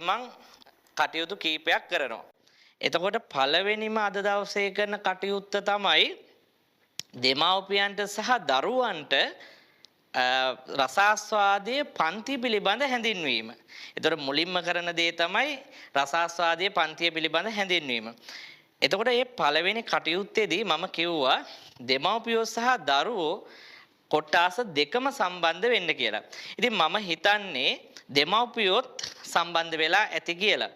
මං කටයුතු කීපයක් කරනවා. එතකොට පළවෙනිම අද දවසේ කරන කටයුත්ත තමයි දෙමව්පියන්ට සහ දරුවන්ට රසාස්වාදයේ පන්ති පිළිබඳ හැඳින්වීම. එතකොට මුලින්ම කරන දේ තමයි රසාස්වාදයේ පන්තිය පිළිබඳ හැඳින්වීම. එතකොට මේ පළවෙනි කටයුත්තේදී මම කිව්වා දෙමව්පියෝ සහ දරුවෝ කොට්ටාස දෙකම සම්බන්ධ වෙන්න කියලා. ඉතින් මම හිතන්නේ දෙමව්පියොත් සම්බන්ධ වෙලා ඇති කියලා.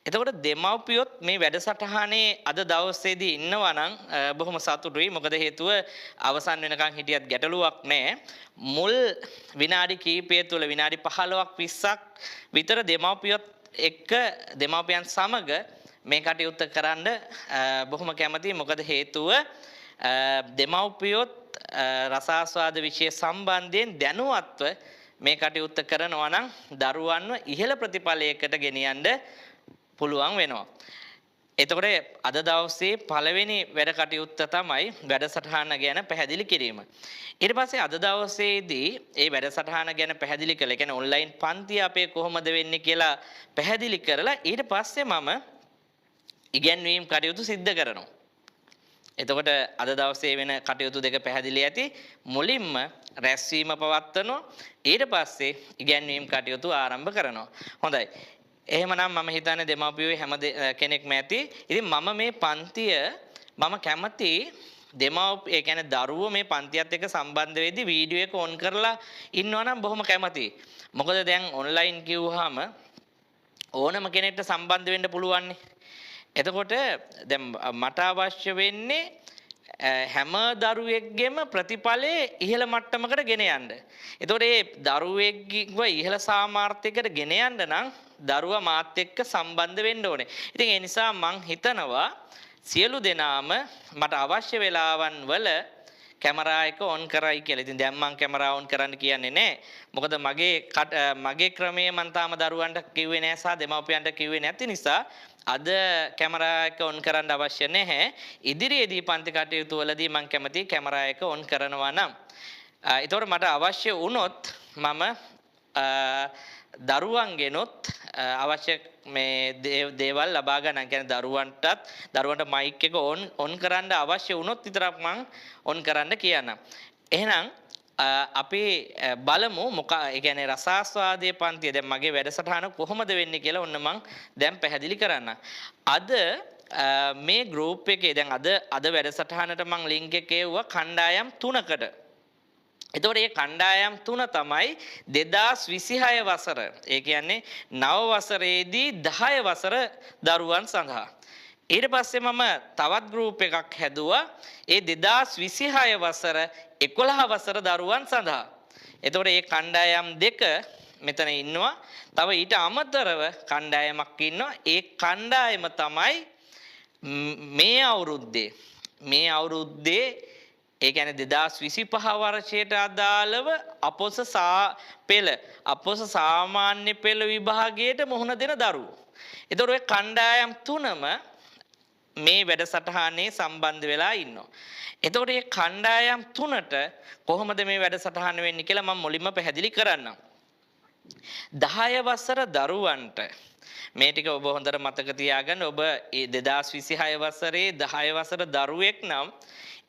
එතකොට දෙමව්පියොත් මේ වැඩසටහනේ අද දවසේදී ඉන්නවා නම් බොහොම සතුටුයි. මොකද හේතුව අවසන් වෙනකන් හිටියත් ගැටලුවක් නැහැ. මුල් විනාඩි කිහිපය තුළ විනාඩි 15ක් 20ක් විතර දෙමව්පියොත් එක්ක දෙමව්පියන් සමග මේ කටයුත්ත කරන්න බොහොම කැමතියි. මොකද හේතුව දෙමව්පියොත් රසාස්වාද විෂය සම්බන්ධයෙන් දැනුවත්ව මේ කටයුත්ත කරනවා නම් දරුවන්ව ඉහළ ප්‍රතිඵලයකට ගෙනියන්න පුළුවන් වෙනවා. එතකොට අද දවසේ පළවෙනි වැඩ කටයුත්ත තමයි වැඩසටහන ගැන පැහැදිලි කිරීම. ඊට පස්සේ අද දවසේදී මේ වැඩසටහන ගැන පැහැදිලි කළා. ඒ කියන්නේ ඔන්ලයින් පන්ති අපේ කොහොමද වෙන්නේ කියලා පැහැදිලි කරලා ඊට පස්සේ මම ඉගැන්වීම් කටයුතු සිද්ධ කරනවා. එතකොට අද දවසේ වෙන කටයුතු දෙක පැහැදිලි ඇති. මුලින්ම රැස්වීම පවත්වනවා. ඊට පස්සේ ඉගැන්වීම් කටයුතු ආරම්භ කරනවා. හොඳයි. එහෙමනම් මම හිතන්නේ දෙමාපියෝ හැම කෙනෙක්ම ඇති. ඉතින් මම මේ පන්තිය මම කැමති ඒ කියන්නේ දරුවෝ මේ පන්තියත් එක්ක සම්බන්ධ වෙද්දී වීඩියෝ එක ඔන් කරලා ඉන්නවා නම් බොහොම කැමතියි. මොකද දැන් ඔන්ලයින් කිව්වහම ඕනම කෙනෙක්ට සම්බන්ධ වෙන්න පුළුවන්. එතකොට දැන් මට අවශ්‍ය වෙන්නේ හැම දරුවෙක්ගෙම ප්‍රතිඵලයේ ඉහළ මට්ටමකට ගෙන යන්න. එතකොට මේ දරුවෙක්ව ඉහළ සාමාර්ථයකට ගෙන යන්න නම් දරුවා මාත් එක්ක සම්බන්ධ වෙන්න ඕනේ. ඉතින් ඒ නිසා මං හිතනවා සියලු දෙනාම මට අවශ්‍ය වෙලාවන් වල කැමරා එක ඔන් කරයි කියලා. ඉතින් දැන් මං කැමරා ඔන් කරන්න කියන්නේ නැහැ. මොකද මගේ ක්‍රමයේ මං තාම දරුවන්ට කිව්වේ නැහැ සහ දෙමව්පියන්ට කිව්වේ නැති නිසා අද කැමරා එක ඔන් කරන්න අවශ්‍ය නැහැ. ඉදිරියේදී පන්ති කටයුතු වලදී මං කැමතියි කැමරා එක ඔන් කරනවා නම්. ඒතකොට මට අවශ්‍ය වුණොත් මම දරුවන්ගෙනොත් අවශ්‍ය මේ දේවල් ලබා ගන්න. කියන්නේ දරුවන්ට මයික් එක ඔන් කරන්න අවශ්‍ය වුණොත් විතරක් මං ඔන් කරන්න කියන්නම්. එහෙනම් අපි බලමු ඒ කියන්නේ රසාස්වාදයේ පන්තිය දැන් මගේ වැඩසටහන කොහොමද වෙන්නේ කියලා ඔන්න මං දැන් පැහැදිලි කරන්න. අද මේ ගෲප් එකේ දැන් අද වැඩසටහනට මං ලින්ක් එක එවුවා කණ්ඩායම් 3කට. එතකොට මේ කණ්ඩායම් 3 තමයි 2026 වසර. ඒ කියන්නේ නව වසරේදී 10 වසර දරුවන් සඳහා. ඊට පස්සේ මම තවත් ගෲප් එකක් හැදුවා ඒ 2026 වසර 11 වසර දරුවන් සඳහා. එතකොට මේ කණ්ඩායම් දෙක මෙතන ඉන්නවා. තව ඊට අමතරව කණ්ඩායමක් ඉන්නවා. ඒ කණ්ඩායම තමයි මේ අවුරුද්දේ ඒ කියන්නේ 2025 වර්ෂයට අදාළව අපොස සාමාන්‍ය පෙළ විභාගයට මුහුණ දෙන දරුවෝ. එතකොට ඔය කණ්ඩායම් තුනම මේ වැඩසටහනේ සම්බන්ධ වෙලා ඉන්නවා. එතකොට මේ කණ්ඩායම් තුනට කොහොමද මේ වැඩසටහන වෙන්නේ කියලා මම මුලින්ම පැහැදිලි කරන්නම්. 10 වසර දරුවන්ට මේ ටික ඔබ හොඳට මතක තියාගන්න. ඔබ 2026 වසරේ 10 වසර දරුවෙක් නම්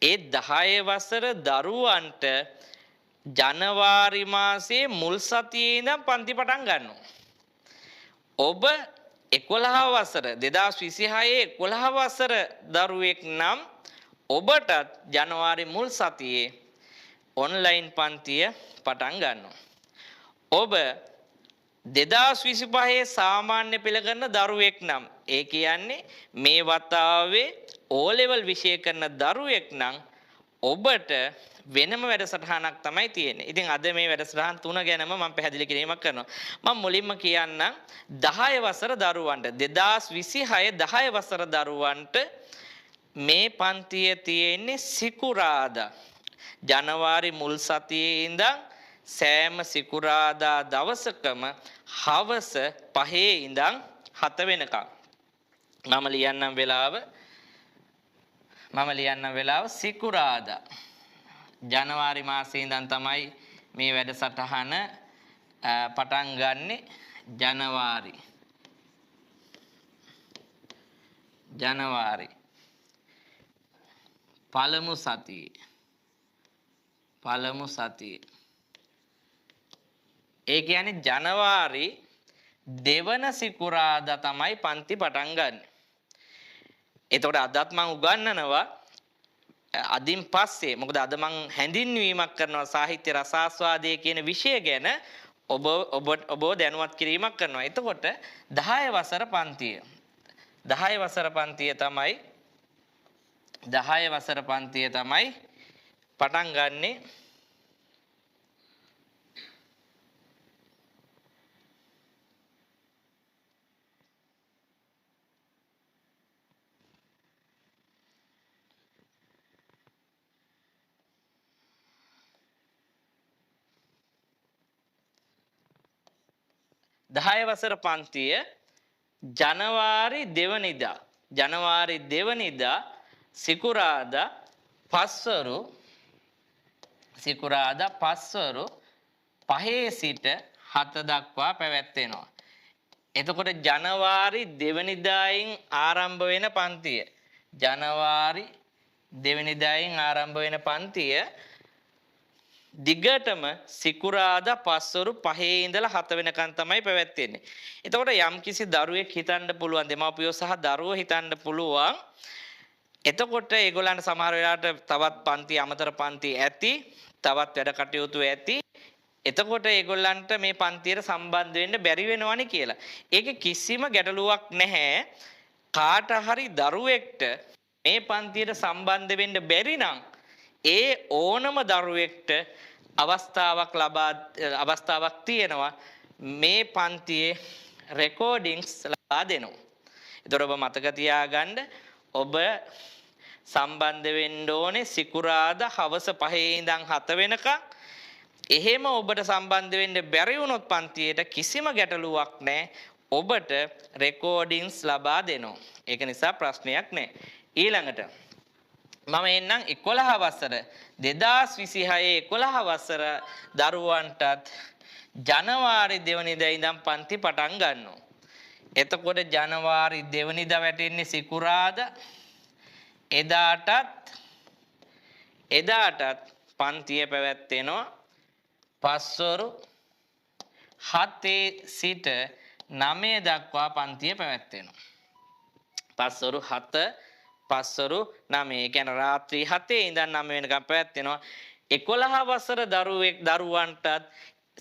ඒ 10 වසර දරුවන්ට ජනවාරි මාසයේ මුල් සතියේ ඉඳන් පන්ති පටන් ගන්නවා. ඔබ 11 වසර 2026 11 වසර දරුවෙක් නම් ඔබටත් ජනවාරි මුල් සතියේ ඔන්ලයින් පන්තිය පටන් ගන්නවා. ඔබ 2025 සාමාන්‍ය පෙළ කරන දරුවෙක් නම් ඒ කියන්නේ මේ වතාවේ O level විෂය කරන දරුවෙක් නම් ඔබට වෙනම වැඩසටහනක් තමයි තියෙන්නේ. ඉතින් අද මේ වැඩසටහන් තුන ගැනම මම පැහැදිලි කිරීමක් කරනවා. මම මුලින්ම කියන්නම් 10 වසර දරුවන්ට 2026 10 වසර දරුවන්ට මේ පන්තිය තියෙන්නේ සිකුරාදා. ජනවාරි මුල් සතියේ ඉඳන් සෑම සිකුරාදා දවසකම හවස 5 ඉඳන් 7 වෙනකම්. මම ලියන්නම් වෙලාව සිකුරාදා. ජනවාරි මාසයේ ඉඳන් තමයි මේ වැඩසටහන පටන් ගන්නෙ. ජනවාරි ජනවාරි පළමු සතියේ ඒ කියන්නේ ජනවාරි දෙවන සිකුරාදා තමයි පන්ති පටන් ගන්න. එතකොට අදත් මම උගන්වනවා අදින් පස්සේ මොකද අද මම හැඳින්වීමක් කරනවා සාහිත්‍ය රසාස්වාදයේ කියන විෂය ගැන ඔබ දැනුවත් කිරීමක් කරනවා. එතකොට 10 වසර පන්තිය තමයි පටන් ගන්නේ. වසර පන්තිය ජනවාරි දෙවනිදා සිකුරාදා පස්වරු 5 සිට 7 දක්වා පැවැත්වෙනවා. එතකොට ජනවාරි දෙවනිදායින් ආරම්භ වෙන පන්තිය දිගටම සිකුරාදා පස්වරු 5 ඉඳලා 7 වෙනකන් තමයි පැවැත්වෙන්නේ. එතකොට යම්කිසි දරුවෙක් හිතන්න පුළුවන් දෙමාපියෝ සහ දරුවෝ හිතන්න පුළුවන් එතකොට ඒගොල්ලන්ට සමහර වෙලාවට තවත් පන්ති අමතර පන්ති ඇති තවත් වැඩ කටයුතු ඇති එතකොට ඒගොල්ලන්ට මේ පන්තියට සම්බන්ධ වෙන්න බැරි වෙනවනේ කියලා. ඒකේ කිසිම ගැටලුවක් නැහැ. කාට හරි දරුවෙක්ට මේ පන්තියට සම්බන්ධ වෙන්න බැරි නම් ඒ ඕනම දරුවෙක්ට අවස්ථාවක් තියෙනවා මේ පන්තියේ රෙකෝඩින්ග්ස් ලබා දෙනවා. ඒතර ඔබ මතක තියාගන්න ඔබ සම්බන්ධ වෙන්න ඕනේ සිකුරාදා හවස 5 ඉඳන් 7 වෙනකම්. එහෙම ඔබට සම්බන්ධ වෙන්න බැරි වුණොත් පන්තියට කිසිම ගැටලුවක් නැහැ. ඔබට රෙකෝඩින්ග්ස් ලබා දෙනවා. ඒක නිසා ප්‍රශ්නයක් නැහැ. ඊළඟට මම එන්නම් 11 වසර 2026 11 වසර දරුවන්ටත් ජනවාරි 2 වෙනිදා ඉඳන් පන්ති පටන් ගන්නවා. එතකොට ජනවාරි 2 වෙනිදා වැටෙන්නේ සිකුරාදා. එදාටත් පන්තිය පැවැත්වෙනවා පස්වරු 7 සිට 9 දක්වා පන්තිය පැවැත්වෙනවා. පස්වරු 9 ඒ කියන්නේ රාත්‍රී 7 ඉඳන් 9 වෙනකම් පැවැත්වෙනවා. 11 වසර දරුවන්ටත්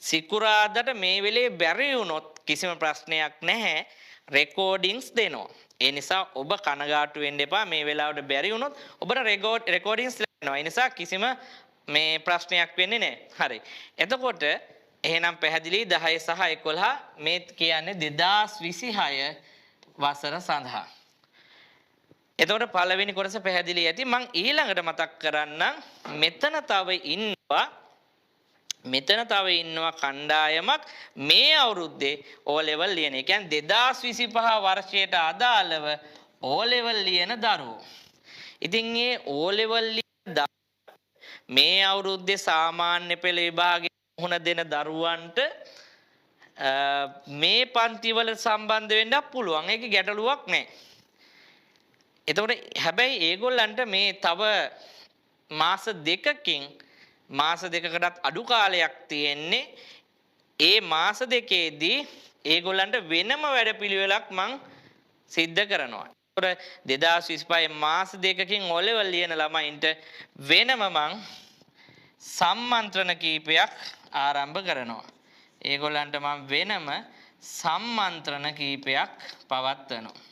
සිකුරාදාට මේ වෙලේ බැරි වුණොත් කිසිම ප්‍රශ්නයක් නැහැ. රෙකෝඩින්ග්ස් දෙනවා. ඒ නිසා ඔබ කනගාටු වෙන්න එපා. මේ වෙලාවට බැරි වුණොත් ඔබට රෙකෝඩින්ග්ස් ලැබෙනවා. ඒ නිසා කිසිම මේ ප්‍රශ්නයක් වෙන්නේ නැහැ. හරි. එතකොට එහෙනම් පැහැදිලි 10 සහ 11 මේ කියන්නේ 2026 වසර සඳහා. එතකොට පළවෙනි කොටස පැහැදිලි ඇති. මම ඊළඟට මතක් කරන්නම් මෙතන තව ඉන්නවා කණ්ඩායමක් මේ අවුරුද්දේ O level ලියන. ඒ කියන්නේ 2025 වර්ෂයට අදාළව O level ලියන දරුවෝ. ඉතින් මේ O level ලියන මේ අවුරුද්දේ සාමාන්‍ය පෙළ විභාගයේ මුහුණ දෙන දරුවන්ට මේ පන්තිවල සම්බන්ධ වෙන්න පුළුවන්. ඒක ගැටලුවක් නැහැ. එතකොට හැබැයි ඒගොල්ලන්ට මේ තව මාස දෙකකටත් අඩු කාලයක් තියෙන්නේ. ඒ මාස දෙකේදී ඒගොල්ලන්ට වෙනම වැඩපිළිවෙලක් මං සිද්ධ කරනවා. ඒතකොට 2025 මාස දෙකකින් O level ලියන ළමයින්ට වෙනම මං සම්මන්ත්‍රණ කීපයක් ආරම්භ කරනවා. ඒගොල්ලන්ට මම වෙනම සම්මන්ත්‍රණ කීපයක් පවත්වනවා.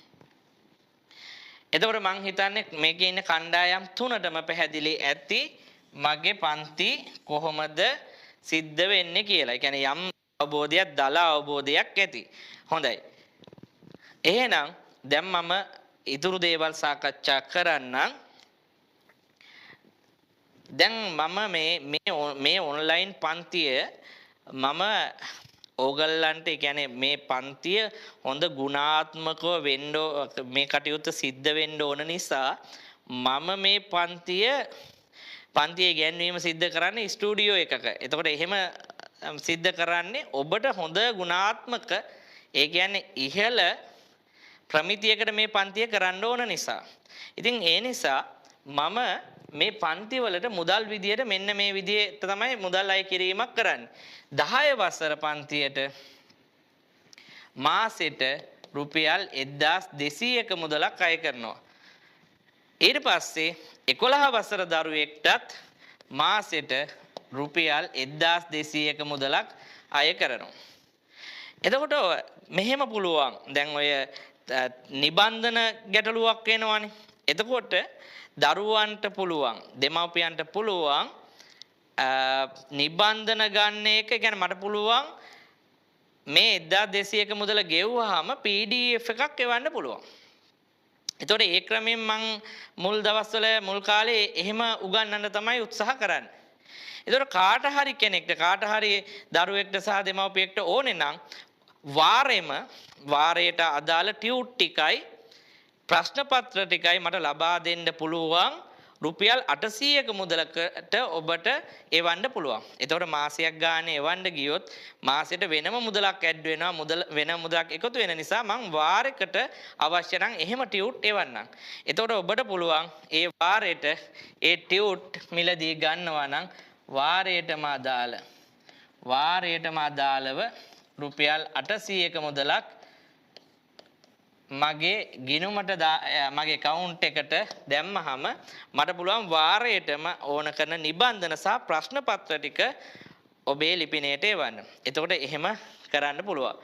එතකොට මං හිතන්නේ මේකේ ඉන්න කණ්ඩායම් තුනටම පැහැදිලි ඇති මගේ පන්ති කොහොමද සිද්ධ වෙන්නේ කියලා. ඒ කියන්නේ යම් අවබෝධයක් දල අවබෝධයක් ඇති. හොඳයි. එහෙනම් දැන් මම ඉතුරු දේවල් සාකච්ඡා කරන්නම්. දැන් මම මේ ඔන්ලයින් පන්තිය මම ඕගල්ලන්ට ඒ කියන්නේ මේ පන්තිය හොඳ ගුණාත්මකව වෙන්න මේ කටයුත්ත සිද්ධ වෙන්න ඕන නිසා මම මේ පන්තියේ ගැන්වීම සිද්ධ කරන්නේ ස්ටුඩියෝ එකක. එතකොට එහෙම සිද්ධ කරන්නේ ඔබට හොඳ ගුණාත්මක ඒ කියන්නේ ඉහළ ප්‍රමිතියකට මේ පන්තිය කරන්න ඕන නිසා. ඉතින් ඒ නිසා මම මේ පන්ති වලට මුදල් විදියට මෙන්න මේ විදිහට තමයි මුදල් අය කිරීමක් කරන්නේ. 10 වසර පන්තියට මාසෙට රුපියල් 1200ක මුදලක් අය කරනවා. ඊට පස්සේ 11 වසර දරුවෙක්ටත් මාසෙට රුපියල් 1200ක මුදලක් අය කරනවා. එතකොට මෙහෙම පුළුවන්. දැන් ඔය නිබන්ධන ගැටලුවක් වෙනවනේ. එතකොට දරුවන්ට පුළුවන්, දෙමව්පියන්ට පුළුවන් නිබන්ධන ගන්න එක. කියන්නේ මට පුළුවන් මේ 1200ක මුදල ගෙවුවාම PDF එකක් එවන්න පුළුවන්. එතකොට ඒ ක්‍රමයෙන් මම මුල් දවස්වල මුල් කාලේ එහෙම උගන්වන්න තමයි උත්සාහ කරන්නේ. එතකොට කාට හරි කෙනෙක්ට කාට හරි දරුවෙක්ට සහ දෙමව්පියෙක්ට ඕනේ නම් වාරයට අදාළ ටියුට් ටිකයි ප්‍රශ්න පත්‍ර ටිකයි මට ලබා දෙන්න පුළුවන් රුපියල් 800ක මුදලකට ඔබට එවන්න පුළුවන්. එතකොට මාසයක් ගානේ එවන්න ගියොත් මාසෙට වෙනම මුදලක් ඇඩ් වෙනවා. වෙන මුදලක් එකතු වෙන නිසා මම වාරයකට අවශ්‍ය නම් එහෙම ටියුට් එවන්නම්. එතකොට ඔබට පුළුවන් ඒ වාරයට ඒ ටියුට් මිලදී ගන්නවා නම් වාරයටම අදාළව රුපියල් 800ක මුදලක් මගේ ගිණුමට මගේ account එකට දැම්මහම මට පුළුවන් වාරයටම ඕන කරන නිබන්ධන සහ ප්‍රශ්න පත්‍ර ටික ඔබේ ලිපිණයට එවන්න. එතකොට එහෙම කරන්න පුළුවන්.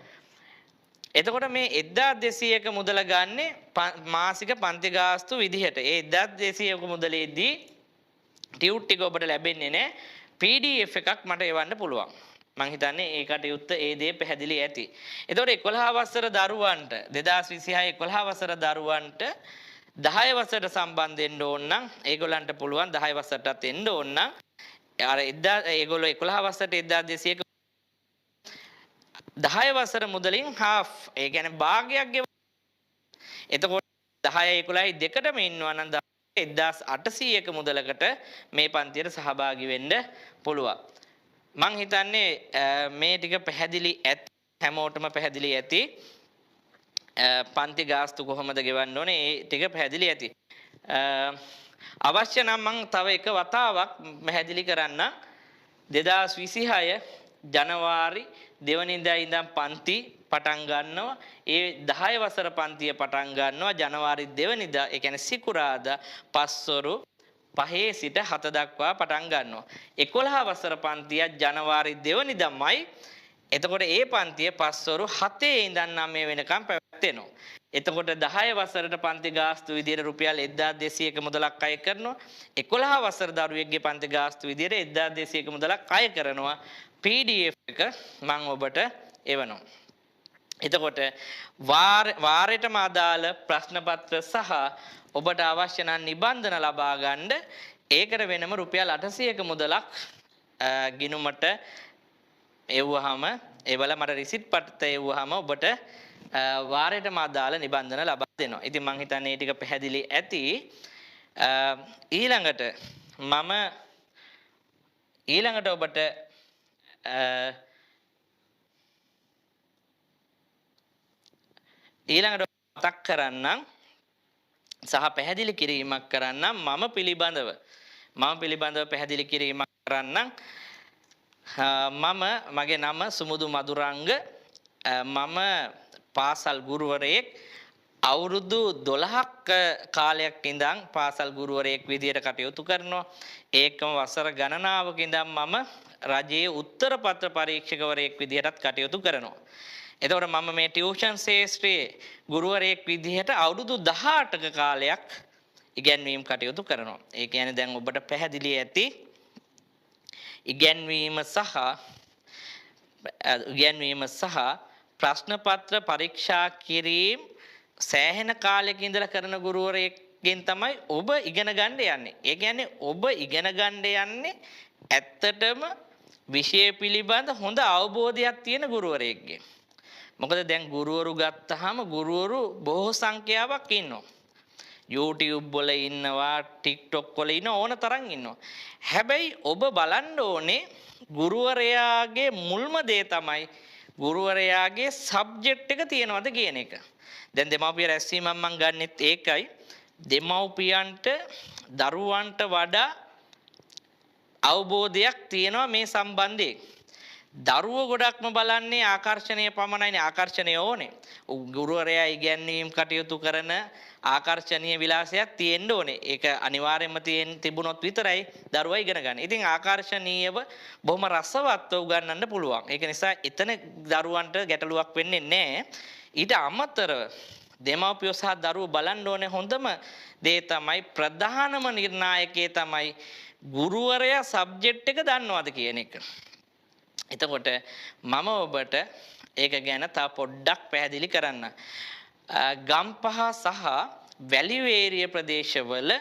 එතකොට මේ 1200ක මුදල ගන්නේ මාසික පන්ති ගාස්තු විදිහට. ඒ 1200ක මුදලේදී ටියුට් ටික ඔබට ලැබෙන්නේ නැහැ. PDF එකක් මට එවන්න පුළුවන්. මං හිතන්නේ ඒ කටයුත්ත ඒ දේ පැහැදිලි ඇති. එතකොට 11 වසර දරුවන්ට 2026 11 වසර දරුවන්ට 10 වසරට සම්බන්ධ වෙන්න ඕන නම් ඒගොල්ලන්ට පුළුවන් 10 වසරටත් එන්න ඕන නම් අර ඒගොල්ලෝ 11 වසරට 1200ක 10 වසර මුදලින් half ඒ කියන්නේ භාගයක් ගෙවන්න. එතකොට 10 11 දෙකටම ඉන්නවා නම් 1800ක මුදලකට මේ පන්තියට සහභාගී වෙන්න පුළුවන්. මං හිතන්නේ මේ ටික පැහැදිලි ඇති හැමෝටම පැහැදිලි ඇති. පන්ති ගාස්තු කොහොමද ගෙවන්න ඕනේ ඒ ටික පැහැදිලි ඇති. අවශ්‍ය නම් මං තව එක වතාවක් පැහැදිලි කරන්න. 2026 ජනවාරි 2 වෙනිදා ඉඳන් පන්ති පටන් ගන්නවා. ඒ 10 වසර පන්තිය පටන් ගන්නවා ජනවාරි 2 වෙනිදා. ඒ කියන්නේ සිකුරාදා පස්වරු 5 සිට 7 දක්වා පටන් ගන්නවා. 11 වසර පන්තිය ජනවාරි 2 වෙනිදාමයි. එතකොට ඒ පන්තිය පස්වරු 7 ඉඳන් 9 වෙනකම් පැවැත්වෙනවා. එතකොට 10 වසරට පන්ති ගාස්තු විදියට රුපියල් 1200ක මුදලක් අය කරනවා. 11 වසර දරුවෙක්ගේ පන්ති ගාස්තු විදියට 1200ක මුදලක් අය කරනවා. PDF එක මම ඔබට එවනවා. එතකොට වාරයටම අදාළ ප්‍රශ්න පත්‍ර සහ ඔබට අවශ්‍ය නම් නිබන්ධන ලබා ගන්න ඒකට වෙනම රුපියල් 800ක මුදලක් ගිණුමට එවුවාම ඒවල මට රිසිට් පත්‍රය එවුවාම ඔබට වාරයටම අදාළ නිබන්ධන ලබා දෙනවා. ඉතින් මම හිතන්නේ මේ ටික පැහැදිලි ඇති. ඊළඟට ඔබට මතක් කරන්නම් සහ පැහැදිලි කිරීමක් කරන්නම් මම පිළිබඳව පැහැදිලි කිරීමක් කරන්නම්. මගේ නම සුමුදු මදුරංග. මම පාසල් ගුරුවරයෙක් අවුරුදු 12ක් කාලයක් ඉඳන් පාසල් ගුරුවරයෙක් විදියට කටයුතු කරනවා. ඒකම වසර ගණනාවක ඉඳන් මම රජයේ උත්තර පත්‍ර පරීක්ෂකවරයෙක් විදියටත් කටයුතු කරනවා. එතකොට මම මේ ටියුෂන් ශාස්ත්‍රයේ ගුරුවරයෙක් විදිහට අවුරුදු 18ක කාලයක් ඉගැන්වීම් කටයුතු කරනවා. ඒ කියන්නේ දැන් ඔබට පැහැදිලි ඇති ඉගැන්වීම සහ ප්‍රශ්න පත්‍ර පරීක්ෂා කිරීම සෑහෙන කාලයක ඉඳලා කරන ගුරුවරයෙක්ගෙන් තමයි ඔබ ඉගෙන ගන්න යන්නේ. ඒ කියන්නේ ඔබ ඉගෙන ගන්න යන්නේ ඇත්තටම විෂය පිළිබඳ හොඳ අවබෝධයක් තියෙන ගුරුවරයෙක්ගෙන්. මොකද දැන් ගුරුවරු ගත්තාම ගුරුවරු බොහෝ සංඛ්‍යාවක් ඉන්නවා. YouTube වල ඉන්නවා, TikTok වල ඉන්න ඕන තරම් ඉන්නවා. හැබැයි ඔබ බලන්න ඕනේ ගුරුවරයාගේ මුල්ම දේ තමයි ගුරුවරයාගේ සබ්ජෙක්ට් එක තියෙනවද කියන එක. දැන් දෙමව්පිය රැස්වීමක් මම ගන්නෙත් ඒකයි. දෙමව්පියන්ට දරුවන්ට වඩා අවබෝධයක් තියෙනවා මේ සම්බන්ධයෙන්. දරුවෝ ගොඩක්ම බලන්නේ ආකර්ෂණය පමණයිනේ. ආකර්ෂණය ඕනේ. ගුරුවරයා ඉගැන්වීම් කටයුතු කරන ආකර්ෂණීය විලාසයක් තියෙන්න ඕනේ. ඒක අනිවාර්යයෙන්ම තිබුණොත් විතරයි දරුවා ඉගෙන ගන්න. ඉතින් ආකර්ෂණීයව බොහොම රසවත්ව උගන්වන්න පුළුවන්. ඒක නිසා එතන දරුවන්ට ගැටලුවක් වෙන්නේ නැහැ. ඊට අමතරව දෙමව්පියෝ සහ දරුවෝ බලන්න ඕනේ හොඳම දේ තමයි ප්‍රධානම නිර්ණායකයේ තමයි ගුරුවරයා සබ්ජෙක්ට් එක දන්නවද කියන එක. එතකොට මම ඔබට ඒක ගැන තව පොඩ්ඩක් පැහැදිලි කරන්න. ගම්පහ සහ වැලිවේරිය ප්‍රදේශවල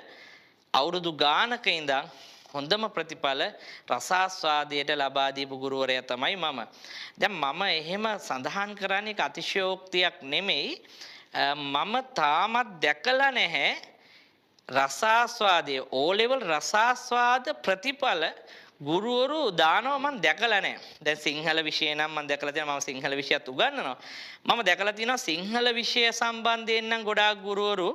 අවුරුදු ගානක ඉඳන් හොඳම ප්‍රතිඵල රසාස්වාදයට ලබා දීපු ගුරුවරයා තමයි මම. දැන් මම එහෙම සඳහන් කරන්නේ අතිශයෝක්තියක් නෙමෙයි. මම තාමත් දැකලා නැහැ රසාස්වාදයේ O level රසාස්වාද ප්‍රතිඵල ගුරුවරු දානවා මම දැකලා නැහැ. දැන් සිංහල විෂය නම් මම දැකලා තියෙනවා. මම සිංහල විෂයත් උගන්වනවා. මම දැකලා තියෙනවා සිංහල විෂය සම්බන්ධයෙන් නම් ගොඩාක් ගුරුවරු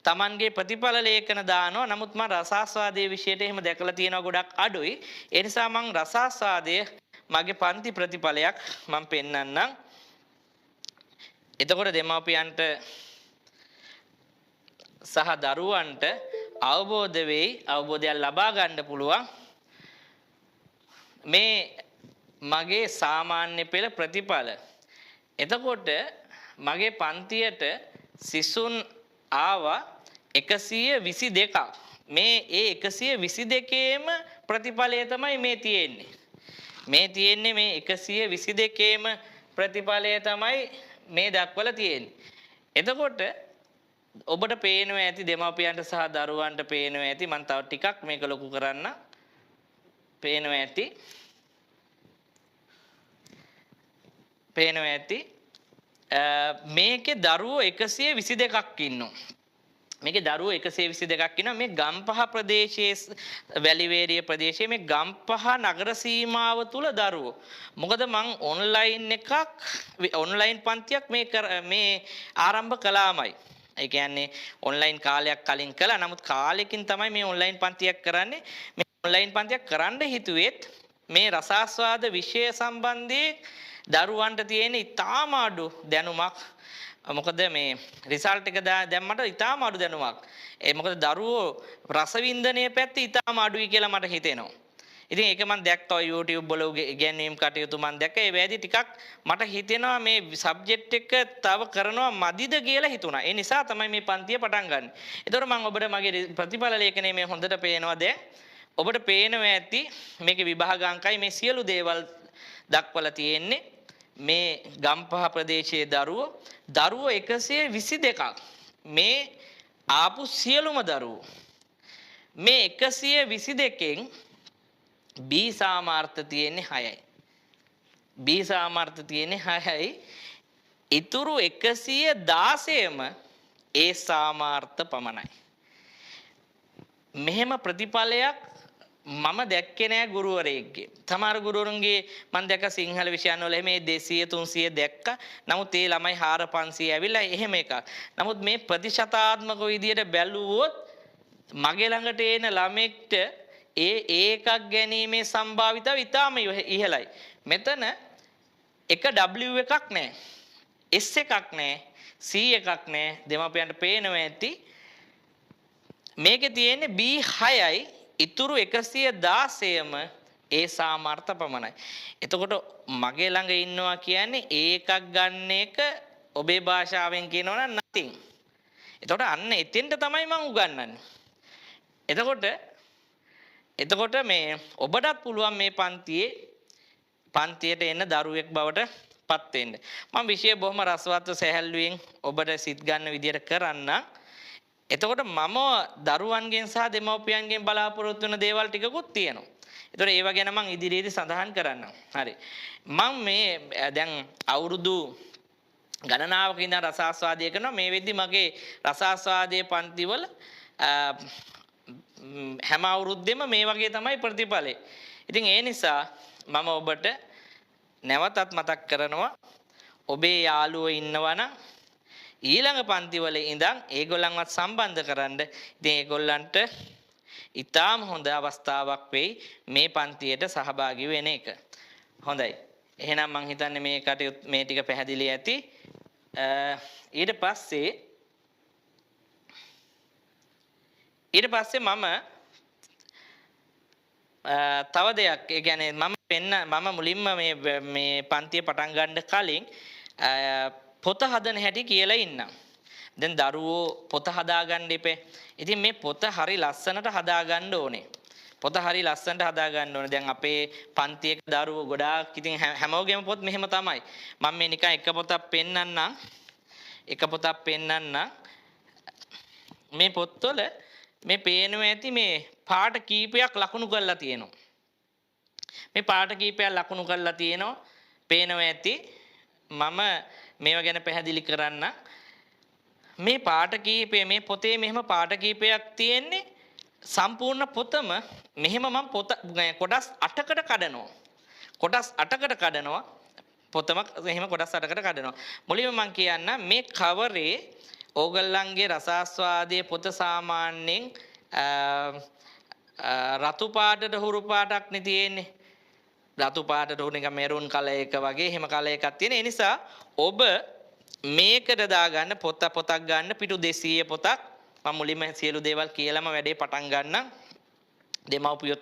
Tamanගේ ප්‍රතිඵල ලේඛන දානවා. නමුත් මම රසාස්වාදයේ විෂයට එහෙම දැකලා තියෙනවා ගොඩක් අඩුයි. ඒ නිසා මම රසාස්වාදයේ මගේ පන්ති ප්‍රතිඵලයක් මම පෙන්නන්නම්. එතකොට දෙමාපියන්ට සහ දරුවන්ට අවබෝධ වෙයි. අවබෝධයක් ලබා ගන්න පුළුවන්. මේ මගේ සාමාන්‍ය පෙළ ප්‍රතිඵල. එතකොට මගේ පන්තියට සිසුන් ආවා 122ක්. මේ ඒ 122ේම ප්‍රතිඵලය තමයි මේ තියෙන්නේ. මේ තියෙන්නේ මේ 122ේම ප්‍රතිඵලය තමයි මේ දක්වලා තියෙන්නේ. එතකොට ඔබට පේනවා ඇති දෙමාපියන්ට සහ දරුවන්ට පේනවා ඇති. මම තව ටිකක් මේක ලොකු කරන්න. පේනවා ඇති. මේකේ දරුවෝ 122ක් ඉන්නවා. මේකේ දරුවෝ 122ක් ඉන්නවා. මේ ගම්පහ ප්‍රදේශයේ වැලිවේරිය ප්‍රදේශයේ මේ ගම්පහ නගර සීමාව තුල දරුවෝ. මොකද මං ඔන්ලයින් පන්තියක් මේ ආරම්භ කළාමයි. ඒ කියන්නේ ඔන්ලයින් කාලයක් කලින් කළා. නමුත් කාලෙකින් තමයි මේ ඔන්ලයින් පන්තියක් කරන්නේ. මේ ඔන්ලයින් පන්තියක් කරන්න හිතුවෙත් මේ රසාස්වාද විෂය සම්බන්ධයෙන් දරුවන්ට තියෙන ඉතාම අඩු දැනුමක්. මොකද මේ රිසල්ට් එක දැම්මට ඉතාම අඩු දැනුමක්. ඒ මොකද දරුවෝ රසවින්දනයේ පැත්ත ඉතාම අඩුයි කියලා මට හිතෙනවා. ඉතින් ඒක මම දැක්කා YouTube වල ඉගැන්වීම් කටයුතු මම දැක්කා. ඒ වෙලාවේදී ටිකක් මට හිතෙනවා මේ සබ්ජෙක්ට් එක තව කරනවා මදිද කියලා හිතුණා. ඒ නිසා තමයි මේ පන්තිය පටන් ගන්න. ඒතකොට මම ඔබට මගේ ප්‍රතිඵල ලේඛනයේ මේ හොඳට පේනවා දැන්. ඔබට පේනවා ඇති මේකේ විභාග අංකයි මේ සියලු දේවල් දක්වලා තියෙන්නේ. මේ ගම්පහ ප්‍රදේශයේ දරුවෝ 122ක්. මේ ආපු සියලුම දරුවෝ මේ 122කින් B සාමාර්ථ තියෙන්නේ 6යි. B සාමාර්ථ තියෙන්නේ 6යි. ඉතුරු 116ම A සාමාර්ථ පමණයි. මෙහෙම ප්‍රතිඵලයක් මම දැක්කේ නෑ ගුරුවරයෙක්ගේ. සමහර ගුරුවරුන්ගේ මම දැක්ක සිංහල විෂයන් වල මේ 200 300 දැක්කා. නමුත් ඒ ළමයි 4 500 ඇවිල්ලා එහෙම එකක්. නමුත් මේ ප්‍රතිශතාත්මක විදියට බැලුවොත් මගේ ළඟට එන ළමෙක්ට ඒකක් ගැනීමේ සම්භාවිතාව ඉතාම ඉහළයි. මෙතන එක W එකක් නැහැ. S එකක් නැහැ. C එකක් නැහැ. දෙමාපියන්ට පේනවා ඇති. මේකේ තියෙන්නේ B6යි. ඉතුරු 116ම ඒ සාමාර්ථ පමණයි. එතකොට මගේ ළඟ ඉන්නවා කියන්නේ ඒකක් ගන්න එක ඔබේ භාෂාවෙන් කියනවා නම් nothing. එතකොට අන්න එතෙන්ට තමයි මම උගන්වන්නේ. එතකොට මේ ඔබටත් පුළුවන් මේ පන්තියට එන්න දරුවෙක් බවට පත් වෙන්න. මම විෂය බොහොම රසවත්ව සැහැල්ලුවෙන් ඔබට සිත් ගන්න විදියට කරන්න. එතකොට මම දරුවන්ගෙන් සහ දෙමව්පියන්ගෙන් බලාපොරොත්තු වෙන දේවල් ටිකකුත් තියෙනවා. ඒතකොට ඒව ගැන මම ඉදිරියේදී සඳහන් කරන්නම්. හරි. මම මේ දැන් අවුරුදු ගණනාවක ඉඳන් රසාස්වාදය කරනවා. මේ වෙද්දි මගේ රසාස්වාදයේ පන්තිවල හැම අවුරුද්දෙම මේ වගේ තමයි ප්‍රතිඵලය. ඉතින් ඒ නිසා මම ඔබට නැවතත් මතක් කරනවා ඔබේ යාළුවෝ ඉන්නවා නම් ඊළඟ පන්තිවල ඉඳන් ඒගොල්ලන්වත් සම්බන්ධ කරන්න. ඉතින් ඒගොල්ලන්ට ඊටාම හොඳ අවස්ථාවක් වෙයි මේ පන්තියට සහභාගී වෙන එක. හොඳයි. එහෙනම් මං හිතන්නේ මේ කටයුතු මේ ටික පැහැදිලි ඇති. ඊට පස්සේ මම තව දෙයක් ඒ කියන්නේ මම මුලින්ම මේ පන්තිය පටන් ගන්න කලින් පොත හදන හැටි කියලා ඉන්නම්. දැන් දරුවෝ පොත හදාගන්න ඉපේ. ඉතින් මේ පොත හරි ලස්සනට හදාගන්න ඕනේ. පොත හරි ලස්සනට හදාගන්න ඕනේ. දැන් අපේ පන්තියක දරුවෝ ගොඩාක් ඉතින් හැමෝගෙම පොත් මෙහෙම තමයි. මම මේ නිකන් එක පොතක් පෙන්නන්නම්. මේ පොත්වල මේ පේනවා ඇති මේ පාට කීපයක් ලකුණු කරලා තියෙනවා. මේ පාට කීපයක් ලකුණු කරලා තියෙනවා. පේනවා ඇති. මම මේවා ගැන පැහැදිලි කරන්න. මේ පාට කීපය මේ පොතේ මෙහෙම පාට කීපයක් තියෙන්නේ. සම්පූර්ණ පොතම මෙහෙම මම කොටස් 8කට කඩනවා. පොතම මෙහෙම කොටස් 8කට කඩනවා. මුලින්ම මම කියන්න මේ කවරේ ඕගොල්ලන්ගේ රසාස්වාදයේ පොත සාමාන්‍යයෙන් රතු පාටට හුරු පාටක් නේ තියෙන්නේ. රතු පාටට හුරු නිකන් මෙරුන් කලර් එක වගේ එහෙම කලර් එකක් තියෙන. ඒ නිසා ඔබ මේකට දාගන්න පොතක් ගන්න පිටු 200 පොතක්. මම මුලින්ම සියලු දේවල් කියලාම වැඩේ පටන් ගන්නම්. දෙමව්පියොත්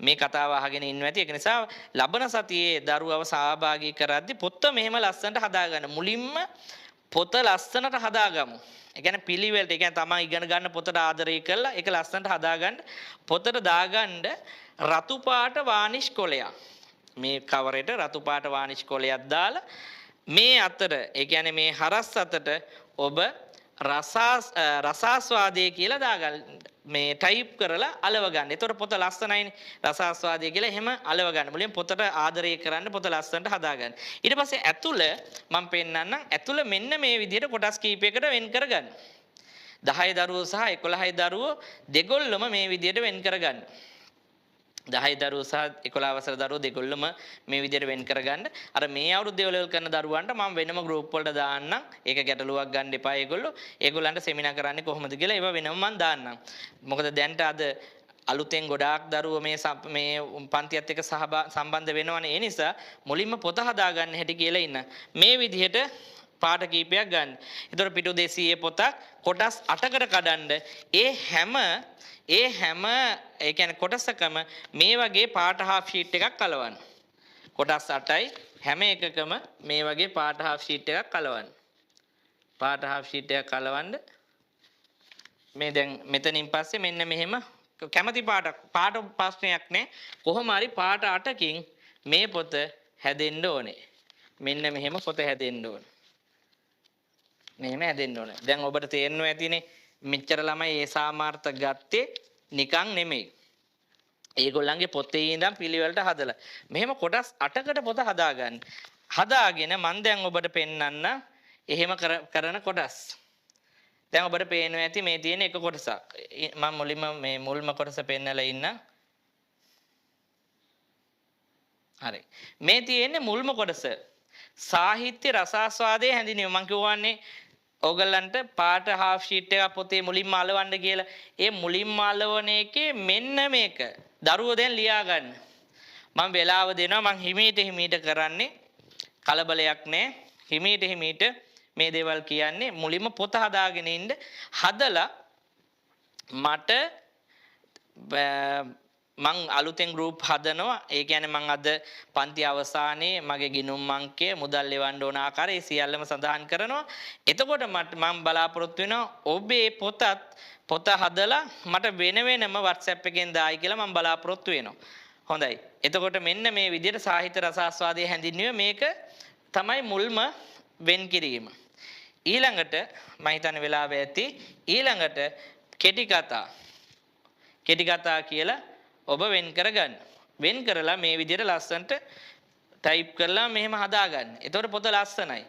මේ කතාව අහගෙන ඉන්නවා ඇති. ඒක නිසා ලබන සතියේ දරුවව සහභාගී කරද්දී පොත මෙහෙම ලස්සනට හදාගන්න. මුලින්ම පොත ලස්සනට හදාගමු. ඒ කියන්නේ පිළිවෙලට ඒ කියන්නේ තමයි ඉගෙන ගන්න පොතට ආදරය කරලා ඒක ලස්සනට හදාගන්න. පොතට දාගන්න රතු පාට වානිෂ් කොලයක්. මේ කවරේට රතු පාට වානිෂ් කොලයක් දාලා මේ අතර ඒ කියන්නේ මේ හරස් අතට ඔබ රසාස්වාදයේ කියලා දාගන්න. මේ ටයිප් කරලා අලව ගන්න. ඒතකොට පොත ලස්සනයිනේ. රසාස්වාදය කියලා එහෙම අලව ගන්න. මුලින් පොතට ආදරය කරන්න පොත ලස්සනට හදාගන්න. ඊට පස්සේ ඇතුළ මම පෙන්නන්නම්. ඇතුළ මෙන්න මේ විදිහට කොටස් කීපයකට වෙන් කරගන්න. 10 දරුවෝ සහ 11 දරුවෝ දෙගොල්ලම මේ විදිහට වෙන් කරගන්න. 10 දරුවෝ සහ 11 වසර දරුවෝ දෙගොල්ලම මේ විදිහට වෙන් කරගන්න. අර මේ අවුරුද්දේ ලෙවල් කරන දරුවන්ට මම වෙනම ගෲප් වලට දාන්නම්. ඒක ගැටලුවක් ගන්න එපා ඒගොල්ලන්ට සෙමිනාර් කරන්නේ කොහොමද කියලා ඒවා වෙනම මම දාන්නම්. මොකද දැන්ට අද අලුතෙන් ගොඩාක් දරුවෝ මේ පන්තියත් එක්ක සම්බන්ධ වෙනවනේ. ඒ නිසා මුලින්ම පොත හදාගන්න හැටි කියලා ඉන්න. මේ විදිහට පාට කීපයක් ගන්න. ඒතර පිටු 200 පොතක් කොටස් 8කට කඩන්න. ඒ හැම ඒ කියන්නේ කොටසකම මේ වගේ පාට half sheet එකක් කලවන්න. කොටස් 8යි හැම එකකම මේ වගේ පාට half sheet එකක් කලවන්න. පාට half sheet එකක් කලවන්න. මේ දැන් මෙතනින් පස්සේ මෙන්න මෙහෙම කැමති පාට ප්‍රශ්නයක් නෑ. කොහොම හරි පාට 8කින් මේ පොත හැදෙන්න ඕනේ. මෙන්න මෙහෙම පොත හැදෙන්න ඕනේ. මෙහෙම හැදෙන්න ඕනේ. දැන් ඔබට තේරෙනවා ඇතිනේ මෙච්චර ළමයි ඒ සාමාර්ථ ගත්තේ නිකන් නෙමෙයි. ඒගොල්ලන්ගේ පොතේ ඉඳන් පිළිවෙලට හදලා. මෙහෙම කොටස් 8කට පොත හදාගන්න. හදාගෙන මම දැන් ඔබට පෙන්වන්න එහෙම කරන කොටස්. දැන් ඔබට පේනවා ඇති මේ තියෙන එක කොටසක්. මම මුලින්ම මේ මුල්ම කොටස පෙන්නලා ඉන්න. හරි. මේ තියෙන්නේ මුල්ම කොටස. සාහිත්‍ය රසාස්වාදයේ හැඳින්වීම. මම කියවන්නේ ඕගලන්ට පාට half sheet එකක් පොතේ මුලින්ම අලවන්න කියලා. ඒ මුලින්ම අලවන එකේ මෙන්න මේක. දරුවෝ දැන් ලියා ගන්න. මම වෙලාව දෙනවා. මම හිමීට කරන්නේ. කලබලයක් නැහැ. හිමීට මේ දේවල් කියන්නේ මුලින්ම පොත හදාගෙන ඉන්න. හදලා මට මං අලුතෙන් ගෲප් හදනවා. ඒ කියන්නේ මං අද පන්ති අවසානයේ මගේ ගිණුම් අංකය මුදල් ලෙවන්න ඕන ආකාරය සියල්ලම සඳහන් කරනවා. එතකොට මම බලාපොරොත්තු වෙනවා ඔබේ පොත හදලා මට වෙනම WhatsApp එකෙන් දායි කියලා මම බලාපොරොත්තු වෙනවා. හොඳයි. එතකොට මෙන්න මේ විදිහට සාහිත්‍ය රසාස්වාදයේ හැඳින්වීම මේක තමයි මුල්ම වෙන් කිරීම. ඊළඟට මම හිතන්නේ වෙලාව ඇති. ඊළඟට කෙටි කතා කියලා ඔබ වෙන් කරගන්න. වෙන් කරලා මේ විදිහට ලස්සනට ටයිප් කරලා මෙහෙම හදාගන්න. එතකොට පොත ලස්සනයි.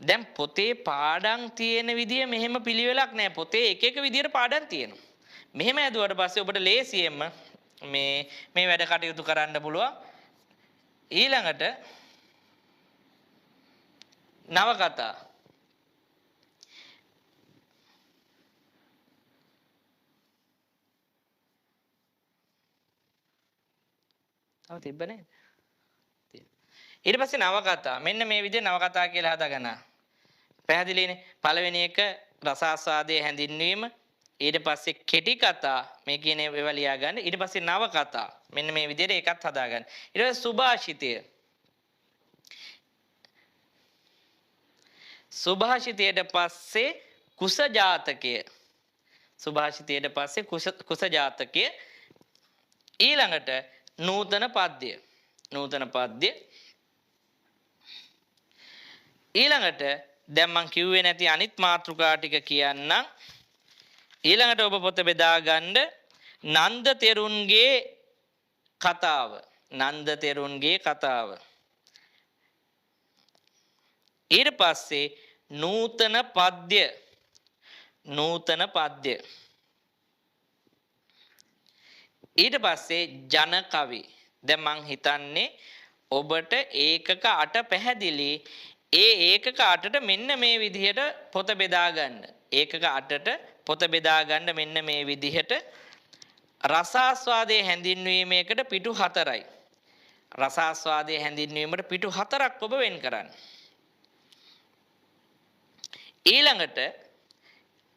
දැන් පොතේ පාඩම් තියෙන විදිය මෙහෙම පිළිවෙලක් නැහැ. පොතේ එක විදියට පාඩම් තියෙනවා. මෙහෙම ඇදුවට පස්සේ ඔබට ලේසියෙන්ම මේ වැඩ කටයුතු කරන්න පුළුවන්. ඊළඟට නවකතා. තව තිබ්බනේ. ඊට පස්සේ නවකතා. මෙන්න මේ විදිහේ නවකතා කියලා හදාගන්න. පැහැදිලිනේ. පළවෙනි එක රසාස්වාදයේ හැඳින්වීම. ඊට පස්සේ කෙටි කතා මේ කියන ඒවා ලියා ගන්න. ඊට පස්සේ නවකතා. මෙන්න මේ විදිහට එකත් හදාගන්න. ඊට පස්සේ සුභාෂිතය. සුභාෂිතයට පස්සේ කුස ජාතකය. සුභාෂිතයට පස්සේ කුස ජාතකය. ඊළඟට නූතන පද්‍ය. නූතන පද්‍ය. ඊළඟට දැන් මං කිව්වේ නැති අනිත් මාතෘකා ටික කියන්නම්. ඊළඟට ඔබ පොත බෙදා ගන්න නන්ද තෙරුන්ගේ කතාව. නන්ද තෙරුන්ගේ කතාව. ඊට පස්සේ නූතන පද්‍ය. නූතන පද්‍ය. ඊට පස්සේ ජන කවි. දැන් මං හිතන්නේ ඔබට ඒකක 8 පැහැදිලි. ඒ ඒකක 8ට මෙන්න මේ විදිහට පොත බෙදා ගන්න. ඒකක 8ට පොත බෙදා ගන්න මෙන්න මේ විදිහට රසාස්වාදයේ හැඳින්වීමේකට පිටු 4යි. රසාස්වාදයේ හැඳින්වීමට පිටු 4ක් ඔබ වෙන් කරන්න. ඊළඟට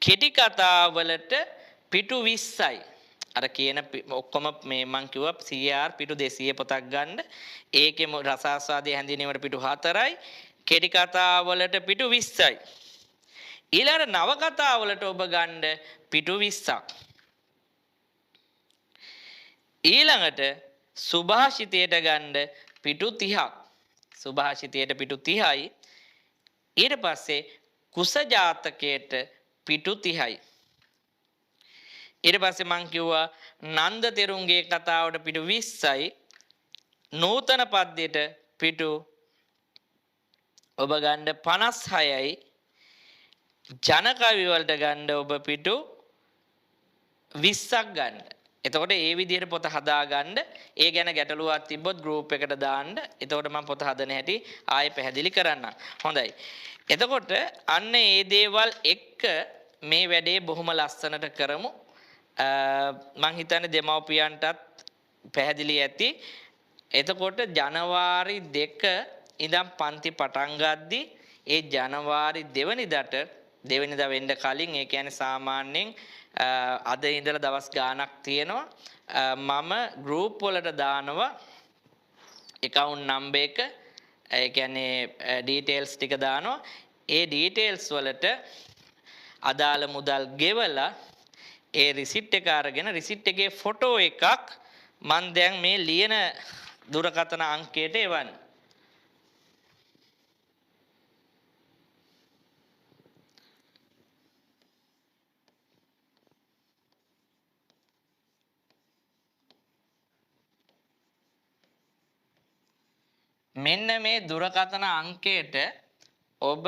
කෙටි කතාවලට පිටු 20යි. අර කියන ඔක්කොම මේ මං කිව්වා CR පිටු 200 පොතක් ගන්න. ඒකේ රසාස්වාදයේ හැඳින්වීමට පිටු 4යි. කෙටි කතාවලට පිටු 20යි. ඊළඟට නව කතාවලට ඔබ ගන්න පිටු 20ක්. ඊළඟට සුභාෂිතයට ගන්න පිටු 30ක්. සුභාෂිතයට පිටු 30යි. ඊට පස්සේ කුස ජාතකයට පිටු 30යි. ඊට පස්සේ මං කිව්වා නන්ද තෙරුන්ගේ කතාවට පිටු 20යි. නූතන පද්‍යයට පිටු ඔබ ගන්න 56යි. ජන කවි වලට ගන්න ඔබ පිටු 20ක් ගන්න. එතකොට ඒ විදිහට පොත හදා ගන්න. ඒ ගැන ගැටලුවක් තිබ්බොත් ගෲප් එකට දාන්න. එතකොට මම පොත හදන හැටි ආයෙ පැහැදිලි කරන්නම්. හොඳයි. එතකොට අන්න ඒ දේවල් එක්ක මේ වැඩේ බොහොම ලස්සනට කරමු. මං හිතන්නේ දෙමව්පියන්ටත් පැහැදිලි ඇති. එතකොට ජනවාරි 2 ඉඳන් පන්ති පටන් ගද්දි ඒ ජනවාරි 2 වෙනිදාට දෙවෙනිදා වෙන්න කලින් ඒ කියන්නේ සාමාන්‍යයෙන් අද ඉඳලා දවස් ගාණක් තියෙනවා. මම ගෲප් වලට දානවා account number එක. ඒ කියන්නේ details ටික දානවා. ඒ details වලට අදාළ මුදල් ගෙවලා ඒ රිසිට් එක අරගෙන රිසිට් එකේ ෆොටෝ එකක් මම දැන් මේ ලියන දුරකථන අංකයට එවන්න. මෙන්න මේ දුරකථන අංකයට ඔබ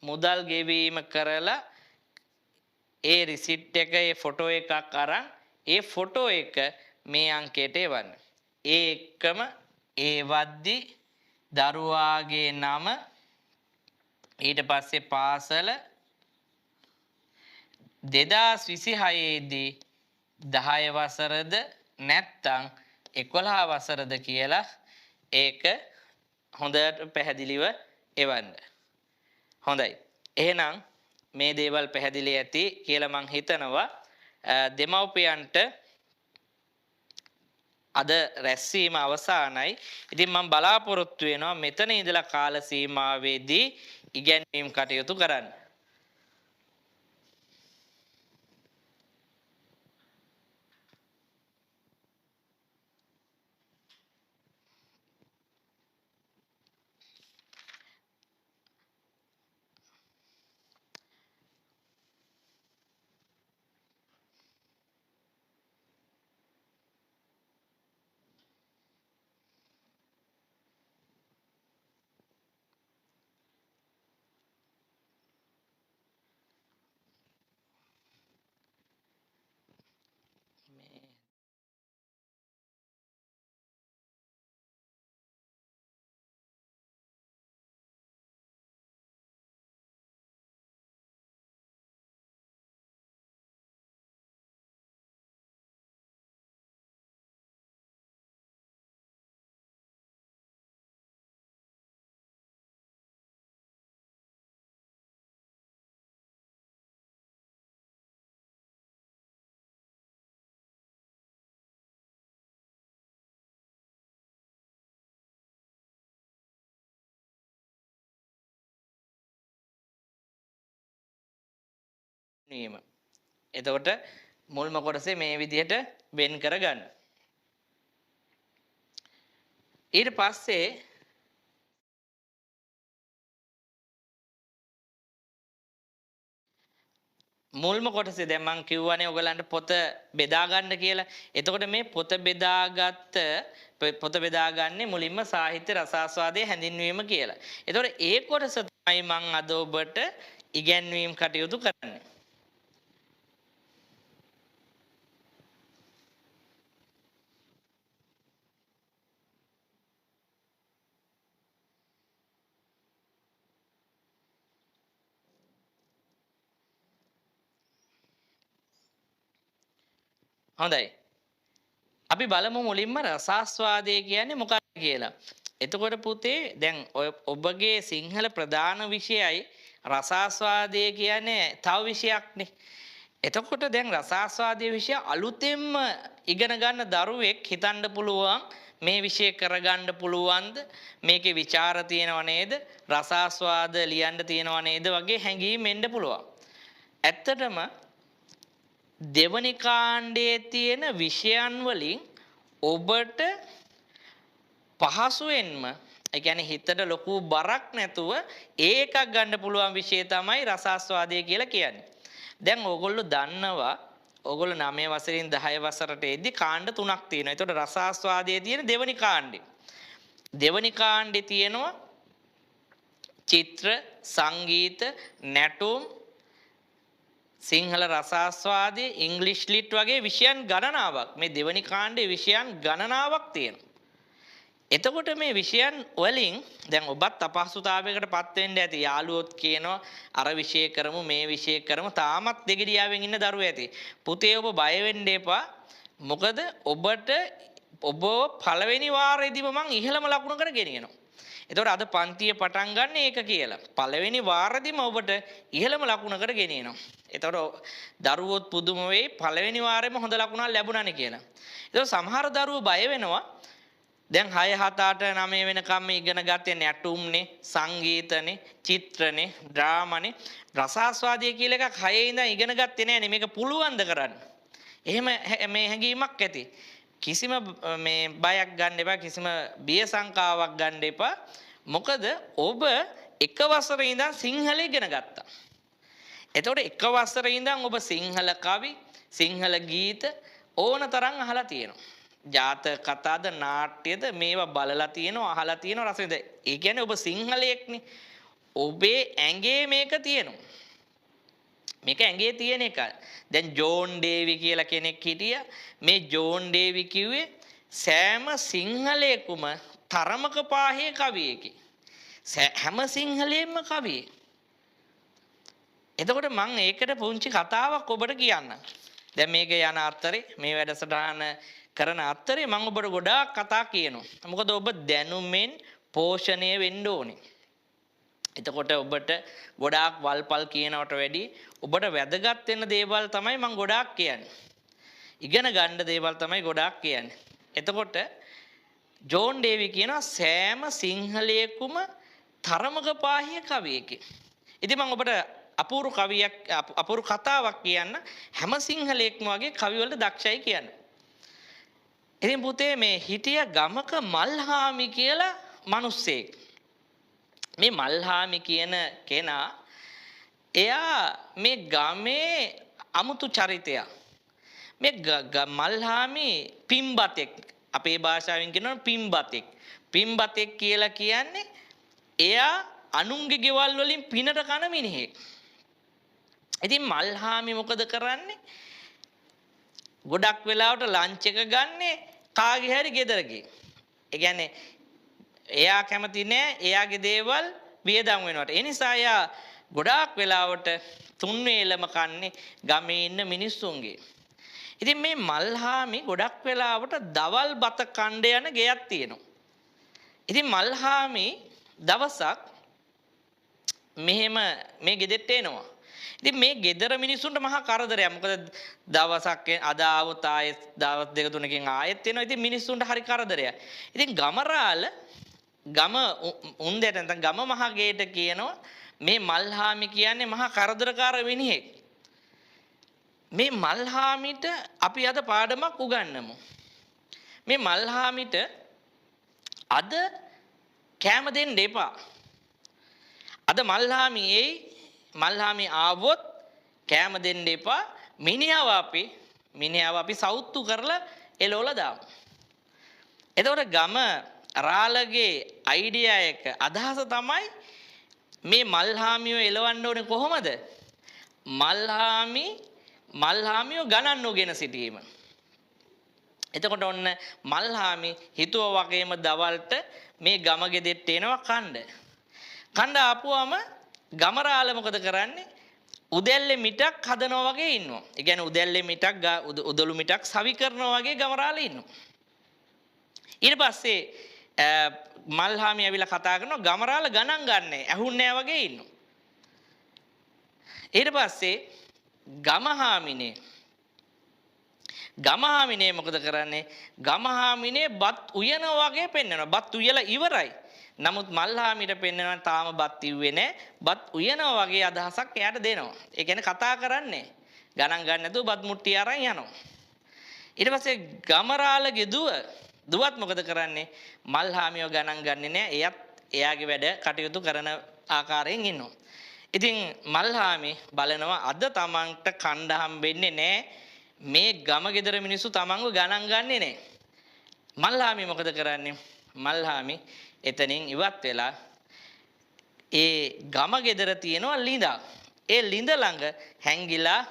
මුදල් ගෙවීම කරලා ඒ රිසිට් එක ඒ ෆොටෝ එකක් අරන් ඒ ෆොටෝ එක මේ අංකයට එවන්න. ඒ එක්කම ඒ වද්දි දරුවාගේ නම ඊට පස්සේ පාසල 2026 දී 10 වසරද නැත්නම් 11 වසරද කියලා ඒක හොඳට පැහැදිලිව එවන්න. හොඳයි. එහෙනම් මේ දේවල් පැහැදිලි ඇති කියලා මං හිතනවා. දෙමව්පියන්ට අද රැස්වීම අවසానයි. ඉතින් මම බලාපොරොත්තු වෙනවා මෙතන ඉඳලා කාල සීමාවේදී ඉගැන්වීම් කටයුතු කරන්න. වීම. එතකොට මුල්ම කොටසේ මේ විදිහට වෙන් කරගන්න. ඊට පස්සේ මුල්ම කොටසේ දැන් මම කිව්වනේ ඔයගලන්ට පොත බෙදා ගන්න කියලා. එතකොට මේ පොත බෙදාගන්නේ මුලින්ම සාහිත්‍ය රසාස්වාදයේ හැඳින්වීම කියලා. එතකොට ඒ කොටස තමයි මම අද ඔබට ඉගැන්වීම් කටයුතු කරන්නේ. හොඳයි. අපි බලමු මුලින්ම රසාස්වාදය කියන්නේ මොකක්ද කියලා. එතකොට පුතේ දැන් ඔබගේ සිංහල ප්‍රධාන විෂයයි රසාස්වාදය කියන්නේ තව විෂයක්නේ. එතකොට දැන් රසාස්වාදයේ විෂය අලුතෙන්ම ඉගෙන ගන්න දරුවෙක් හිතන්න පුළුවන් මේ විෂය කරගන්න පුළුවන්ද? මේකේ ਵਿਚාර තියෙනව නේද? රසාස්වාද ලියන්න තියෙනව නේද වගේ හැඟීම් එන්න පුළුවන්. ඇත්තටම දෙවනි කාණ්ඩයේ තියෙන විෂයන් වලින් ඔබට පහසුවෙන්ම ඒ කියන්නේ හිතට ලොකු බරක් නැතුව ඒකක් ගන්න පුළුවන් විෂය තමයි රසාස්වාදය කියලා කියන්නේ. දැන් ඕගොල්ලෝ දන්නවා ඕගොල්ලෝ 9 වසරෙන් 10 වසරට එද්දි කාණ්ඩ 3ක් තියෙනවා. ඒතකොට රසාස්වාදයේ තියෙන දෙවනි කාණ්ඩේ. දෙවනි කාණ්ඩේ තියෙනවා චිත්‍ර, සංගීත, නැටුම්, සිංහල රසාස්වාදයේ ඉංග්‍රීසි ලිට් වගේ විෂයන් ගණනාවක් මේ දෙවනි කාණ්ඩේ විෂයන් ගණනාවක් තියෙනවා. එතකොට මේ විෂයන් වලින් දැන් ඔබත් අපහසුතාවයකට පත් වෙන්න ඇති. යාළුවොත් කියනවා අර විෂය කරමු මේ විෂය කරමු. තාමත් දෙගිඩියාවෙන් ඉන්න දරුවෝ ඇති. පුතේ ඔබ බය වෙන්න එපා. මොකද ඔබ පළවෙනි වාරෙදිම මං ඉහළම ලකුණකට ගෙනියනවා. එතකොට අද පන්තිය පටන් ගන්න ඒක කියලා. පළවෙනි වාරෙදිම ඔබට ඉහළම ලකුණකට ගෙනියනවා. එතකොට දරුවොත් පුදුම වෙයි පළවෙනි වාරෙම හොඳ ලකුණක් ලැබුණානේ කියලා. එතකොට සමහර දරුවෝ බය වෙනවා. දැන් 6 7 8 9 වෙනකම් ඉගෙන ගත්තේ නැටුම්නේ, සංගීතනේ, චිත්‍රනේ, ඩ්‍රාමානේ, රසාස්වාදය කියලා එකක් 6 ඉඳන් ඉගෙන ගත්තේ නෑනේ. මේක පුළුවන්ද කරන්න? එහෙම මේ හැඟීමක් ඇති. කිසිම මේ බයක් ගන්න එපා, කිසිම බිය සංකාවක් ගන්න එපා. මොකද ඔබ එක වසරේ ඉඳන් සිංහල ඉගෙන ගත්තා. එතකොට එක වසරේ ඉඳන් ඔබ සිංහල කවි, සිංහල ගීත ඕන තරම් අහලා තියෙනවා. ජාතක කතාද නාට්‍යද මේවා බලලා තියෙනවා, අහලා තියෙනවා, රස විඳ. ඒ කියන්නේ ඔබ සිංහලයෙක්නේ. ඔබේ ඇඟේ මේක තියෙනවා. මේක ඇඟේ තියෙන එක. දැන් ජෝන් ඩේවි කියලා කෙනෙක් හිටියා. මේ ජෝන් ඩේවි කිව්වේ සෑම සිංහලයෙකුම තරමක පාහේ කවියෙකි. හැම සිංහලයෙන්ම කවියෙක්. එතකොට මම ඒකට පුංචි කතාවක් ඔබට කියන්න. දැන් මේක යන අතරේ මේ වැඩසටහන කරන අතරේ මම ඔබට ගොඩාක් කතා කියනවා. මොකද ඔබ දැනුමෙන් පෝෂණය වෙන්න ඕනේ. එතකොට ඔබට ගොඩාක් වල්පල් කියනවට වැඩි ඔබට වැදගත් වෙන දේවල් තමයි මම ගොඩාක් කියන්නේ. ඉගෙන ගන්න දේවල් තමයි ගොඩාක් කියන්නේ. එතකොට ජෝන් ඩේවි කියනවා සෑම සිංහලයෙකුම තරමක පාහිය කවියෙකි. ඉතින් මම ඔබට අපූර්ව කතාවක් කියන්න. හැම සිංහලයෙක්ම වගේ කවි වලට දක්ෂයි කියන්න. ඉතින් පුතේ මේ හිටිය ගමක මල්හාමි කියලා මිනිස්සෙක්. මේ මල්හාමි කියන කෙනා එයා මේ ගමේ අමුතු චරිතයක්. මේ මල්හාමි පිම්බතෙක්. අපේ භාෂාවෙන් කියනවා පිම්බතෙක්. පිම්බතෙක් කියලා කියන්නේ එයා අනුන්ගේ ගෙවල් වලින් පිනට කන මිනිහෙක්. ඉතින් මල්හාමි මොකද කරන්නේ? ගොඩක් වෙලාවට ලන්ච් එක ගන්නෙ කාගේ හරි ගෙදරකින්. ඒ කියන්නේ එයා කැමති නෑ එයාගේ දේවල් වියදම් වෙනවට. ඒ නිසා එයා ගොඩාක් වෙලාවට තුන් වේලම කන්නේ ගමේ ඉන්න මිනිස්සුන්ගේ. ඉතින් මේ මල්හාමි ගොඩක් වෙලාවට දවල් බත කණ්ඩ යන ගෙයක් තියෙනවා. ඉතින් මල්හාමි දවසක් මෙහෙම මේ ගෙදෙට්ට එනවා. ඉතින් මේ ගෙදර මිනිස්සුන්ට මහා කරදරයක්. මොකද දවසක් අද ආවොත් ආයෙත් දවස් දෙක තුනකින් ආයෙත් එනවා. ඉතින් මිනිස්සුන්ට හරි කරදරයක්. ඉතින් ගමරාල ගම උන්දේට නැත්නම් ගම මහගේට කියනවා මේ මල්හාමි කියන්නේ මහා කරදරකාර මිනිහෙක්. මේ මල්හාමිට අපි අද පාඩමක් උගන්වමු. මේ මල්හාමිට අද කැම දෙන්න එපා. අද මල්හාමි ආවොත් කැම දෙන්න එපා. මිනිහව අපි සවුත්තු කරලා එලවලා දාමු. එතකොට ගම රාළගේ අයිඩියා එක අදහස තමයි මේ මල්හාමියෝ එලවන්න ඕනේ කොහොමද? මල්හාමියෝ ගණන් නොගෙන සිටීම. එතකොට ඔන්න මල්හාමි හිතුවා වගේම දවල්ට මේ ගම ගෙදෙට්ට එනවා කණ්ඩ ආපුවම ගමරාල මොකද කරන්නේ? උදැල්ලේ මිටක් හදනවා වගේ ඉන්නවා. ඒ කියන්නේ උදැල්ලේ මිටක් උදළු මිටක් සවි කරනවා වගේ ගමරාල ඉන්නවා. ඊට පස්සේ මල්හාමි ඇවිල්ලා කතා කරනවා ගමරාල ගණන් ගන්නෑ ඇහුන්නේ නැහැ වගේ ඉන්නවා. ඊට පස්සේ ගමහාමිනේ මොකද කරන්නේ? ගමහාමිනේ බත් උයනවා වගේ පෙන්වනවා. බත් උයලා ඉවරයි. නමුත් මල්හාමිට පෙන්වනවා තාම බත් ඉව්වේ නැහැ. බත් උයනවා වගේ අදහසක් එයාට දෙනවා. ඒ කියන්නේ කතා කරන්නේ. ගණන් ගන්න නැතුව බත් මුට්ටිය අරන් යනවා. ඊට පස්සේ ගමරාලගේ දුවත් මොකද කරන්නේ? මල්හාමියව ගණන් ගන්නේ නැහැ. එයත් එයාගේ වැඩ කටයුතු කරන ආකාරයෙන් ඉන්නවා. ඉතින් මල්හාමි බලනවා අද තමන්ට කණ්ඩ හම්බෙන්නේ නැහැ. මේ ගම ගෙදර මිනිස්සු තමන්ව ගණන් ගන්නේ නැහැ. මල්හාමි මොකද කරන්නේ? මල්හාමි එතනින් ඉවත් වෙලා ඒ ගම ගෙදර තියෙනවා ලිඳක්. ඒ ලිඳ ළඟ හැංගිලා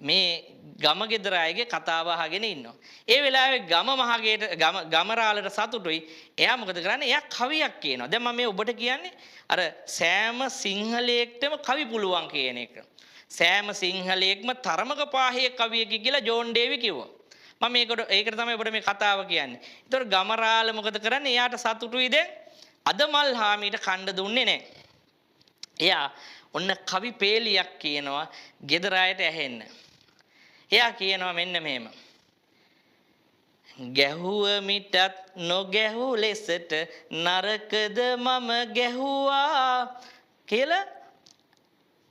මේ ගම ගෙදර අයගේ කතාව අහගෙන ඉන්නවා. ඒ වෙලාවේ ගමරාලට සතුටුයි. එයා මොකද කරන්නේ? එයා කවියක් කියනවා. දැන් මම මේ ඔබට කියන්නේ අර සෑම සිංහලයෙක්ටම කවි පුළුවන් කියන එක. සෑම සිංහලයෙක්ම තරමක පාහේ කවියෙක් කියලා ජෝන් ඩේවි කිව්වා. මම ඒකට තමයි ඔබට මේ කතාව කියන්නේ. ඒතකොට ගමරාල මොකද කරන්නේ? එයාට සතුටුයි දැන් අද මල්හාමිට කණ්ඩ දුන්නේ නැහැ. එයා ඔන්න කවි පේලියක් කියනවා ගෙදර අයට ඇහෙන්න. එයා කියනවා මෙන්න මෙහෙම. ගැහුව මිටත් නොගැහු ලෙසට නරකද මම ගැහුවා කියලා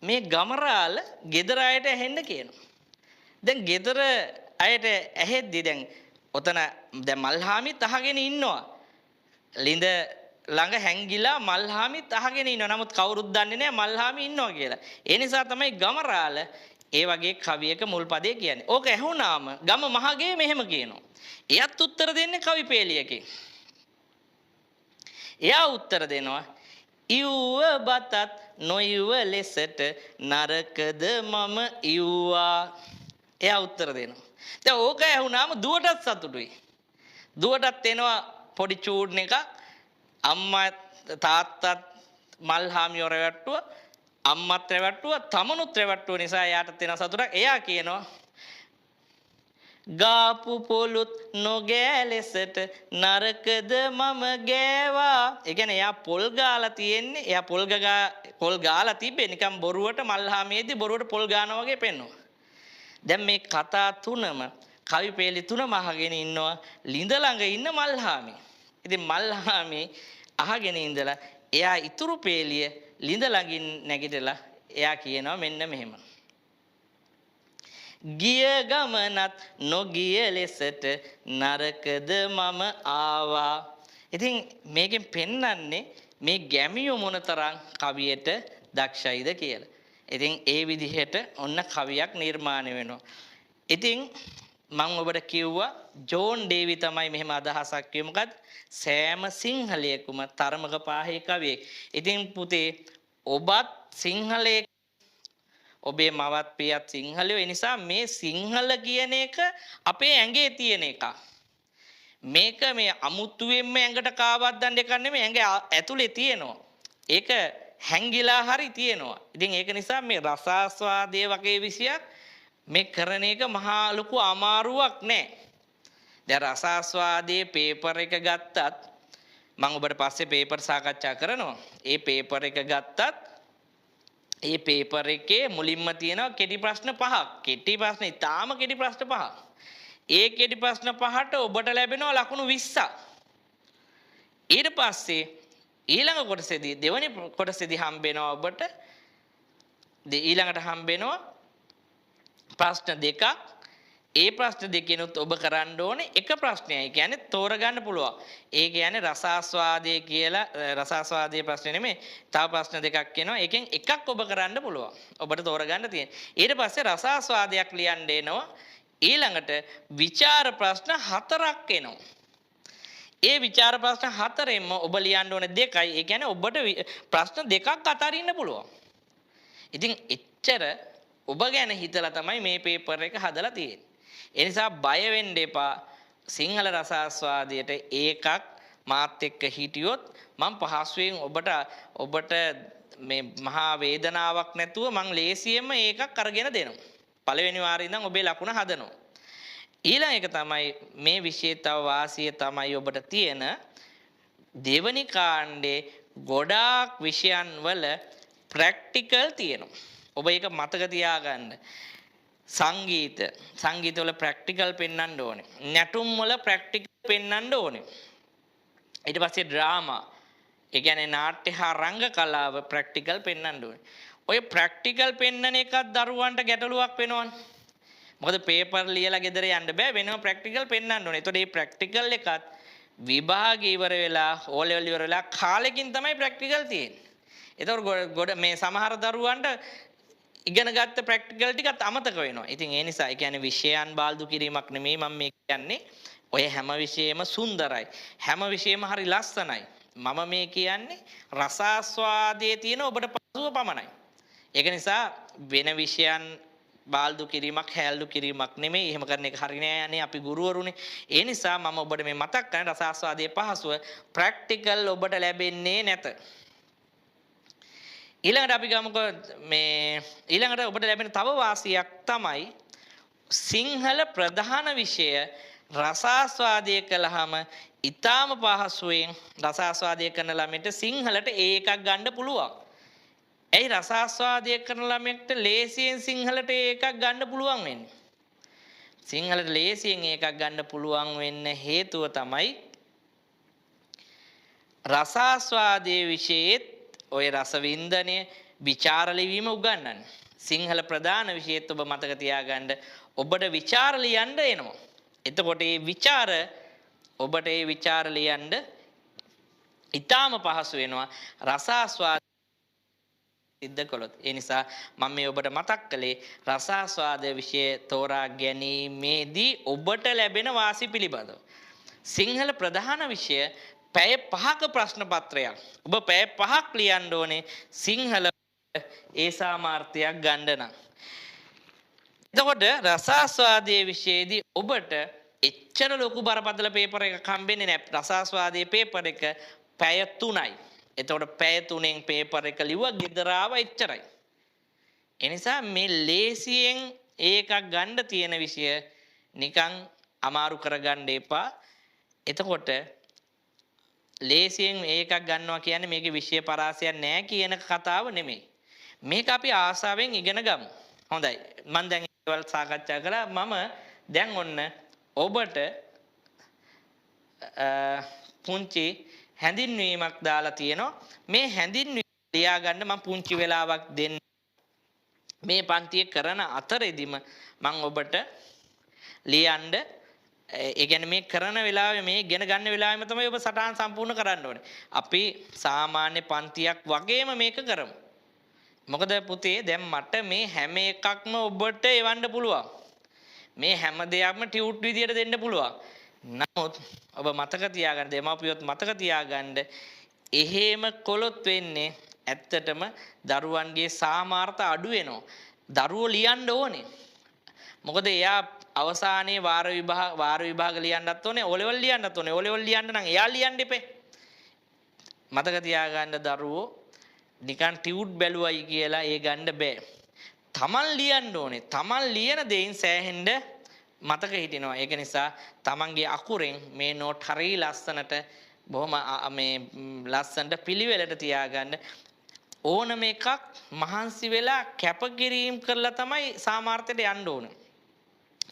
මේ ගමරාල ගෙදර අයට ඇහෙන්න කියනවා. දැන් ගෙදර අයට ඇහෙද්දි දැන් ඔතන දැන් මල්හාමිත් අහගෙන ඉන්නවා. ලිඳ ළඟ හැංගිලා මල්හාමිත් අහගෙන ඉන්නවා. නමුත් කවුරුත් දන්නේ නැහැ මල්හාමි ඉන්නවා කියලා. ඒ නිසා තමයි ගමරාල ඒ වගේ කවියක මුල් පදේ කියන්නේ. ඕක ඇහුණාම ගම මහගේ මෙහෙම කියනවා. එයාත් උත්තර දෙන්නේ කවි පේලියකින්. එයා උත්තර දෙනවා ඉව්ව බතත් නොයුව ලෙසට නරකද මම ඉව්වා. එයා උත්තර දෙනවා. දැන් ඕක ඇහුණාම දුවටත් සතුටුයි. දුවටත් එනවා පොඩි චූඩ් එකක්. අම්මා තාත්තත් මල්හාමියව රැවට්ටුවා. අම්මත් රැවට්ටුවා තමනුත් රැවට්ටුව නිසා එයාට තියෙන සතුටක්. එයා කියනවා ගාපු පොලුත් නොගෑ ලෙසට නරකද මම ගෑවා. ඒ කියන්නේ එයා පොල් ගාලා තියෙන්නේ. එයා පොල් ගාලා තිබ්බේ නිකන් බොරුවට මල්හාමියේදී බොරුවට පොල් ගානවා වගේ පෙන්වනවා. දැන් මේ කතා තුනම කවි පේලි තුනම අහගෙන ඉන්නවා ලිඳ ළඟ ඉන්න මල්හාමි. ඉතින් මල්හාමි අහගෙන ඉඳලා එයා ඉතුරු පේලිය ලිඳ ළඟින් නැගිටලා එයා කියනවා මෙන්න මෙහෙම. ගිය ගමනත් නොගිය ලෙසට නරකද මම ආවා. ඉතින් මේකෙන් පෙන්වන්නේ මේ ගැමියෝ මොනතරම් කවියට දක්ෂයිද කියලා. ඉතින් ඒ විදිහට ඔන්න කවියක් නිර්මාණය වෙනවා. ඉතින් මම ඔබට කිව්වා ජෝන් ඩේවි තමයි මෙහෙම අදහසක් කිව්වේ. මොකද සෑම සිංහලයෙකුම තරමක පාහේ කවියෙක්. ඉතින් පුතේ ඔබත් සිංහලයෙක්, ඔබේ මවත් පියත් සිංහලයෝ. ඒ නිසා මේ සිංහල කියන එක අපේ ඇඟේ තියෙන එකක්. මේක මේ අමුතුවෙන්ම ඇඟට කාවත් දන්න එකක් නෙමෙයි. ඇඟ ඇතුලේ තියෙනවා. ඒක හැංගිලා හරි තියෙනවා. ඉතින් ඒක නිසා මේ රසාස්වාදයේ වගේ විෂයක් මේ කරන එක මහා ලොකු අමාරුවක් නෑ. දැන් රසාස්වාදයේ පේපර් එක ගත්තත් මම ඔබට පස්සේ පේපර් සාකච්ඡා කරනවා. ඒ පේපර් එක ගත්තත් ඒ පේපර් එකේ මුලින්ම තියෙනවා කෙටි ප්‍රශ්න පහක්. කෙටි ප්‍රශ්න ඉතාම කෙටි ප්‍රශ්න පහක්. ඒ කෙටි ප්‍රශ්න පහට ඔබට ලැබෙනවා ලකුණු 20ක්. ඊට පස්සේ ඊළඟ කොටසේදී දෙවෙනි කොටසේදී හම්බ වෙනවා ඔබට ඊළඟට හම්බ වෙනවා ප්‍රශ්න දෙකක්. ඒ ප්‍රශ්න දෙකෙනුත් ඔබ කරන්න ඕනේ එක ප්‍රශ්නයයි. ඒ කියන්නේ තෝරගන්න පුළුවන්. ඒ කියන්නේ රසාස්වාදයේ කියලා රසාස්වාදයේ ප්‍රශ්නේ නෙමෙයි. තව ප්‍රශ්න දෙකක් එනවා. ඒකෙන් එකක් ඔබ කරන්න පුළුවන්. ඔබට තෝරගන්න තියෙන. ඊට පස්සේ රසාස්වාදයක් ලියන්න එනවා. ඊළඟට විචාර ප්‍රශ්න 4ක් එනවා. ඒ විචාර ප්‍රශ්න 4ෙන්ම ඔබ ලියන්න ඕනේ දෙකයි. ඒ කියන්නේ ඔබට ප්‍රශ්න දෙකක් අතරින්න පුළුවන්. ඉතින් එච්චර ඔබ ගැන හිතලා තමයි මේ පේපර් එක හදලා තියෙන්නේ. ඒ නිසා බය වෙන්න එපා. සිංහල රසාස්වාදයට ඒකක් මාත් එක්ක හිටියොත් මම පහසුවෙන් ඔබට මේ මහා වේදනාවක් නැතුව මං ලේසියෙන්ම ඒකක් අරගෙන දෙනවා. පළවෙනි වාරේ ඉඳන් ඔබේ ලකුණ හදනවා. ඊළඟ එක තමයි මේ විෂයේ තව වාසිය තමයි ඔබට තියෙන දෙවනි කාණ්ඩේ ගොඩාක් විෂයන් වල ප්‍රැක්ටිකල් තියෙනවා. ඔබ ඒක මතක තියාගන්න. සංගීත වල ප්‍රැක්ටිකල් පෙන්වන්න ඕනේ. නැටුම් වල ප්‍රැක්ටිකල් පෙන්වන්න ඕනේ. ඊට පස්සේ ඩ්‍රාමා, ඒ කියන්නේ නාට්‍ය හා රංග කලාව ප්‍රැක්ටිකල් පෙන්වන්න ඕනේ. ඔය ප්‍රැක්ටිකල් පෙන්වන එකත් දරුවන්ට ගැටලුවක් වෙනවනේ. මොකද පේපර් ලියලා ගෙදර යන්න බෑ, වෙනම ප්‍රැක්ටිකල් පෙන්වන්න ඕනේ. ඒතකොට මේ ප්‍රැක්ටිකල් එකත් විභාග ඉවර වෙලා ඕ ලෙවල් ඉවර වෙලා කාලෙකින් තමයි ප්‍රැක්ටිකල් තියෙන්නේ. ඒතකොට ගොඩ මේ සමහර දරුවන්ට ඉගෙන ගත්ත ප්‍රැක්ටිකල් ටිකත් අමතක වෙනවා. ඉතින් ඒ නිසා ඒ කියන්නේ විෂයන් බාල්දු කිරීමක් නෙමෙයි මම මේ කියන්නේ. ඔය හැම විෂයෙම සුන්දරයි. හැම විෂයෙම හරි ලස්සනයි. මම මේ කියන්නේ රසාස්වාදයේ තියෙන ඔබට පසුව පමණයි. ඒක නිසා වෙන විෂයන් බාල්දු කිරීමක් හැල්දු කිරීමක් නෙමෙයි. එහෙම කරන එක හරි නෑ නේ අපි ගුරුවරුනේ. ඒ නිසා මම ඔබට මේ මතක් කරන රසාස්වාදයේ පහසුව ප්‍රැක්ටිකල් ඔබට ලැබෙන්නේ නැත. ඊළඟට අපි ගමුකෝ මේ ඊළඟට ඔබට ලැබෙන තව වාසියක් තමයි සිංහල ප්‍රධාන විෂය රසාස්වාදය කළාම ඊටාම පහසුවෙන් රසාස්වාදය කරන ළමයට සිංහලට එකක් ගන්න පුළුවන්. ඒ රසාස්වාදය කරන ළමයට ලේසියෙන් සිංහලට එකක් ගන්න පුළුවන් වෙන්නේ. සිංහලට ලේසියෙන් එකක් ගන්න පුළුවන් වෙන්න හේතුව තමයි රසාස්වාදයේ විෂයෙත් ඔය රසවින්දනය විචාර ලිවීම උගන්වන්නේ. සිංහල ප්‍රධාන විෂයෙත් ඔබ මතක තියාගන්න ඔබට විචාර ලියන්න එනවා. එතකොට මේ විචාර ඔබට මේ විචාර ලියන්න ඊටාම පහසු වෙනවා රසාස්වාද සිද්ධ කළොත්. ඒ නිසා මම මේ ඔබට මතක් කළේ රසාස්වාද විෂය තෝරා ගැනීමේදී ඔබට ලැබෙන වාසි පිළිබඳව. සිංහල ප්‍රධාන විෂය පැය 5ක ප්‍රශ්න පත්‍රයක්. ඔබ පැය 5ක් ලියන්න ඕනේ සිංහල ඒ සාමාර්ථයක් ගන්න නම්. එතකොට රසාස්වාදයේ විෂයේදී ඔබට එච්චර ලොකු බරපතල පේපර් එකක් හම්බෙන්නේ නැහැ. රසාස්වාදයේ පේපර් එක පැය 3යි. එතකොට පැය 3ෙන් පේපර් එක ලිව්වා ගෙදර ආවා එච්චරයි. ඒ නිසා මේ ලේසියෙන් ඒකක් ගන්න තියෙන විෂය නිකන් අමාරු කරගන්න එපා. එතකොට ලේසියෙන් ඒකක් ගන්නවා කියන්නේ මේකේ විෂය පරාසයක් නැහැ කියන කතාව නෙමෙයි. මේක අපි ආසාවෙන් ඉගෙන ගමු. හොඳයි. මම දැන් ඒවල් සාකච්ඡා කළා. මම දැන් ඔන්න ඔබට පුංචි හැඳින්වීමක් දාලා තියෙනවා. මේ හැඳින්වීම ලියා ගන්න මම පුංචි වෙලාවක් දෙන්න. මේ පන්තියේ කරන අතරෙදිම මම ඔබට ලියන්න ඒ කියන්නේ මේ කරන වෙලාවේ මේ ඉගෙන ගන්න වෙලාවෙම තමයි ඔබ සටහන් සම්පූර්ණ කරන්න ඕනේ. අපි සාමාන්‍ය පන්තියක් වගේම මේක කරමු. මොකද පුතේ දැන් මට මේ හැම එකක්ම ඔබට එවන්න පුළුවන්. මේ හැම දෙයක්ම ටියුට් විදියට දෙන්න පුළුවන්. නමුත් ඔබ මතක තියාගන්න දෙමාපියොත් මතක තියාගන්න එහෙම කොලොත් වෙන්නේ ඇත්තටම දරුවන්ගේ සාමාර්ථ අඩු වෙනවා. දරුවෝ ලියන්න ඕනේ. මොකද එයා අවසානයේ වාර විභාග ලියන්නත් ඕනේ, O level ලියන්නත් ඕනේ. O level ලියන්න නම් එයා ලියන්න එපේ. මතක තියාගන්න දරුවෝ නිකන් ටියුට් බැලුවයි කියලා ඒ ගන්න බෑ. තමන් ලියන්න ඕනේ. තමන් ලියන දෙයින් සෑහෙන්න මතක හිටිනවා. ඒක නිසා තමන්ගේ අකුරෙන් මේ නෝට් හරිය ලස්සනට බොහොම මේ ලස්සනට පිළිවෙලට තියාගන්න. ඕනම එකක් මහන්සි වෙලා කැපකිරීම කරලා තමයි සාමාර්ථයට යන්න ඕනේ.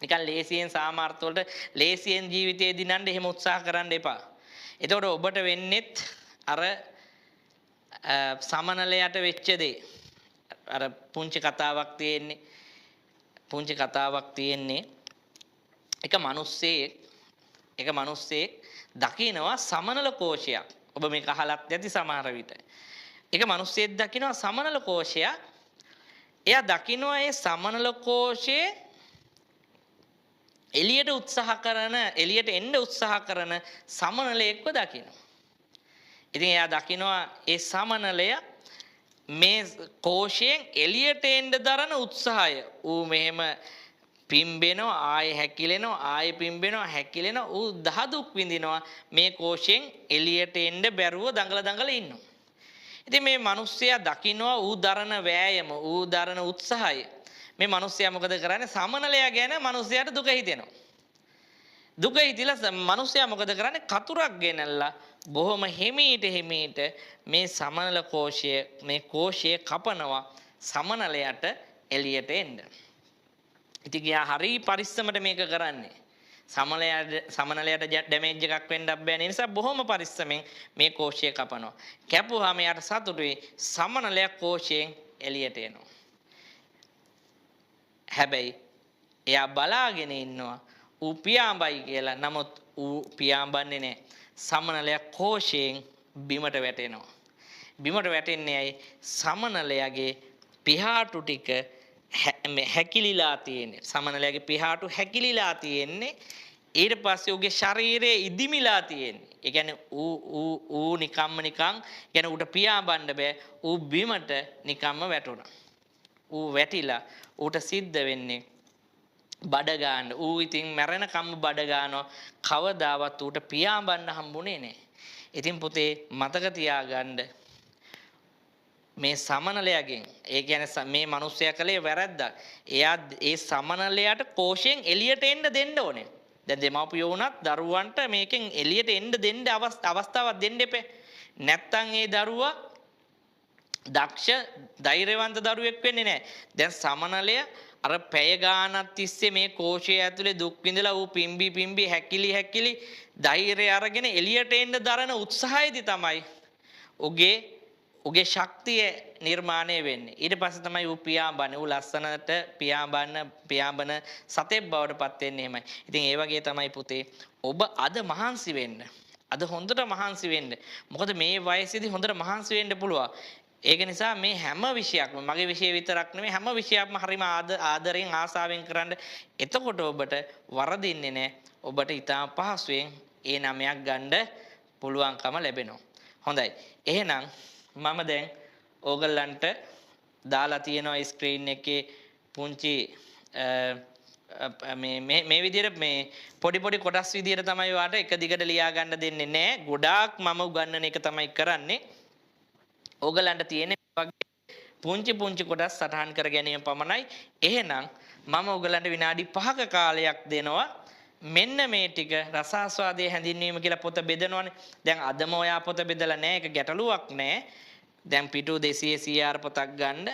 නිකන් ලේසියෙන් සාමාර්ථ වලට ලේසියෙන් ජීවිතේ දිනන්න එහෙම උත්සාහ කරන්න එපා. එතකොට ඔබට වෙන්නේත් අර සමනලයට වෙච්ච දේ. අර පුංචි කතාවක් තියෙන්නේ. පුංචි කතාවක් තියෙන්නේ එක මිනිස්සෙක් දකිනවා සමනල කෝෂයක්. ඔබ මේක අහලත් ඇති සමහර විට. එක මිනිස්සෙක් දකිනවා සමනල කෝෂයක්. එයා දකිනවා ඒ සමනල කෝෂයේ එළියට එන්න උත්සාහ කරන සමනලයෙක්ව දකිනවා. ඉතින් එයා දකිනවා ඒ සමනලය මේ කෝෂයෙන් එළියට එන්න දරන උත්සාහය. ඌ මෙහෙම පිම්බෙනවා ආයෙ හැකිලෙනවා ආයෙ පිම්බෙනවා හැකිලෙනවා ඌ දහදුක් විඳිනවා මේ කෝෂයෙන් එළියට එන්න බැරුව දඟල ඉන්නවා. ඉතින් මේ මිනිස්සයා දකිනවා ඌ දරන වෑයම ඌ දරන උත්සාහය. මේ මිනිස්සයා මොකද කරන්නේ? සමනලයා ගැන මිනිස්සයාට දුක හිතෙනවා. දුක හිතිලා මිනිස්සයා මොකද කරන්නේ? කතුරක් ගෙනල්ලා බොහොම හිමීට මේ සමනල කෝෂය කපනවා සමනලයට එළියට එන්න. ඉතින් ගියා හරි පරිස්සමට මේක කරන්නේ. සමනලයට ඩැමේජ් එකක් වෙන්න බෑ නිසා බොහොම පරිස්සමෙන් මේ කෝෂය කපනවා. කැපුවාම යාට සතුටුයි සමනලයා කෝෂයෙන් එළියට එනවා. හැබැයි එයා බලාගෙන ඉන්නවා ඌ පියාඹයි කියලා. නමුත් ඌ පියාඹන්නේ නැහැ. සමනලයා කෝෂයෙන් බිමට වැටෙනවා. බිමට වැටෙන්නේ ඇයි? සමනලයාගේ පිහාටු ටික හැකිලිලා තියෙන්නේ. සමනලයාගේ පිහාටු හැකිලිලා තියෙන්නේ. ඊට පස්සේ ඌගේ ශරීරය ඉදිමිලා තියෙන්නේ. ඒ කියන්නේ ඌ නිකන් කියන්නේ ඌට පියාඹන්න බෑ. ඌ බිමට නිකම්ම වැටුණා. ඌ වැටිලා ඌට සිද්ධ වෙන්නේ බඩ ගන්න. ඌ ඉතින් මැරෙනකම්ම බඩ ගන්නවා. කවදාවත් ඌට පියාඹන්න හම්බුනේ නැහැ. ඉතින් පුතේ මතක තියාගන්න මේ සමනලයාගෙන් ඒ කියන්නේ මේ මිනිස්සයා කලේ වැරද්දක්. එයා ඒ සමනලයාට කෝෂයෙන් එළියට එන්න දෙන්න ඕනේ. දැන් දෙමාපියෝ වුණත් දරුවන්ට මේකෙන් එළියට එන්න දෙන්න අවස්ථාවක් දෙන්න එපේ. නැත්තම් ඒ දරුවා දක්ෂ ධෛර්යවන්ත දරුවෙක් වෙන්නේ නැහැ. දැන් සමනලයා අර පැය ගානක් තිස්සේ මේ කෝෂය ඇතුලේ දුක් විඳලා ඌ පිම්බි හැකිලි ධෛර්යය අරගෙන එළියට එන්න දරන උත්සාහයේදී තමයි උගේ ශක්තිය නිර්මාණය වෙන්නේ. ඊට පස්සේ තමයි ඌ පියාඹන්නේ. ඌ ලස්සනට පියාඹන සතෙක් බවට පත් වෙන්නේ එහෙමයි. ඉතින් ඒ වගේ තමයි පුතේ ඔබ අද මහන්සි වෙන්න. අද හොඳට මහන්සි වෙන්න. මොකද මේ වයසේදී හොඳට මහන්සි වෙන්න පුළුවන්. ඒක නිසා මේ හැම විෂයක්ම මගේ විෂය විතරක් නෙමෙයි හැම විෂයක්ම හරිම ආදරෙන් ආසාවෙන් කරන්න. එතකොට ඔබට වරදින්නේ නැහැ. ඔබට ඉතාම පහසුවෙන් ඒ නමයක් ගන්න පුළුවන්කම ලැබෙනවා. හොඳයි. එහෙනම් මම දැන් ඕගොල්ලන්ට දාලා තියෙනවා ස්ක්‍රීන් එකේ පුංචි මේ විදිහට මේ පොඩි කොටස් විදිහට තමයි වාට එක දිගට ලියා ගන්න දෙන්නේ නැහැ. ගොඩාක් මම උගන්වන එක තමයි කරන්නේ. ඕගලන්ට තියෙන වගේ පුංචි කොටස් සටහන් කර ගැනීම පමණයි. එහෙනම් මම ඕගලන්ට විනාඩි 5ක කාලයක් දෙනවා. මෙන්න මේ ටික රසාස්වාදයේ හැඳින්වීම කියලා පොත බෙදනවනේ. දැන් අදම ඔයා පොත බෙදලා නැහැ. ඒක ගැටලුවක් නැහැ. දැන් පිටු 200 CR පොතක් ගන්න.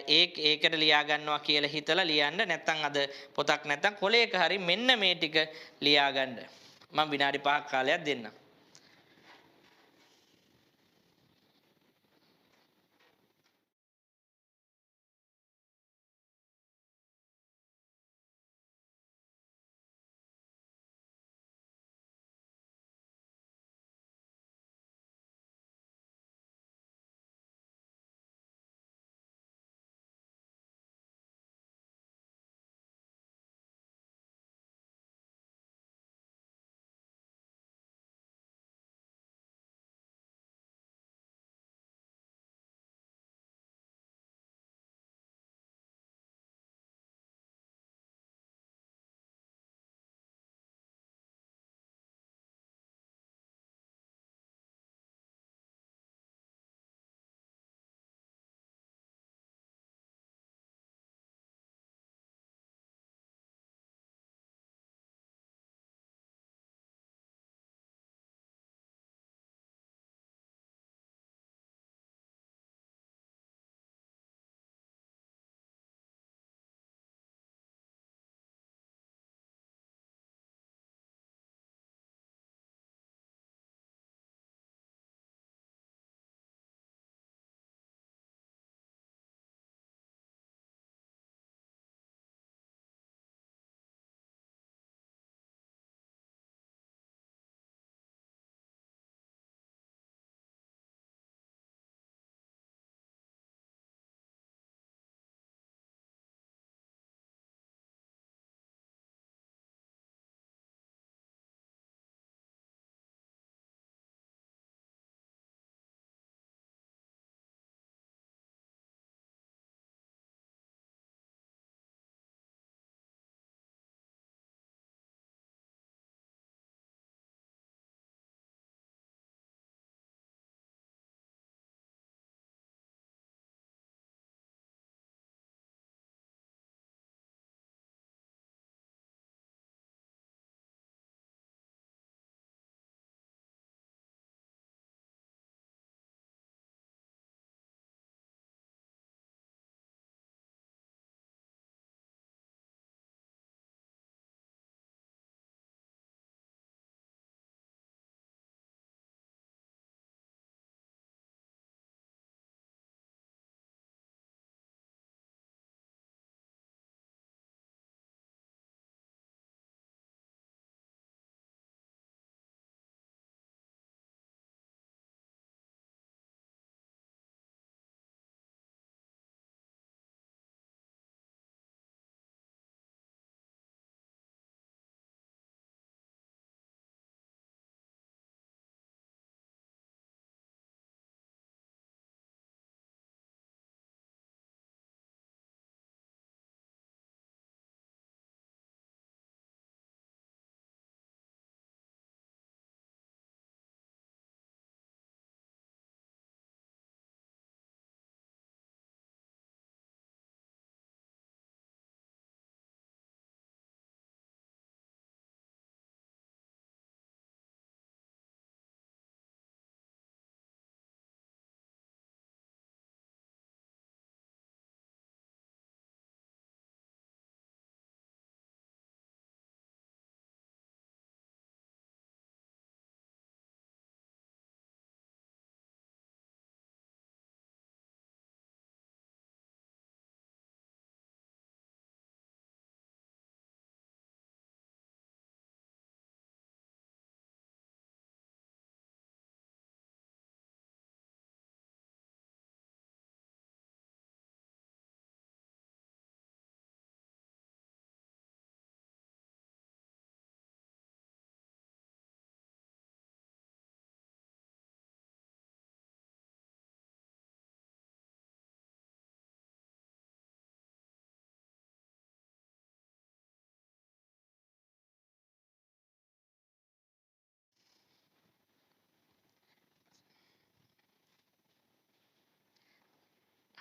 ඒකට ලියා ගන්නවා කියලා හිතලා ලියන්න. නැත්නම් අද පොතක් නැත්නම් කොලයක හරි මෙන්න මේ ටික ලියා ගන්න. මම විනාඩි 5ක කාලයක් දෙන්නම්.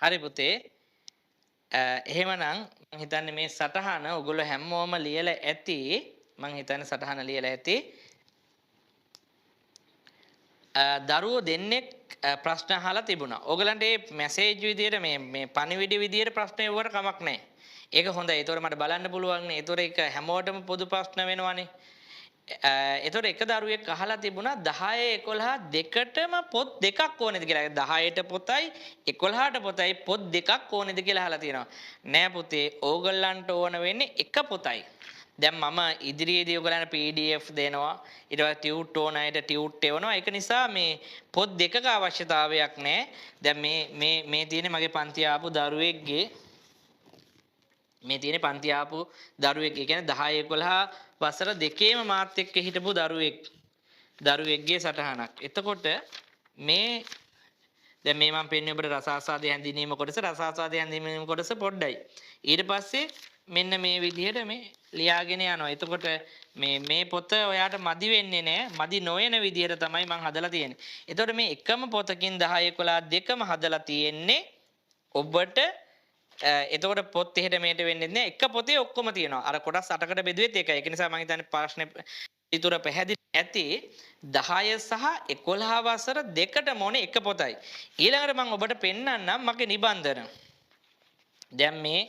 හරි පුතේ. එහෙමනම් මම හිතන්නේ මේ සටහන ඔයගොල්ලෝ හැමෝම ලියලා ඇති. මම හිතන්නේ සටහන ලියලා ඇති. දරුවෝ දෙන්නෙක් ප්‍රශ්න අහලා තිබුණා. ඕගලන්ට මේ මැසේජ් විදියට මේ පණිවිඩ විදියට ප්‍රශ්න එවුවට කමක් නැහැ. ඒක හොඳයි. ඒතකොට මට බලන්න පුළුවන් නේ. ඒතකොට ඒක හැමෝටම පොදු ප්‍රශ්න වෙනවනේ. ඒතකොට එක දරුවෙක් අහලා තිබුණා 10 11 දෙකටම පොත් දෙකක් ඕනේද කියලා. 10ට පොතයි 11ට පොතයි පොත් දෙකක් ඕනේද කියලා අහලා තියෙනවා. නෑ පුතේ, ඕගලන්ට ඕන වෙන්නේ එක පොතයි. දැන් මම ඉදිරියේදී ඔයගලන්ට PDF දෙනවා. ඊට පස්සේ ටියුට් ඕන අයට ටියුට් එවනවා. ඒක නිසා මේ පොත් දෙකක අවශ්‍යතාවයක් නැහැ. දැන් මේ තියෙන්නේ මගේ පන්ති ආපු දරුවෙක්ගේ මේ තියෙන්නේ පන්ති ආපු දරුවෙක්. ඒ කියන්නේ 10 11 වසර දෙකේම මාත් එක්ක හිටපු දරුවෙක්ගේ සටහනක්. එතකොට මේ දැන් මේ මම පෙන්වන්නේ ඔබට රසාස්වාදයේ හැඳින්වීම කොටස. රසාස්වාදයේ හැඳින්වීම කොටස පොඩ්ඩයි. ඊට පස්සේ මෙන්න මේ විදිහට මේ ලියාගෙන යනවා. එතකොට මේ පොත ඔයාට මදි වෙන්නේ නැහැ. මදි නොවන විදිහට තමයි මම හදලා තියෙන්නේ. එතකොට මේ එකම පොතකින් 10 11 දෙකම හදලා තියෙන්නේ ඔබට. එතකොට පොත් එහෙට මෙහෙට වෙන්නේ නැහැ. එක පොතේ ඔක්කොම තියෙනවා. අර කොටස් 8කට බෙදුවෙත් ඒකයි. ඒක නිසා මම හිතන්නේ ප්‍රශ්නේ ඉතුරු පැහැදිලි ඇති. 10 සහ 11 වසර දෙකටම ඕනේ එක පොතයි. ඊළඟට මම ඔබට පෙන්නන්නම් මගේ නිබන්ධන. දැන් මේ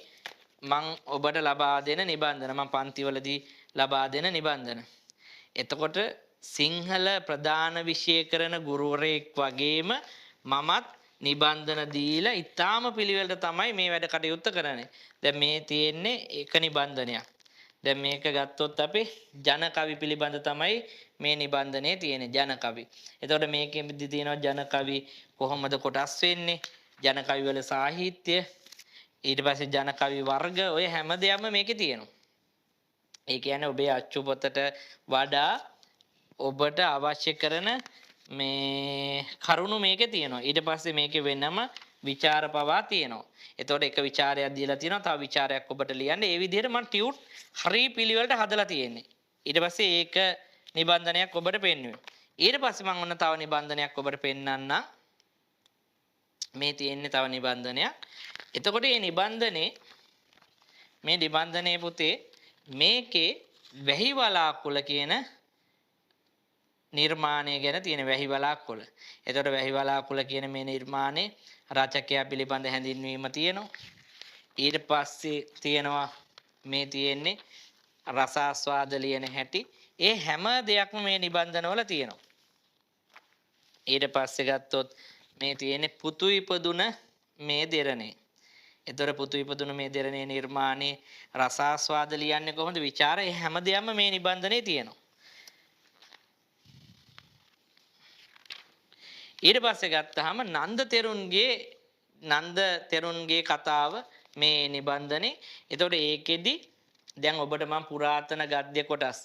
මම ඔබට ලබා දෙන නිබන්ධන මම පන්තිවලදී ලබා දෙන නිබන්ධන. එතකොට සිංහල ප්‍රධාන විෂය කරන ගුරුවරයෙක් වගේම මමත් නිබන්ධන දීලා ඊටාම පිළිවෙලට තමයි මේ වැඩ කටයුත්ත කරන්නේ. දැන් මේ තියෙන්නේ එක නිබන්ධනයක්. දැන් මේක ගත්තොත් අපි ජන කවි පිළිබඳ තමයි මේ නිබන්ධනයේ තියෙන්නේ, ජන කවි. එතකොට මේකෙදි තියෙනවා ජන කවි කොහොමද කොටස් වෙන්නේ, ජන කවි වල සාහිත්‍ය, ඊට පස්සේ ජන කවි වර්ග, ඔය හැම දෙයක්ම මේකේ තියෙනවා. ඒ කියන්නේ ඔබේ අච්චු පොතට වඩා ඔබට අවශ්‍ය කරන මේ කරුණු මේකේ තියෙනවා. ඊට පස්සේ මේකේ වෙනම විචාර පවා තියෙනවා. එතකොට එක විචාරයක් දීලා තියෙනවා, තව විචාරයක් ඔබට ලියන්න. ඒ විදිහට මම ටියුට් හරි පිළිවෙලට හදලා තියෙන්නේ. ඊට පස්සේ ඒක නිබන්ධනයක් ඔබට පෙන්වුවේ. ඊට පස්සේ මම ඔන්න තව නිබන්ධනයක් ඔබට පෙන්වන්නම්. මේ තියෙන්නේ තව නිබන්ධනයක්. එතකොට මේ නිබන්ධනයේ පුතේ මේකේ වැහි වලාකුළ කියන නිර්මාණය ගැන තියෙන වැහි වලාකුළ. එතකොට වැහි වලාකුළ කියන මේ නිර්මාණේ රචකයා පිළිබඳ හැඳින්වීම තියෙනවා. ඊට පස්සේ තියෙනවා මේ තියෙන්නේ රසාස්වාද ලියන හැටි. ඒ හැම දෙයක්ම මේ නිබන්ධනවල තියෙනවා. ඊට පස්සේ ගත්තොත් මේ තියෙන්නේ පුතු ඉපදුන මේ දෙරණේ. එතකොට පුතු ඉපදුන මේ දෙරණේ නිර්මාණේ රසාස්වාද ලියන්නේ කොහොමද? ਵਿਚාර ඒ හැම දෙයක්ම මේ නිබන්ධනේ තියෙනවා. ඊට පස්සේ ගත්තාම නන්ද තෙරුන්ගේ කතාව මේ නිබන්ධනේ. එතකොට ඒකෙදි දැන් ඔබට මම පුරාතන ගද්‍ය කොටස්,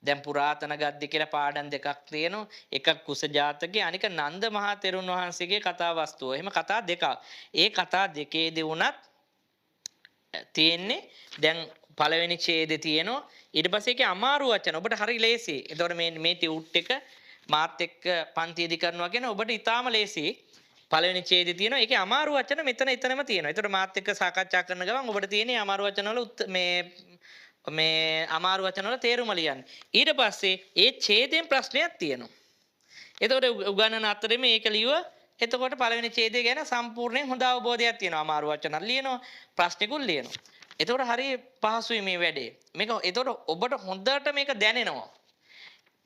දැන් පුරාතන ගද්‍ය කියලා පාඩම් දෙකක් තියෙනවා. එකක් කුස ජාතකයේ, අනික නන්ද මහා තෙරුන් වහන්සේගේ කතා වස්තුව. එහෙම කතා දෙකක්. ඒ කතා දෙකේදී වුණත් තියෙන්නේ දැන් පළවෙනි ඡේදේ තියෙනවා. ඊට පස්සේ ඒකේ අමාරු වචන ඔබට හරි ලේසි. එතකොට මේ ටියුට් එක මාත් එක්ක පන්තියේදී කරනවා කියන ඔබට ඉතාම ලේසි. පළවෙනි ඡේදේ තියෙනවා. ඒකේ අමාරු වචන එතනම තියෙනවා. ඒතකොට මාත් එක්ක සාකච්ඡා කරන ගමන් ඔබට තියෙන්නේ අමාරු වචන වල මේ අමාරු වචන වල තේරුම ලියන්න. ඊට පස්සේ ඒ ඡේදයෙන් ප්‍රශ්නයක් තියෙනවා. එතකොට උගන්නන අතරේ මේක ලියුවා. එතකොට පළවෙනි ඡේදය ගැන සම්පූර්ණයෙන් හොඳ අවබෝධයක් තියෙනවා. අමාරු වචන ලියනවා, ප්‍රශ්නිකුත් ලියනවා. එතකොට හරිය පහසුයි මේ වැඩේ. මේක එතකොට ඔබට හොඳට මේක දැනෙනවා.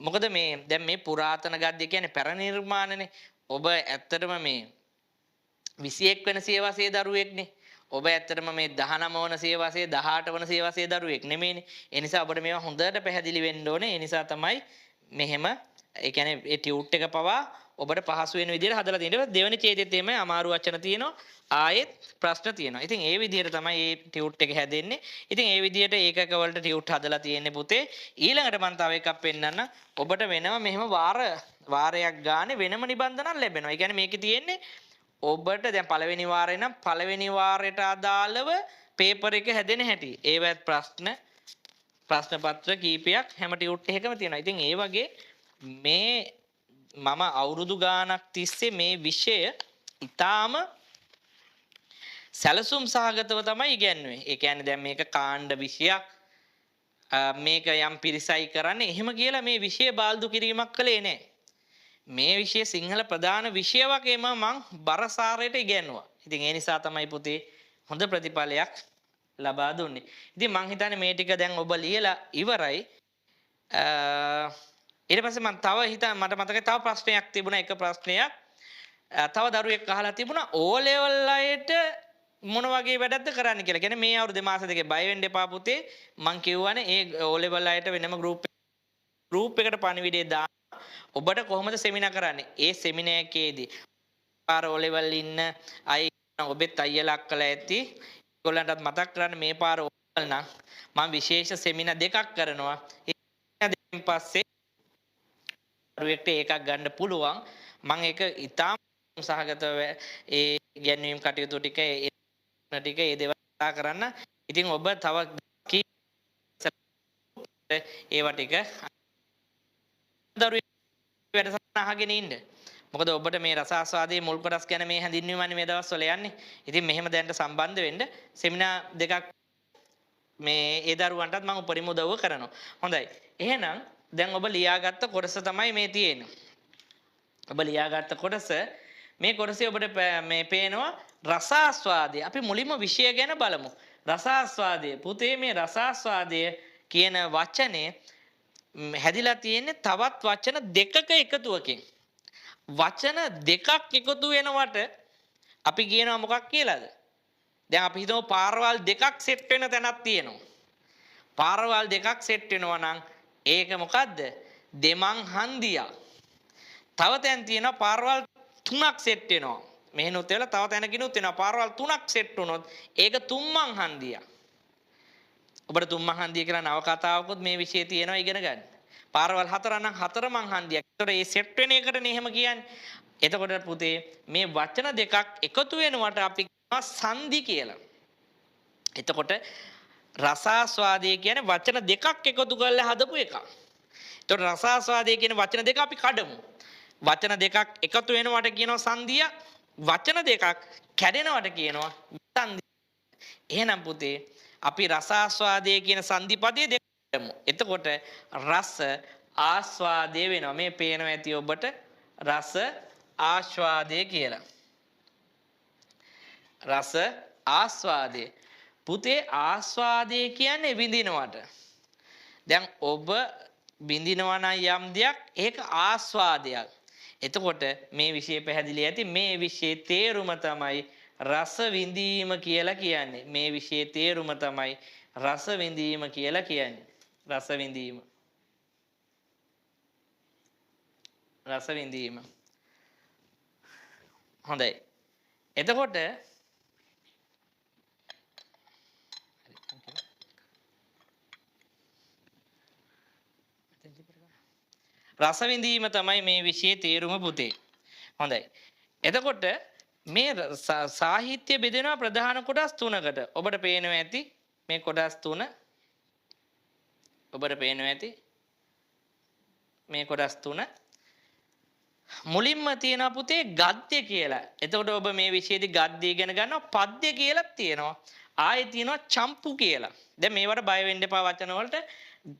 මොකද දැන් මේ පුරාතන ගද්‍ය කියන්නේ පැරණි නිර්මාණනේ. ඔබ ඇත්තටම මේ 21 වෙනි සියවසේ දරුවෙක්නේ. ඔබ ඇත්තටම මේ 19 වන සියවසේ 18 වන සියවසේ දරුවෙක් නෙමෙයිනේ. ඒ නිසා ඔබට මේවා හොඳට පැහැදිලි වෙන්න ඕනේ. ඒ නිසා තමයි මෙහෙම ඒ කියන්නේ ඒ ටියුට් එක පවා ඔබට පහසු වෙන විදිහට හදලා තියෙනවා. දෙවෙනි ඡේදෙත් එමය අමාරු වචන තියෙනවා. ආයෙත් ප්‍රශ්න තියෙනවා. ඉතින් ඒ විදිහට තමයි මේ ටියුට් එක හැදෙන්නේ. ඉතින් ඒ විදිහට ඒකක වලට ටියුට් හදලා තියෙන්නේ පුතේ. ඊළඟට මම තව එකක් පෙන්නන්න. ඔබට වෙනම මෙහෙම වාරයක් ගානේ වෙනම නිබන්ධනක් ලැබෙනවා. ඒ කියන්නේ මේකේ තියෙන්නේ ඔබට දැන් පළවෙනි වාරේ නම් පළවෙනි වාරයට අදාළව පේපර් එක හැදෙන හැටි. ඒවත් ප්‍රශ්න පත්‍ර කීපයක් හැම ටියුට් එකකම තියෙනවා. ඉතින් ඒ වගේ මේ මම අවුරුදු ගාණක් තිස්සේ මේ විෂය ඊටාම සැලසුම් සහගතව තමයි ඉගැන්වුවේ. ඒ කියන්නේ දැන් මේක කාණ්ඩ විෂයක් මේක යම් පිරිසයි කරන්නේ එහෙම කියලා මේ විෂය බාල්දු කිරීමක් කළේ නැහැ. මේ විෂය සිංහල ප්‍රධාන විෂය වගේම මං බරසාරයට ඉගැන්නුවා. ඉතින් ඒ නිසා තමයි පුතේ හොඳ ප්‍රතිඵලයක් ලබා දුන්නේ. ඉතින් මං හිතන්නේ මේ ටික දැන් ඔබ ලියලා ඉවරයි. ඊට පස්සේ මම තව මට මතකයි තව ප්‍රශ්නයක් තිබුණා. එක ප්‍රශ්නයක් තව දරුවෙක් අහලා තිබුණා O level අයට මොන වගේ වැඩක්ද කරන්න කියලා. කියන්නේ මේ අවුරුදු මාස දෙකේ බය වෙන්න එපා පුතේ. මං කියවනේ ඒ O level අයට වෙනම ගෲප් එකට පණිවිඩය දාන්න. ඔබට කොහොමද සෙමිනා කරන්නේ? ඒ සෙමිනා එකේදී පාර O level ඉන්න අය ඔබෙත් අයියලා අක්කලා ඇති. ඒගොල්ලන්ටත් මතක් කරන්න මේ පාර O level නම් මම විශේෂ සෙමිනා දෙකක් කරනවා. ඒ දෙකෙන් පස්සේ දරුවෙක්ට එකක් ගන්න පුළුවන්. මම ඒක ඉතාම සහගතව ඒ ගැන්වීම් කටයුතු ටික ඒ දේවල් කතා කරන්න. ඉතින් ඔබ තව ඒවා ටික දරුවෙක් වැඩසටහන අහගෙන ඉන්න. මොකද ඔබට මේ රස ආස්වාදයේ මුල් කොටස් ගැන මේ හැඳින්වීමන්නේ මේ දවස්වල යන්නේ. ඉතින් මෙහෙම දැනට සම්බන්ධ වෙන්න සෙමිනා දෙකක් මේ ඒ දරුවන්ටත් මම උපරිම උදව්ව කරනවා. හොඳයි. එහෙනම් දැන් ඔබ ලියාගත්ත කොටස තමයි මේ තියෙන්නේ. ඔබ ලියාගත්ත කොටස මේ කොටසේ ඔබට මේ පේනවා රසාස්වාදය. අපි මුලින්ම විෂය ගැන බලමු. රසාස්වාදය. පුතේ මේ රසාස්වාදය කියන වචනේ හැදිලා තියෙන්නේ තවත් වචන දෙකක එකතුවකින්. වචන දෙකක් එකතු වෙනවට අපි කියනවා මොකක් කියලාද? දැන් අපි හිතමු පාරවල් දෙකක් සෙට් වෙන තැනක් තියෙනවා. පාරවල් දෙකක් සෙට් වෙනවා නම් ඒක මොකද්ද? දෙමං හන්දියක්. තව තැන් තියෙනවා පාරවල් තුනක් සෙට් වෙනවා. මෙහෙනුත් වෙලා තව තැනකිනුත් වෙනවා පාරවල් තුනක් සෙට් වුණොත් ඒක තුම්මං හන්දියක්. ඔබට තුම්මං හන්දිය කියලා නව කතාවකුත් මේ විෂයේ තියෙනවා ඉගෙන ගන්න. පාරවල් හතර නම් හතරමං හන්දියක්. ඒතර මේ සෙට් වෙන එකටනේ එහෙම කියන්නේ. එතකොට පුතේ මේ වචන දෙකක් එකතු වෙනවට අපි කියනවා සංදි කියලා. එතකොට රසාස්වාදය කියන්නේ වචන දෙකක් එකතු කරලා හදපු එකක්. එතකොට රසාස්වාදය කියන වචන දෙක අපි කඩමු. වචන දෙකක් එකතු වෙනවට කියනවා සංදිය. වචන දෙකක් කැඩෙනවට කියනවා සංදි. එහෙනම් පුතේ අපි රසාස්වාදය කියන සංදිපදයේ දෙක කඩමු. එතකොට රස ආස්වාදය වෙනවා. මේ පේනවා ඇති ඔබට රස ආස්වාදය කියලා. රස ආස්වාදය. පුතේ ආස්වාදය කියන්නේ විඳිනවට. දැන් ඔබ විඳිනවා නම් යම් දෙයක් ඒක ආස්වාදයක්. එතකොට මේ විෂය පැහැදිලි ඇති. මේ විෂයේ තේරුම තමයි රස විඳීම කියලා කියන්නේ. මේ විෂයේ තේරුම තමයි රස විඳීම කියලා කියන්නේ. රස විඳීම. රස විඳීම. හොඳයි. එතකොට රස විඳීම තමයි මේ විෂයේ තේරුම පුතේ. හොඳයි. එතකොට මේ සාහිත්‍ය බෙදෙනවා ප්‍රධාන කොටස් තුනකට. ඔබට පේනවා ඇති මේ කොටස් තුන. ඔබට පේනවා ඇති මේ කොටස් තුන. මුලින්ම තියෙනවා පුතේ ගද්‍ය කියලා. එතකොට ඔබ මේ විෂයේදී ගද්‍ය ඉගෙන ගන්නවා. පද්‍ය කියලා තියෙනවා. ආයෙ තියෙනවා චම්පු කියලා. දැන් මේවට බය වෙන්න එපා වචන වලට.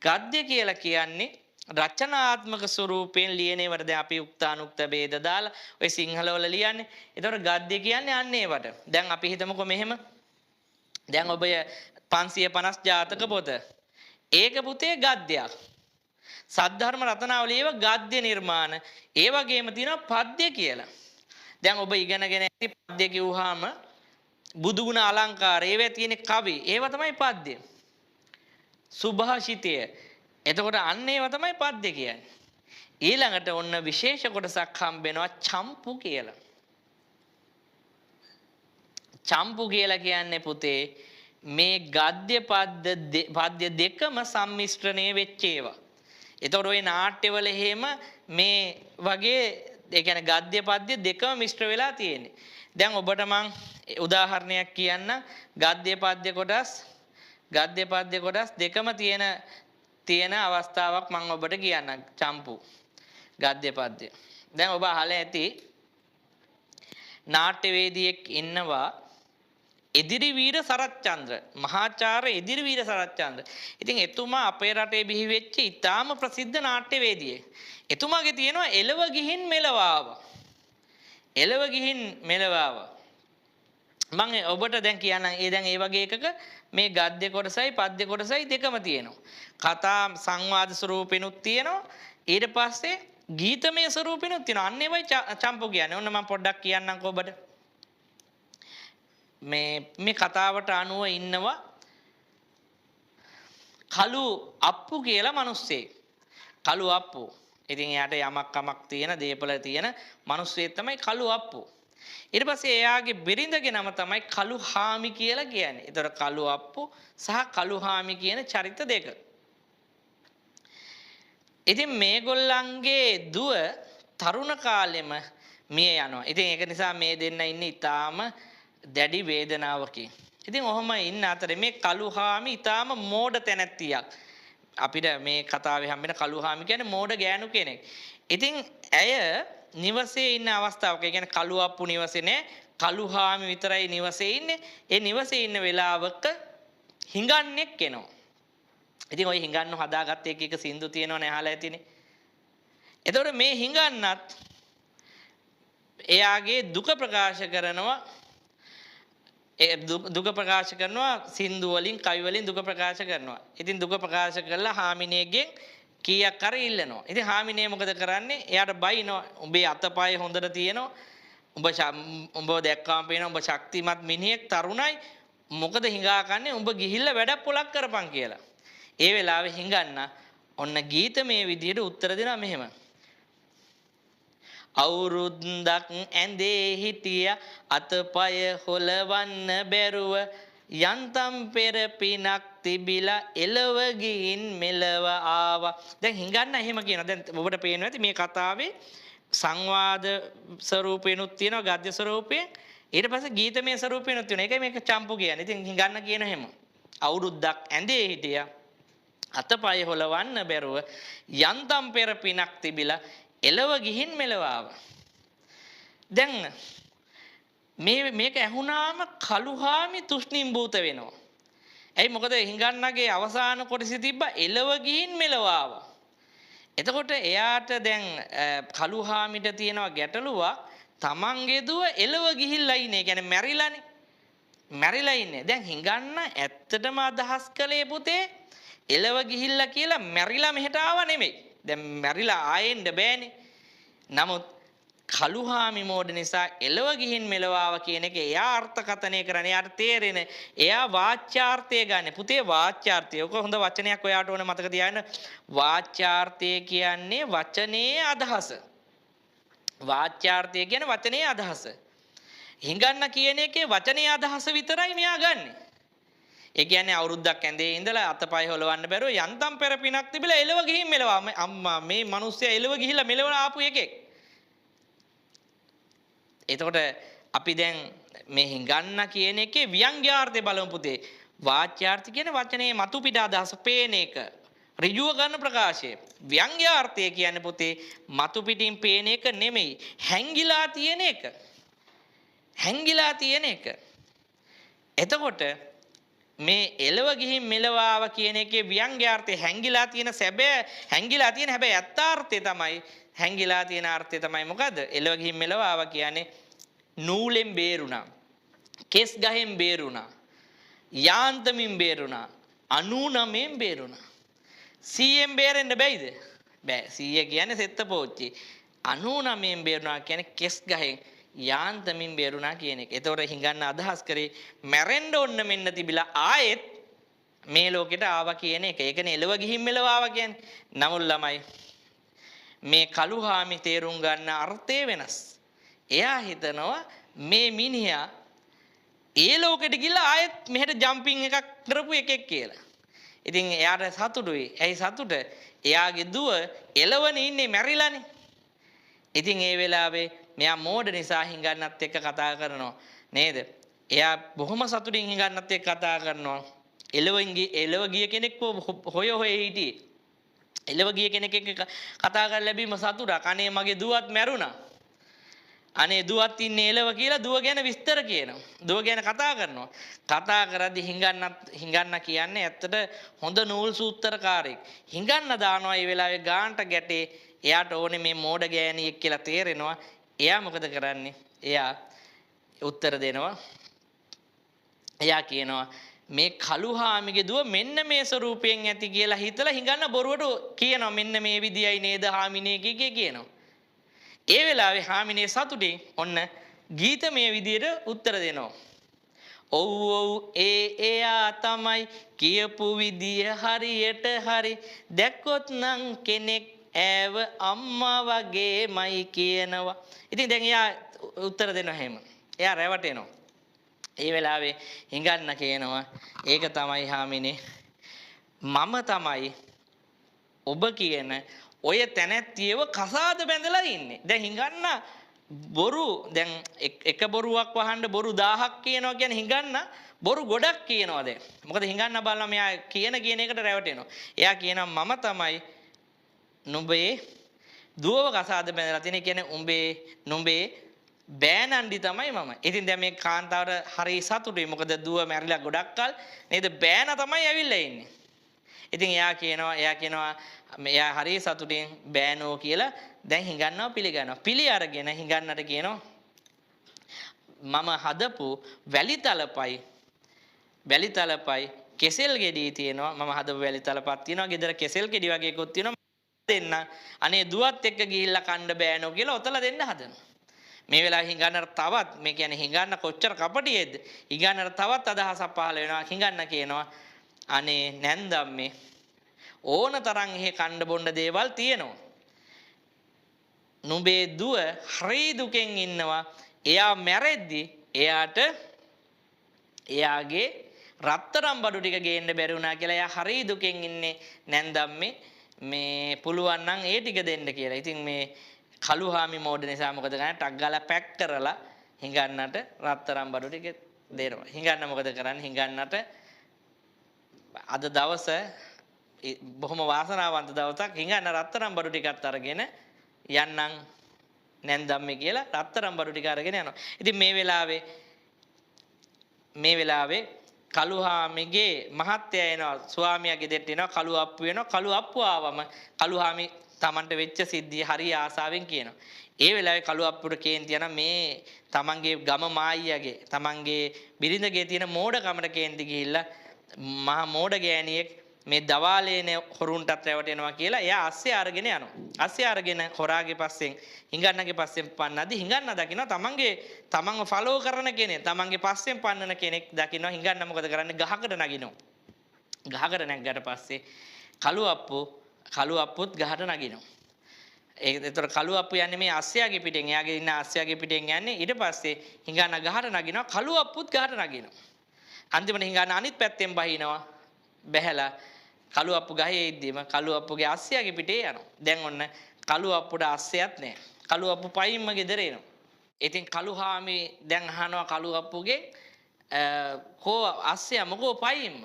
ගද්‍ය කියලා කියන්නේ රචනාත්මක ස්වරූපයෙන් ලියනේවට. දැන් අපි උක්තානුක්ත ભેද දාලා ඔය සිංහල වල ලියන්නේ. ඒතකොට ගද්‍ය කියන්නේ අන්න ඒවට. දැන් අපි හිතමුකෝ මෙහෙම. දැන් ඔබ 550 ජාතක පොත. ඒක පුතේ ගද්‍යයක්. සද්ධර්ම රතනාවලියේව ගද්‍ය නිර්මාණ. ඒ වගේම තියෙනවා පද්‍ය කියලා. දැන් ඔබ ඉගෙනගෙන ඇති පද්‍ය කිව්වහම බුදුගුණ අලංකාර ඒවා තියෙන කවි. ඒවා තමයි පද්‍ය. සුභාෂිතය. එතකොට අන්න ඒවා තමයි පද්‍ය කියන්නේ. ඊළඟට ඔන්න විශේෂ කොටසක් හම්බ වෙනවා චම්පු කියලා. චම්පු කියලා කියන්නේ පුතේ මේ ගද්‍ය පද්‍ය දෙකම සම්මිශ්‍රණය වෙච්ච ඒවා. එතකොට ওই නාට්‍යවල එහෙම මේ වගේ ඒ කියන්නේ ගද්‍ය පද්‍ය දෙකම මිශ්‍ර වෙලා තියෙන්නේ. දැන් ඔබට මම උදාහරණයක් කියන්න. ගද්‍ය පද්‍ය කොටස් දෙකම තියෙන අවස්ථාවක් මම ඔබට කියන්නම්. චම්පු ගද්‍ය පද්‍ය. දැන් ඔබ අහලා ඇති නාට්‍යවේදියෙක් ඉන්නවා. එදිරිවීර සරච්චන්ද්‍ර මහාචාර්ය එදිරිවීර සරච්චන්ද්‍ර. ඉතින් එතුමා අපේ රටේ බිහි වෙච්ච ඉතාම ප්‍රසිද්ධ නාට්‍යවේදියෙක්. එතුමාගේ තියෙනවා එළව ගිහින් මෙලව ආවා. එළව ගිහින් මෙලව ආවා. මම ඔබට දැන් කියන්නම් ඒ දැන් ඒ වගේ එකක මේ ගද්‍ය කොටසයි පද්‍ය කොටසයි දෙකම තියෙනවා. කතා සංවාද ස්වරූපෙනුත් තියෙනවා. ඊට පස්සේ ගීතමය ස්වරූපෙනුත් තියෙනවා. අන්න ඒවයි චම්පු කියන්නේ. ඔන්න මම පොඩ්ඩක් කියන්නම්කෝ ඔබට. මේ කතාවට අනුව ඉන්නවා කළු අප්පු කියලා මිනිස්සෙක්. කළු අප්පු. ඉතින් එයාට යමක් කමක් තියෙන දේපල තියෙන මිනිස්සෙක් තමයි කළු අප්පු. ඊට පස්සේ එයාගේ බිරිඳගේ නම තමයි කළු හාමි කියලා කියන්නේ. ඒතර කළු අප්පු සහ කළු හාමි කියන චරිත දෙක. ඉතින් මේගොල්ලන්ගේ දුව තරුණ කාලෙම මිය යනවා. ඉතින් ඒක නිසා මේ දෙන්න ඉන්නේ ඊටාම දැඩි වේදනාවකින්. ඉතින් ඔහොම ඉන්න අතරේ මේ කළුහාමි ඊටාම මෝඩ තැනැත්තියක්. අපිට මේ කතාවේ හම්බෙන කළුහාමි කියන්නේ මෝඩ ගෑනු කෙනෙක්. ඉතින් ඇය නිවසේ ඉන්න අවස්ථාවක, ඒ කියන්නේ කළු අප්පු නිවසේ නෑ, කළුහාමි විතරයි නිවසේ ඉන්නේ. ඒ නිවසේ ඉන්න වෙලාවක හිඟන්නෙක් එනවා. ඉතින් ওই හිඟන්නු හදාගත්ත එක සින්දු තියෙනවනේ අහලා ඇතිනේ. එතකොට මේ හිඟන්නත් එයාගේ දුක ප්‍රකාශ කරනවා. දුක ප්‍රකාශ කරනවා සින්දු වලින් කවි වලින් දුක ප්‍රකාශ කරනවා. ඉතින් දුක ප්‍රකාශ කරලා හාමිනේගෙන් කීයක් අර ඉල්ලනවා. ඉතින් හාමිනේ මොකද කරන්නේ? එයාට බයිනවා. උඹේ අතපය හොඳට තියෙනවා. උඹ දැක්කාම පේන උඹ ශක්තිමත් මිනිහෙක්, තරුණයි. මොකද හිඟා කන්නේ? උඹ ගිහිල්ලා වැඩක් පොලක් කරපන් කියලා. ඒ වෙලාවේ හිඟන්න ඔන්න ගීතමය විදියට උත්තර දෙනවා මෙහෙම. අවුරුද්දක් ඇඳේ හිටිය අතපය හොලවන්න බැරුව යන්තම් පෙර පිනක් තිබිලා එළව ගින් මෙලව ආවා. දැන් හිඟන්න එහෙම කියනවා. දැන් ඔබට පේනවා ඇති මේ කතාවේ සංවාද ස්වරූපේනුත් තියෙනවා, ගද්‍ය ස්වරූපේ. ඊට පස්සේ ගීතමය ස්වරූපේනුත් තියෙනවා. ඒකයි මේක චම්පු කියන්නේ. ඉතින් හිඟන්න කියන හැම අවුරුද්දක් ඇඳේ හිටිය අතපය හොලවන්න බැරුව යන්තම් පෙර පිනක් තිබිලා එළව ගිහින් මෙලව ආවා. දැන් මේක ඇහුණාම කළුහාමි තුෂ්ණිම්භූත වෙනවා. ඇයි? මොකද හිඟන්නගේ අවසාන කොටසේ තිබ්බ එළව ගිහින් මෙලව ආවා. එතකොට එයාට දැන් කළුහාමිට තියෙනවා ගැටලුවක්. තමන්ගේ දුව එළව ගිහිල්ලා ඉන්නේ. ඒ කියන්නේ මැරිලානේ. මැරිලා ඉන්නේ. දැන් හිඟන්න ඇත්තටම අදහස් කළේ පුතේ එළව ගිහිල්ලා කියලා මැරිලා මෙහෙට ආවා නෙමෙයි. දැන් මැරිලා ආයෙන්න බෑනේ. නමුත් කළුහාමි මෝඩ නිසා එළව ගිහින් මෙලව ආවා කියන එක එයා අර්ථකථනය කරන්නේ. එයාට තේරෙන. එයා වාච්‍යාර්ථය ගන්න. පුතේ වාච්‍යාර්ථය. ඔක හොඳ වචනයක් ඔයාට ඕන මතක තියාගන්න. වාච්‍යාර්ථය කියන්නේ වචනේ අදහස. වාච්‍යාර්ථය කියන්නේ වචනේ අදහස. හිඟන්න කියන එකේ වචනේ අදහස විතරයි මෙයා ගන්නෙ. ඒ කියන්නේ අවුරුද්දක් ඇඳේ ඉඳලා අතපය හොලවන්න බැරුව යන්තම් පෙර පිනක් තිබිලා එළව ගිහින් මෙලව. අම්මා මේ මිනිස්සයා එළව ගිහිල්ලා මෙලවන ආපු එකෙක්. එතකොට අපි දැන් මේ හිඟන්න කියන එකේ ව්‍යංග්‍යාර්ථය බලමු පුතේ. වාච්‍යාර්ථය කියන්නේ වචනේ මතු පිට අදහස පේන එක. ඍජුව ගන්න ප්‍රකාශය. ව්‍යංග්‍යාර්ථය කියන්නේ පුතේ මතු පිටින් පේන එක නෙමෙයි. හැංගිලා තියෙන එක. හැංගිලා තියෙන එක. එතකොට මේ එළව ගිහින් මෙලව ආවා කියන එකේ ව්‍යංග්‍යාර්ථය හැංගිලා තියෙන සැබෑ හැංගිලා තියෙන හැබැයි ඇත්තාර්ථය තමයි හැංගිලා තියෙන අර්ථය තමයි මොකද්ද? එළව ගිහින් මෙලව ආවා කියන්නේ නූලෙන් බේරුණා. කෙස් ගහෙන් බේරුණා. යාන්තමින් බේරුණා. 99න් බේරුණා. 100න් බේරෙන්න බැයිද? බෑ. 100 කියන්නේ සෙත්ත පෝච්චි. 99න් බේරුණා කියන්නේ කෙස් ගහෙන් යාන්තමින් බේරුණා කියන එක. ඒතකොට හිඟන්න අදහස් කරේ මැරෙන්න ඕන්න මෙන්න තිබිලා ආයෙත් මේ ලෝකෙට ආවා කියන එක. ඒකනේ එළව ගිහින් මෙලව ආවා කියන්නේ. නමුත් ළමයි මේ කළුහාමි තේරුම් ගන්න අර්ථය වෙනස්. එයා හිතනවා මේ මිනිහා ඒ ලෝකෙට ගිහලා ආයෙත් මෙහෙට ජම්පින් එකක් කරපු එකෙක් කියලා. ඉතින් එයාට සතුටුයි. ඇයි සතුට? එයාගේ දුව එළවනේ ඉන්නේ මැරිලානේ. ඉතින් ඒ වෙලාවේ මෙයා මෝඩ නිසා හිඟන්නත් එක්ක කතා කරනවා නේද? එයා බොහොම සතුටින් හිඟන්නත් එක්ක කතා කරනවා. එළව ගිය කෙනෙක් හොය හිටියේ. එළව ගිය කෙනෙක් එක්ක කතා කරලා ලැබීම සතුටක්. අනේ මගේ දුවත් මැරුණා. අනේ දුවත් ඉන්නේ එළව කියලා දුව ගැන විස්තර කියනවා. දුව ගැන කතා කරනවා. කතා කරද්දි හිඟන්න කියන්නේ ඇත්තට හොඳ නූල් සූත්‍රකාරයෙක්. හිඟන්න දානවා මේ වෙලාවේ ගාන්ට ගැටේ. එයාට ඕනේ මේ මෝඩ ගෑණියෙක් කියලා තේරෙනවා. එයා මොකද කරන්නේ? එයා උත්තර දෙනවා. එයා කියනවා මේ කළුහාමිගේ දුව මෙන්න මේ ස්වරූපයෙන් ඇති කියලා හිතලා හිඟන්න බොරුවට කියනවා මෙන්න මේ විදියයි නේද හාමිනේ කියනවා. ඒ වෙලාවේ හාමිනේ සතුටින් ඔන්න ගීතමය විදියට උත්තර දෙනවා. ඔව් ඔව් එයා තමයි කියපු විදිය හරියට හරි දැක්කොත් නම් කෙනෙක් ඈව අම්මා වගේමයි කියනවා. ඉතින් දැන් එයා උත්තර දෙනවා එහෙම. එයා රැවටෙනවා. ඒ වෙලාවේ හිඟන්න කියනවා ඒක තමයි හාමිනේ මම තමයි ඔබ කියන ඔය තැනැත්තියව කසාද බැඳලා ඉන්නේ. දැන් හිඟන්න බොරු දැන් එක බොරුවක් වහන්න බොරු 1000ක් කියනවා කියන්නේ හිඟන්න බොරු ගොඩක් කියනවා දැන්. මොකද හිඟන්න බලලා මෙයා කියන එකට රැවටෙනවා. එයා කියනවා මම තමයි නුඹේ දුවව කසාද බැඳලා තියෙන කියන්නේ නුඹේ බෑනන්ඩි තමයි මම. ඉතින් දැන් මේ කාන්තාවට හරි සතුටුයි. මොකද දුව මැරිලා ගොඩක් කල් නේද බෑන තමයි ඇවිල්ලා ඉන්නේ. ඉතින් එයා කියනවා එයා හරි සතුටින් බෑනෝ කියලා දැන් හිඟන්නව පිළිගන්නවා. පිළි අරගෙන හිඟන්නට කියනවා මම හදපු වැලි තලපයි කෙසෙල් ගෙඩි තියෙනවා. මම හදපු වැලි තලපක් තියෙනවා. ගෙදර කෙසෙල් ගෙඩි වගේ එකක් තියෙනවා. දෙන්න. අනේ දුවත් එක්ක ගිහිල්ලා කන්න බෑනෝ කියලා ඔතලා දෙන්න හදනවා. මේ වෙලාවේ හිඟන්නට තවත් මේ කියන්නේ හිඟන්න කොච්චර කපටියෙක්ද? හිඟන්නට තවත් අදහසක් පහළ වෙනවා. හිඟන්න කියනවා අනේ නැන්දම්මේ ඕන තරම් එහෙ කණ්ඩ බොණ්ඩ දේවල් තියෙනවා. නුඹේ දුව හරි දුකෙන් ඉන්නවා. එයා මැරෙද්දි එයාගේ රත්තරන් බඩු ටික ගේන්න බැරි වුණා කියලා එයා හරි දුකෙන් ඉන්නේ නැන්දම්මේ මේ පුළුවන් නම් ඒ ටික දෙන්න කියලා. ඉතින් මේ කළුහාමි මෝඩ නිසා මොකද කරන්නේ? ටක් ගාලා පැක් කරලා හිඟන්නට රත්තරන් බඩු ටික දෙනවා. හිඟන්න මොකද කරන්නේ? හිඟන්නට අද දවස බොහොම වාසනාවන්ත දවසක් හිඟන්න රත්තරන් බඩු ටිකත් අරගෙන යන්නම් නැන්දම්මේ කියලා රත්තරන් බඩු ටික අරගෙන යනවා. ඉතින් මේ වෙලාවේ කළුහාමිගේ මහත්තයා එනවා ස්වාමියා ගෙදරට එනවා කළු අප්පු වෙනවා. කළු අප්පු ආවම කළුහාමි තමන්ට වෙච්ච සිද්ධිය හරි ආසාවෙන් කියනවා. ඒ වෙලාවේ කළු අප්පුට කේන්ති යන මේ තමන්ගේ ගම මායියාගේ තමන්ගේ බිරිඳගේ තියෙන මෝඩකමට කේන්ති ගිහිල්ලා මහා මෝඩ ගෑණියෙක් මේ දවාලේනේ හොරුන්ටත් රැවටෙනවා කියලා එයා අස්සේ අරගෙන යනවා. අස්සේ අරගෙන හොරාගේ පස්සෙන් හිඟන්නගේ පස්සෙන් පන්නද්දි හිඟන්න දකිනවා තමන්ව ෆලෝ කරන කෙනෙක් තමන්ගේ පස්සෙන් පන්නන කෙනෙක් දකිනවා. හිඟන්න මොකද කරන්නේ? ගහකට නගිනවා. ගහකට නැග්ගට පස්සේ කළු අප්පුත් ගහට නගිනවා. ඒතර කළු අප්පු යන්නේ මේ අස්සයාගේ පිටෙන්. එයාගේ ඉන්න අස්සයාගේ පිටෙන් යන්නේ. ඊට පස්සේ හිඟන්න ගහට නගිනවා. කළු අප්පුත් ගහට නගිනවා. අන්තිමට හිඟන්න අනිත් පැත්තෙන් බහිනවා. බැහැලා කළු අප්පු ගහේ ඉද්දීම කළු අප්පුගේ අස්සයාගේ පිටේ යනවා. දැන් ඔන්න කළු අප්පුට අස්සයක් නැහැ. කළු අප්පු පයින්ම ගෙදර එනවා. ඉතින් කළුහාමි දැන් අහනවා කළු අප්පුගේ කෝ අස්සයා මොකෝ පයින්ම.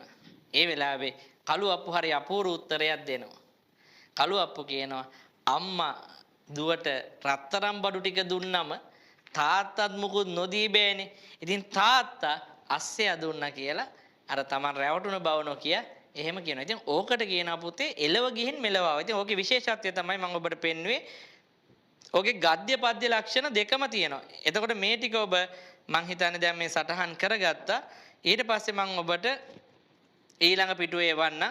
ඒ වෙලාවේ කළු අප්පු හරි අපූර්ව උත්තරයක් දෙනවා. කළු අප්පු කියනවා අම්මා දුවට රත්තරන් බඩු ටික දුන්නම තාත්තත් මුකුත් නොදී බෑනේ. ඉතින් තාත්තා අස්සයා දුන්නා කියලා අර තමන් රැවටුන බව නොකිය එහෙම කියනවා. ඉතින් ඕකට කියනවා පුතේ එළව ගිහින් මෙලව ආවා. ඉතින් ඕකේ විශේෂත්වය තමයි මම ඔබට පෙන්වුවේ. ඕකේ ගද්‍ය පද්‍ය ලක්ෂණ දෙකම තියෙනවා. එතකොට මේ ටික ඔබ මං හිතන්නේ දැන් මේ සටහන් කරගත්තා. ඊට පස්සේ මම ඔබට ඊළඟ පිටුවේ එවන්න.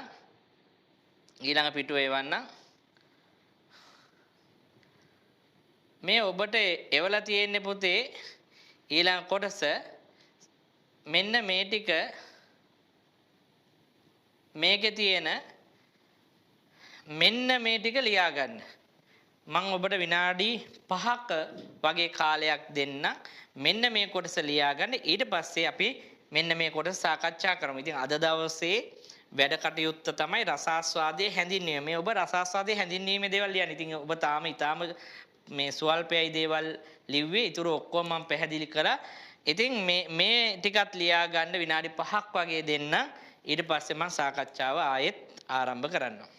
මේ ඔබට එවලා තියෙන්නේ පුතේ ඊළඟ කොටස මෙන්න මේ ටික මේකේ තියෙන මෙන්න මේ ටික ලියා ගන්න. මම ඔබට විනාඩි 5ක වගේ කාලයක් දෙන්න. මෙන්න මේ කොටස ලියා ගන්න. ඊට පස්සේ අපි මෙන්න මේ කොටස සාකච්ඡා කරමු. ඉතින් අද දවසේ වැඩ කටයුත්ත තමයි රසාස්වාදයේ හැඳින්වීම. මේ ඔබ රසාස්වාදයේ හැඳින්වීමේ දේවල් ලියන්න. ඉතින් ඔබ ඊටාම මේ ස්වල්පයයි දේවල් ලිව්වේ. ඊටු ඔක්කොම මම පැහැදිලි කරා. ඉතින් මේ ටිකත් ලියා ගන්න විනාඩි 5ක් වගේ දෙන්න. ඊට පස්සේ මම සාකච්ඡාව ආයෙත් ආරම්භ කරනවා.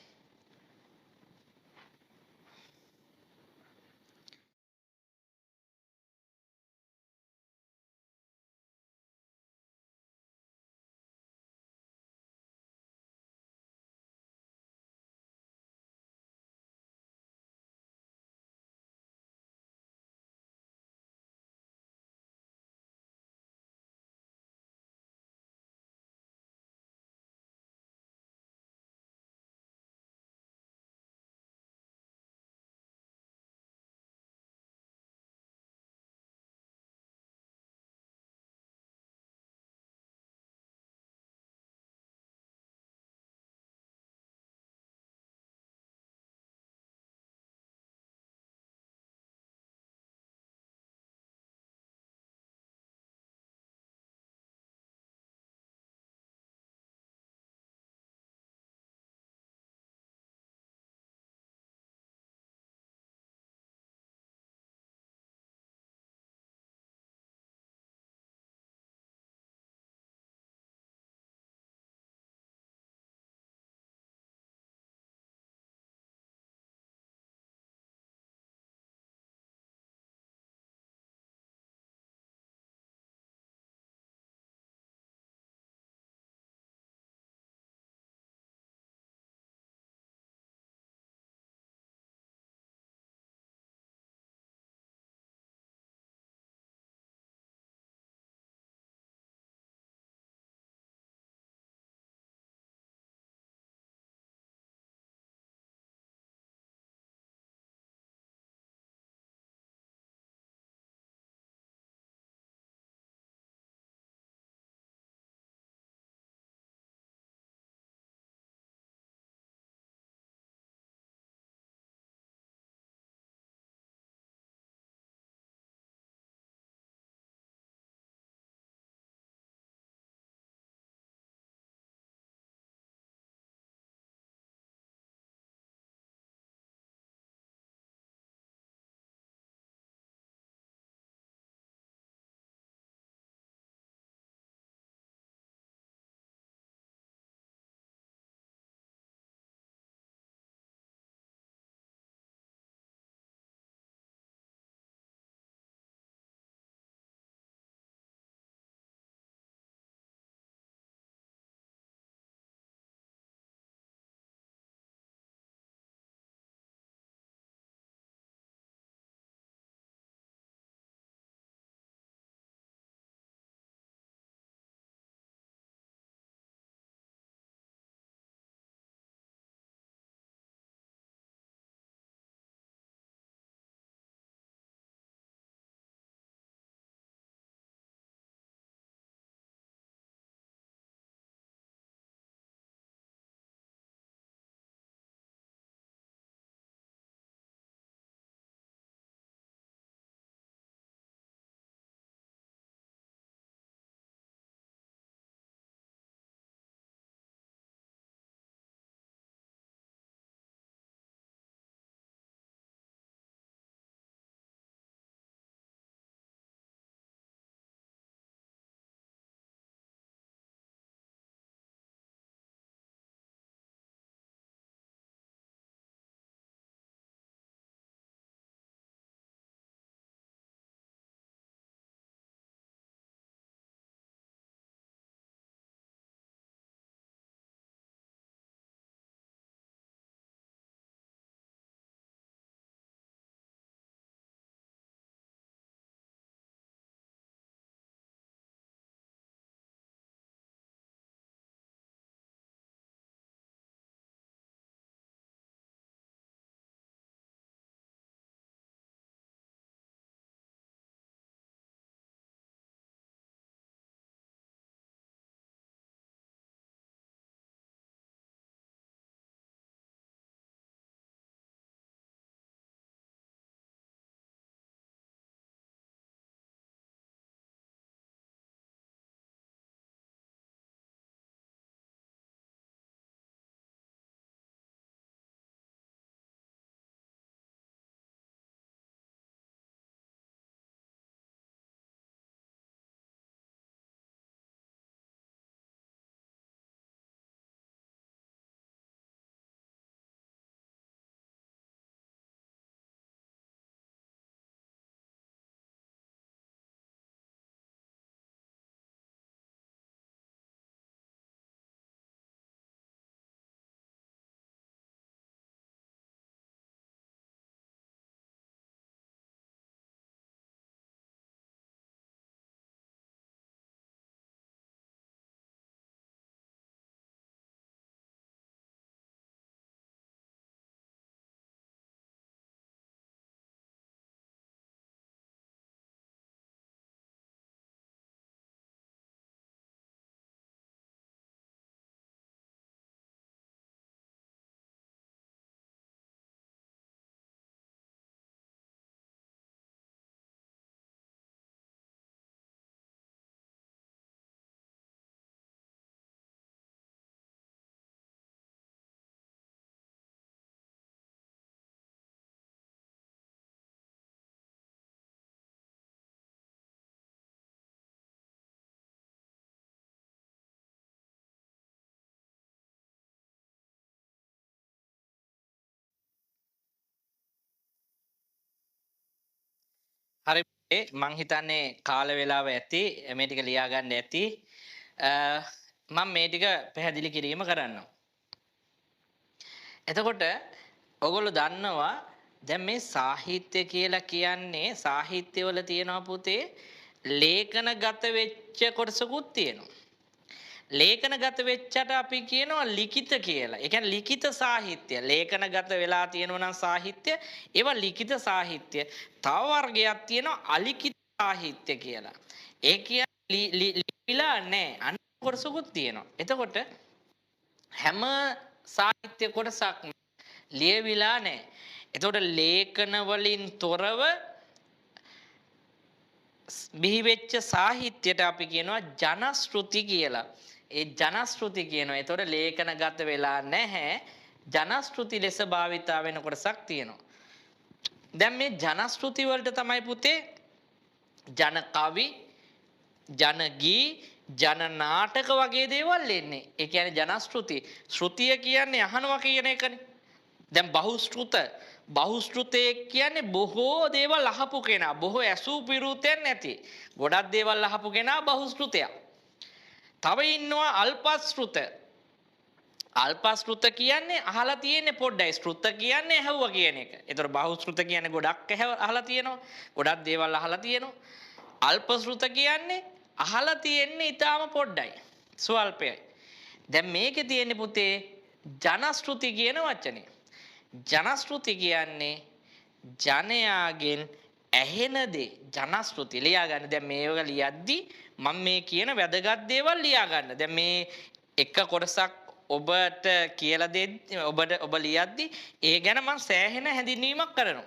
හරි මං හිතන්නේ කාල වෙලාව ඇති මේ ටික ලියා ගන්න ඇති. මම මේ ටික පැහැදිලි කිරීම කරන්නම්. එතකොට ඔයගොල්ලෝ දන්නවා දැන් මේ සාහිත්‍ය කියලා කියන්නේ සාහිත්‍යවල තියෙනවා පුතේ ලේඛනගත වෙච්ච කොටසකුත් තියෙනවා. ලේඛනගත වෙච්චට අපි කියනවා ලිඛිත කියලා. ඒ කියන්නේ ලිඛිත සාහිත්‍ය. ලේඛනගත වෙලා තියෙනවා නම් සාහිත්‍ය ඒවා ලිඛිත සාහිත්‍ය. තව වර්ගයක් තියෙනවා අලිඛිත සාහිත්‍ය කියලා. ඒ කියන්නේ ලිපිලා නැහැ. අන්න කොටසකුත් තියෙනවා. එතකොට හැම සාහිත්‍ය කොටසක්ම ලියවිලා නැහැ. එතකොට ලේඛන වලින් තොරව බිහිවෙච්ච සාහිත්‍යයට අපි කියනවා ජනශ්‍රුති කියලා. ඒ ජනශ්‍රුති කියනවා. එතකොට ලේඛනගත වෙලා නැහැ. ජනශ්‍රුති ලෙස භාවිතා වෙන කොටසක් තියෙනවා. දැන් මේ ජනශ්‍රුති වලට තමයි පුතේ ජන කවි, ජන ගී, ජන නාටක වගේ දේවල් එන්නේ. ඒ කියන්නේ ජනශ්‍රුති. ශ්‍රුතිය කියන්නේ අහනවා කියන එකනේ. දැන් බහුශ්‍රුතේ කියන්නේ බොහෝ දේවල් අහපු කෙනා, බොහෝ ඇසූ පිරුතෙන් නැති. ගොඩක් දේවල් අහපු කෙනා බහුශ්‍රුතයා. තව ඉන්නවා අල්පශ්‍රුත. අල්පශ්‍රුත කියන්නේ අහලා තියෙන්නේ පොඩ්ඩයි. ශ්‍රුත කියන්නේ ඇහුවා කියන එක. ඒතර බහුශ්‍රුත කියන්නේ ගොඩක් අහලා තියෙනවා. ගොඩක් දේවල් අහලා තියෙනවා. අල්පශ්‍රුත කියන්නේ අහලා තියෙන්නේ ඊටාම පොඩ්ඩයි. ස්වල්පයයි. දැන් මේකේ තියෙන්නේ පුතේ ජනශ්‍රුති කියන වචනේ. ජනශ්‍රුති කියන්නේ ජනයාගෙන් ඇහෙන දේ ජනශ්‍රුති ලියා ගන්න. දැන් මේක ලියද්දි මම මේ කියන වැදගත් දේවල් ලියා ගන්න. දැන් මේ එක කොටසක් ඔබට කියලා දෙද්දි ඔබ ලියද්දි ඒ ගැන මම සෑහෙන හැඳින්වීමක් කරනවා.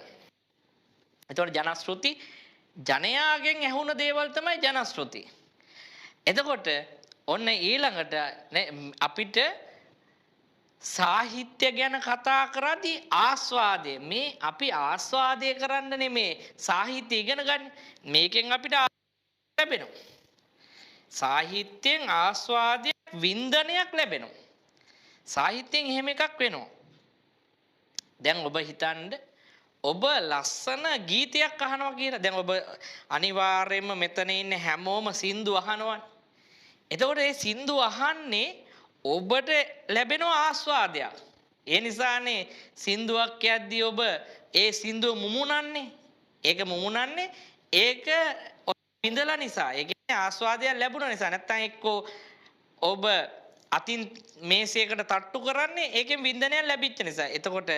එතකොට ජනශ්‍රුති ජනයාගෙන් ඇහුණ දේවල් තමයි ජනශ්‍රුති. එතකොට ඔන්න ඊළඟට අපිට සාහිත්‍ය ගැන කතා කරද්දී ආස්වාදය මේ අපි ආස්වාදය කරන්න නෙමේ සාහිත්‍ය ඉගෙන ගන්න. මේකෙන් අපිට ලැබෙනවා. සාහිත්‍යයෙන් ආස්වාදයක් වින්දනයක් ලැබෙනවා. සාහිත්‍යයෙන් එහෙම එකක් වෙනවා. දැන් ඔබ හිතන්න ඔබ ලස්සන ගීතයක් අහනවා කියලා. දැන් ඔබ අනිවාර්යයෙන්ම මෙතන ඉන්න හැමෝම සින්දු අහනවනේ. එතකොට මේ සින්දු අහන්නේ ඔබට ලැබෙන ආස්වාදයක්. ඒ නිසානේ සින්දුවක් යද්දී ඔබ ඒ සින්දුව මුමුණන්නේ. ඒක මුමුණන්නේ ඒක විඳලා නිසා. ඒ කියන්නේ ආස්වාදයක් ලැබුණ නිසා. නැත්තම් එක්කෝ ඔබ අතින් මේසයකට තට්ටු කරන්නේ ඒකෙන් වින්දනයක් ලැබිච්ච නිසා. එතකොට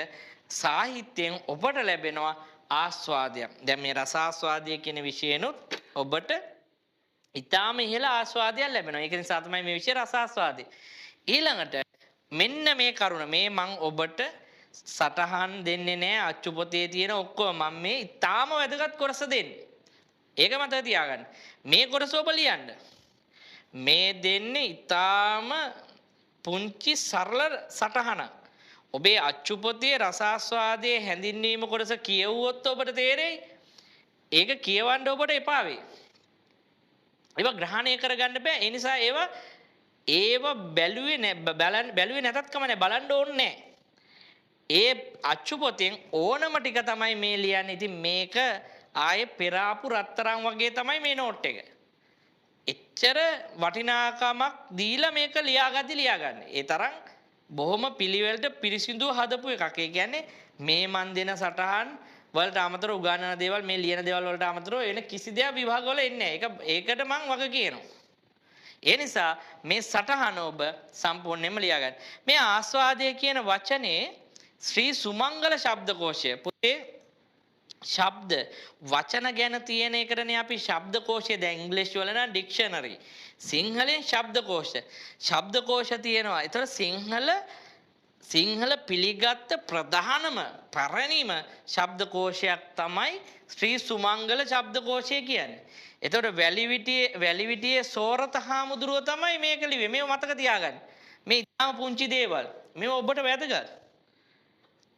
සාහිත්‍යයෙන් ඔබට ලැබෙනවා ආස්වාදයක්. දැන් මේ රසාස්වාදය කියන විෂයනොත් ඔබට ඊටාම ඉහළ ආස්වාදයක් ලැබෙනවා. ඒක නිසා තමයි මේ විෂය රසාස්වාදය. ඊළඟට මෙන්න මේ කරුණ මේ මං ඔබට සටහන් දෙන්නේ නැහැ අච්චු පොතේ තියෙන ඔක්කොම මම මේ ඊටාම වැදගත් කොටස දෙන්නේ. ඒක මතක තියාගන්න. මේ කොටස ඔබ ලියන්න. මේ දෙන්නේ ඊටාම පුංචි සරල සටහනක්. ඔබේ අච්චු පොතේ රසාස්වාදයේ හැඳින්වීම කොටස කියවුවොත් ඔබට තේරෙයි. ඒක කියවන්න ඔබට එපා වෙයි. ඒවා ග්‍රහණය කරගන්න බෑ. ඒ නිසා ඒවා බැලුවේ නැතත් කම නැහැ. බලන්න ඕනේ නැහැ. ඒ අච්චු පොතෙන් ඕනම ටික තමයි මේ ලියන්නේ. ඉතින් මේක ආයේ පෙරාපු රත්තරන් වගේ තමයි මේ නෝට් එක. එච්චර වටිනාකමක් දීලා මේක ලියා ගන්න. ඒ තරම් බොහොම පිළිවෙලට පිරිසිදු හදපු එකක්. ඒ කියන්නේ මේ මන් දෙන සටහන් වලට අමතරව උගන්වන දේවල් මේ ලියන දේවල් වලට අමතරව එන කිසි දෙයක් විභාග වල එන්නේ නැහැ. ඒකට මං වග කියනවා. ඒ නිසා මේ සටහන ඔබ සම්පූර්ණයෙන්ම ලියා ගන්න. මේ ආස්වාදය කියන වචනේ ශ්‍රී සුමංගල ශබ්දකෝෂය පුතේ ශබ්ද වචන ගැන තියෙන එකටනේ අපි ශබ්දකෝෂය දැන් ඉංග්‍රීසි වල නම් ඩික්ෂනරි. සිංහලෙන් ශබ්දකෝෂ තියෙනවා. ඒතර සිංහල පිළිගත් ප්‍රධානම පැරණිම ශබ්දකෝෂයක් තමයි ශ්‍රී සුමංගල ශබ්දකෝෂය කියන්නේ. එතකොට වැලිවිටියේ සෝරත හාමුදුරුව තමයි මේක ලිව්වේ. මේව මතක තියාගන්න. මේ ඉතාම පුංචි දේවල්. මේව ඔබට වැදගත්.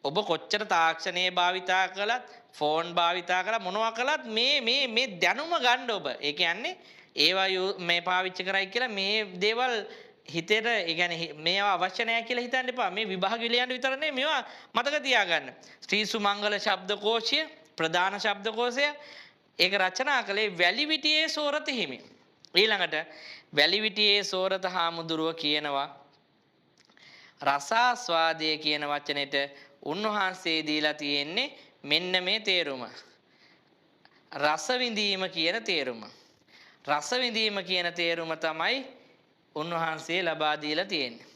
ඔබ කොච්චර තාක්ෂණයේ භාවිතා කළත්, ෆෝන් භාවිතා කළත් මොනවා කළත් මේ දැනුම ගන්න ඔබ. ඒ කියන්නේ ඒවා මේ පාවිච්චි කරයි කියලා මේ දේවල් හිතේට ඒ කියන්නේ මේවා අවශ්‍ය නැහැ කියලා හිතන්න එපා. මේ විභාග ලියන්න විතර නෙමෙයි මේවා මතක තියාගන්න. ශ්‍රී සුමංගල ශබ්දකෝෂය ප්‍රධාන ශබ්දකෝෂය. ඒක රචනා කළේ වැලිවිටියේ සෝරත හිමි. ඊළඟට වැලිවිටියේ සෝරත හාමුදුරුව කියනවා රසාස්වාදය කියන වචනෙට උන්වහන්සේ දීලා තියෙන්නේ මෙන්න මේ තේරුම. රස විඳීම කියන තේරුම. රස විඳීම කියන තේරුම තමයි උන්වහන්සේ ලබා දීලා තියෙන්නේ.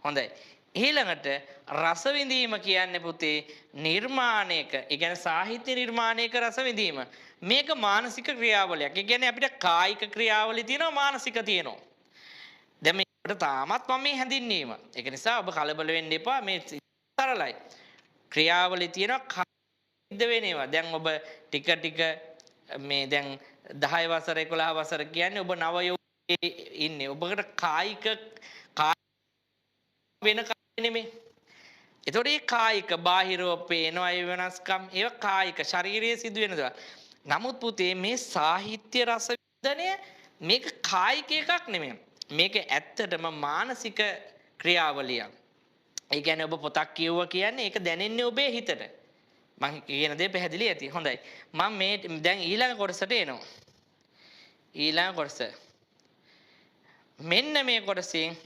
හොඳයි. ඊළඟට රස විඳීම කියන්නේ පුතේ නිර්මාණයක, ඒ කියන්නේ සාහිත්‍ය නිර්මාණයක රස විඳීම. මේක මානසික ක්‍රියාවලියක්. ඒ කියන්නේ අපිට කායික ක්‍රියාවලිය තියෙනවා, මානසික තියෙනවා. දැන් මේකට තාමත් මම මේ හැඳින්වීම. ඒක නිසා ඔබ කලබල වෙන්න එපා. මේ සරලයි. ක්‍රියාවලිය තියෙනවා, සිද්ධ වෙනවා. දැන් ඔබ ටික ටික මේ දැන් 10 වසර 11 වසර කියන්නේ ඔබ නව යෝගයේ ඉන්නේ. ඔබකට කායික වෙන නෙමෙයි. ඒතකොට මේ කායික බාහිරව පේනවා ඒ වෙනස්කම්. ඒවා කායික ශාරීරියේ සිදු වෙන දේවල්. නමුත් පුතේ මේ සාහිත්‍ය රස වින්දනය මේක කායික එකක් නෙමෙයි. මේක ඇත්තටම මානසික ක්‍රියාවලියක්. ඒ කියන්නේ ඔබ පොතක් කියවුවා කියන්නේ ඒක දැනෙන්නේ ඔබේ හිතට. මම කියන දේ පැහැදිලි ඇති. හොඳයි. මම මේ දැන් ඊළඟ කොටසට එනවා. ඊළඟ කොටස. මෙන්න මේ කොටසින්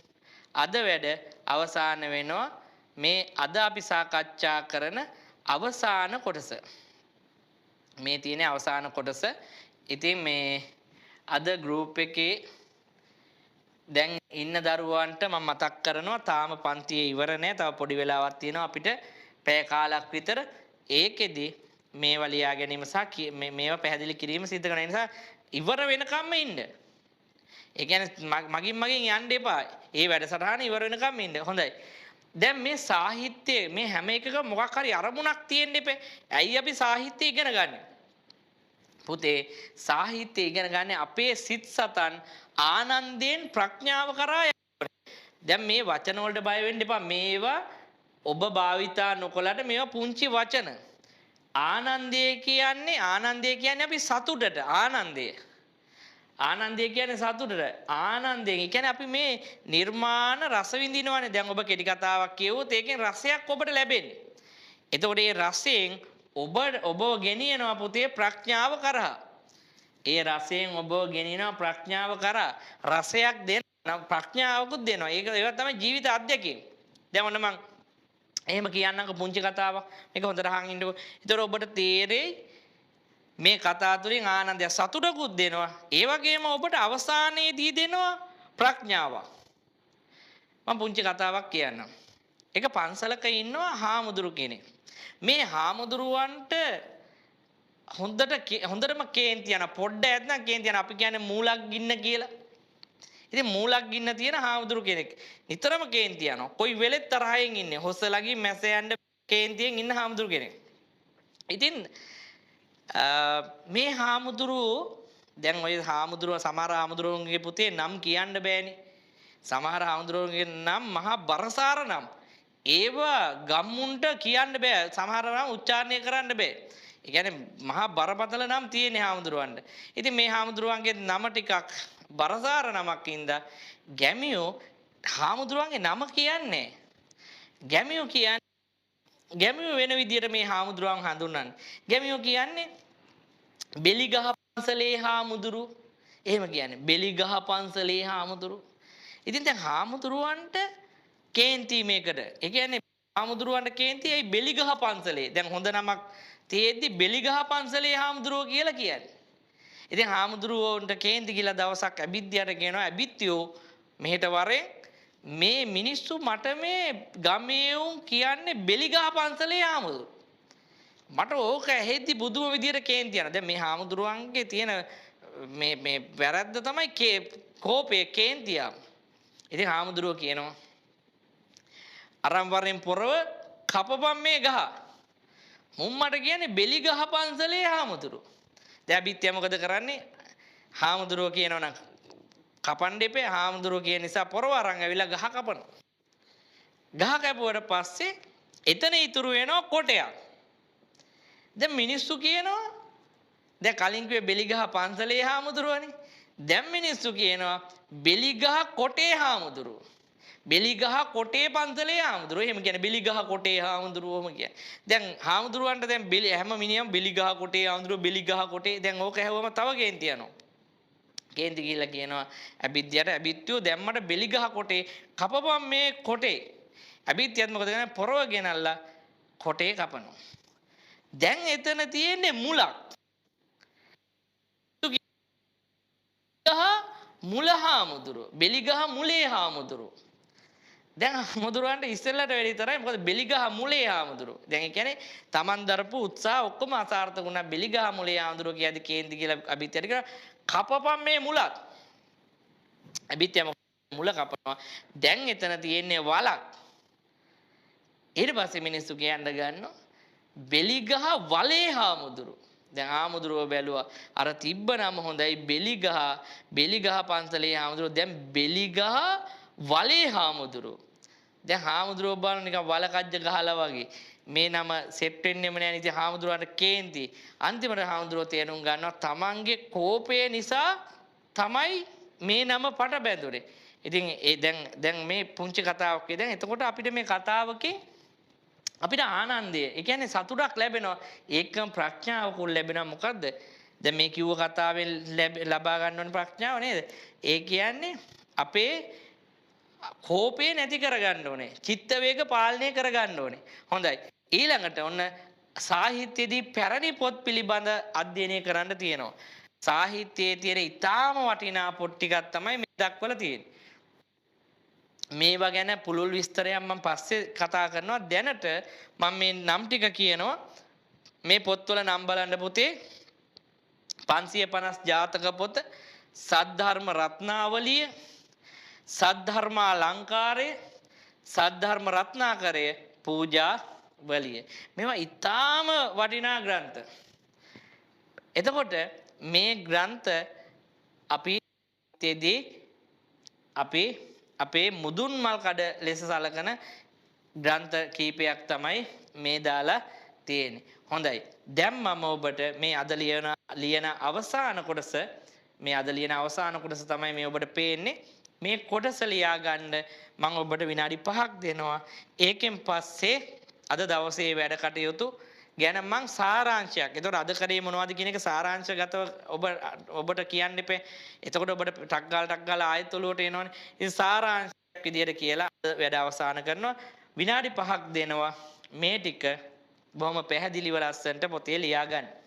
අද වැඩ අවසන් වෙනවා. මේ අද අපි සාකච්ඡා කරන අවසාන කොටස. මේ තියෙන අවසාන කොටස. ඉතින් මේ අද ගෲප් එකේ දැන් ඉන්න දරුවන්ට මම මතක් කරනවා තාම පන්තියේ ඉවර නැහැ. තව පොඩි වෙලාවක් තියෙනවා අපිට පැය කාලක් විතර. ඒකෙදි මේවා ලියා ගැනීම සහ මේවා පැහැදිලි කිරීම සිදු කරන නිසා ඉවර වෙනකම්ම ඉන්න. ඒ කියන්නේ මගින් යන්න එපා. ඒ වැඩසටහන ඉවර වෙනකම් ඉන්න. හොඳයි. දැන් මේ සාහිත්‍ය මේ හැම එකකම මොකක් හරි අරමුණක් තියෙන්න එපේ. ඇයි අපි සාහිත්‍ය ඉගෙන ගන්න? පුතේ සාහිත්‍ය ඉගෙන ගන්න අපේ සිත් සතන් ආනන්දයෙන් ප්‍රඥාව කරා යන්න. දැන් මේ වචන වලට බය වෙන්න එපා. මේවා ඔබ භාවිතා නොකලට මේවා පුංචි වචන. ආනන්දය කියන්නේ අපි සතුටට ආනන්දය. ආනන්දය කියන්නේ සතුටට. ආනන්දයෙන් කියන්නේ අපි මේ නිර්මාණ රස විඳිනවානේ. දැන් ඔබ කෙටි කතාවක් කියවුවොත් ඒකෙන් රසයක් ඔබට ලැබෙන්නේ. එතකොට මේ රසයෙන් ඔබ ගෙනියනවා පුතේ ප්‍රඥාව කරා. ඒ රසයෙන් ඔබ ගෙනියනවා ප්‍රඥාව කරා. රසයක් දෙනවා ප්‍රඥාවකුත් දෙනවා. ඒක තමයි ජීවිත අත්දැකීම. දැන් ඔන්න මම එහෙම කියන්නම්කො පුංචි කතාවක්. මේක හොඳට අහන් ඉන්නකො. ඒතර ඔබට තේරෙයි මේ කතා තුළින් ආනන්දය සතුටකුත් දෙනවා. ඒ වගේම ඔබට අවසානයේදී දෙනවා ප්‍රඥාවක්. මම පුංචි කතාවක් කියන්නම්. එක පන්සලක ඉන්නවා හාමුදුරු කෙනෙක්. මේ හාමුදුරුවන්ට හොඳටම කේන්ති යන පොඩ්ඩ ඇත්නම් කේන්ති යන අපි කියන්නේ මූලක් ගින්න කියලා. ඉතින් මූලක් ගින්න තියෙන හාමුදුරු කෙනෙක්. නිතරම කේන්ති යනවා. කොයි වෙලෙත් තරහින් ඉන්නේ. හොස්සලගින් මැස යන්න කේන්තියෙන් ඉන්න හාමුදුරු කෙනෙක්. ඉතින් මේ හාමුදුරුවෝ දැන් ඔය හාමුදුරුව සමහර හාමුදුරුවන්ගේ පුතේ නම් කියන්න බෑනේ. සමහර හාමුදුරුවන්ගේ නම් මහා බරසාර නම්. ඒවා ගම්මුන්ට කියන්න බෑ. සමහර නම් උච්චාරණය කරන්න බෑ. ඒ කියන්නේ මහා බරපතල නම් තියෙන හාමුදුරුවන්ට. ඉතින් මේ හාමුදුරුවන්ගේ නම ටිකක් බරසාර නමක් ඉඳ ගැමියෝ හාමුදුරුවන්ගේ නම කියන්නේ. ගැමියෝ වෙන විදියට මේ හාමුදුරුවන් හඳුන්වන්නේ. ගැමියෝ කියන්නේ බෙලිගහ පන්සලේ හාමුදුරු. එහෙම කියන්නේ බෙලිගහ පන්සලේ හාමුදුරු. ඉතින් දැන් හාමුදුරුවන්ට කේන්ති මේකට. ඒ කියන්නේ හාමුදුරුවන්ට කේන්ති ඇයි බෙලිගහ පන්සලේ. දැන් හොඳ නමක් තියෙද්දි බෙලිගහ පන්සලේ හාමුදුරුවෝ කියලා කියන්නේ. ඉතින් හාමුදුරුවන්ට කේන්ති කියලා දවසක් අබිද්දයට කියනවා අබිත්‍යෝ මෙහෙට වරෙන් මේ මිනිස්සු මට මේ ගමේ උන් කියන්නේ බෙලිගහ පන්සලේ හාමුදුරු. මට ඕක ඇහෙද්දි බුදුම විදියට කේන්ති යනවා. දැන් මේ හාමුදුරුවන්ගේ තියෙන මේ වැරද්ද තමයි කෝපය කේන්තිය. ඉතින් හාමුදුරුවෝ කියනවා අරන් වරෙන් පොරව කපපම් මේ ගහ. මුම්මට කියන්නේ බෙලිගහ පන්සලේ හාමුදුරු. දැන් අබිත්‍ය මොකද කරන්නේ? හාමුදුරුවෝ කියනවා නම් කපන්න එපේ. හාමුදුරුවෝ කියන නිසා පොරව අරන් ඇවිල්ලා ගහ කපනවා. ගහ කැපුවට පස්සේ එතන ඉතුරු වෙනවා කොටයක්. දැන් මිනිස්සු කියනවා දැන් කලින් කිව්වේ බෙලිගහ පන්සලේ හාමුදුරුවනේ. දැන් මිනිස්සු කියනවා බෙලිගහ කොටේ හාමුදුරුවෝ. බෙලිගහ කොටේ පන්සලේ හාමුදුරුවෝ එහෙම කියන්නේ බෙලිගහ කොටේ හාමුදුරුවෝම කියන්නේ. දැන් හාමුදුරුවන්ට දැන් හැම මිනිහම බෙලිගහ කොටේ හාමුදුරුවෝ බෙලිගහ කොටේ දැන් ඕක ඇහුවම තව කේන්ති යනවා. කේන්ති ගිහිල්ලා කියනවා ඇබිත්තියට ඇබිත්තියෝ දැම්මට බෙලිගහ කොටේ කපපම් මේ කොටේ. ඇබිත්තියත් මොකද කරන්නේ පොරව ගෙනල්ලා කොටේ කපනවා. දැන් එතන තියෙන්නේ මුලක්. මුල හාමුදුරුවෝ බෙලිගහ මුලේ හාමුදුරුවෝ දැන් හාමුදුරුවන්ට ඉස්සෙල්ලට වැඩි තරයි මොකද බෙලිගහ මුලේ හාමුදුරුවෝ දැන් ඒ කියන්නේ Taman දරපු උත්සාහ ඔක්කොම අසාර්ථක වුණා බෙලිගහ මුලේ හාමුදුරුවෝ කියද්දි කේන්ති කියලා අභිත්‍යයට කියනවා කපපම් මේ මුලත් අභිත්‍ය මුල කපනවා දැන් එතන තියෙන්නේ වලක් ඊට පස්සේ මිනිස්සු කියන්න ගන්නවා බෙලිගහ වලේ හාමුදුරුවෝ දැන් හාමුදුරුවෝ බැලුවා අර තිබ්බ නම හොඳයි බෙලිගහ පන්සලේ හාමුදුරුවෝ දැන් බෙලිගහ වලේ හාමුදුරුවෝ දැන් හාමුදුරුවෝ බලන නිකන් වල කජ්ජ ගහලා වගේ මේ නම සෙට් වෙන්නෙම නෑ ඉතින් හාමුදුරුවන්ට කේන්ති අන්තිමට හාමුදුරුවෝ තේරුම් ගන්නවා තමන්ගේ කෝපය නිසා තමයි මේ නම පට බැඳුනේ ඉතින් ඒ දැන් මේ පුංචි කතාවක් දැන් එතකොට අපිට මේ කතාවකින් අපිට ආනන්දය ඒ කියන්නේ සතුටක් ලැබෙනවා ඒකම ප්‍රඥාවකුත් ලැබෙනවා මොකද්ද දැන් මේ කිව්ව කතාවෙන් ලබා ගන්න ඕන ප්‍රඥාව නේද ඒ කියන්නේ අපේ කෝපේ නැති කරගන්න ඕනේ චිත්ත වේග පාලනය කරගන්න ඕනේ හොඳයි ඊළඟට ඔන්න සාහිත්‍යයේදී පැරණි පොත් පිළිබඳ අධ්‍යයනය කරන්න තියෙනවා සාහිත්‍යයේ තියෙන ඊටාම වටිනා පොත් ටිකක් තමයි මේ දක්වලා තියෙන්නේ මේවා ගැන පුළුල් විස්තරයක් මම පස්සේ කතා කරනවා දැනට මම මේ නම් ටික කියනවා මේ පොත්වල නම් බලන්න පුතේ 550 ජාතක පොත සද්ධර්ම රත්නාවලිය සද්ධර්ම අලංකාරය සද්ධර්ම රත්නාකරය පූජා වලිය මේවා ඊටාම වටිනා ග්‍රන්ථ එතකොට මේ ග්‍රන්ථ අපි තෙදී අපේ මුදුන් මල් කඩ ලෙස සලකන ග්‍රන්ථ කීපයක් තමයි මේ දාලා තියෙන්නේ. හොඳයි. දැන් මම ඔබට මේ අද ලියන අවසාන කොටස තමයි මේ ඔබට පේන්නේ. මේ කොටස ලියා ගන්න මම ඔබට විනාඩි 5ක් දෙනවා. ඒකෙන් පස්සේ අද දවසේ වැඩ කටයුතු ගැන මං සාරාංශයක්. එතකොට අද කරේ මොනවද කියන එක සාරාංශගතව ඔබට කියන්න එපේ. එතකොට ඔබට ටක් ගාලා ආයෙත් ඔලුවට එනවනේ. ඉතින් සාරාංශයක් විදියට කියලා අද වැඩ අවසන් කරනවා. විනාඩි 5ක් දෙනවා. මේ ටික බොහොම පැහැදිලිව ලස්සනට පොතේ ලියා ගන්න.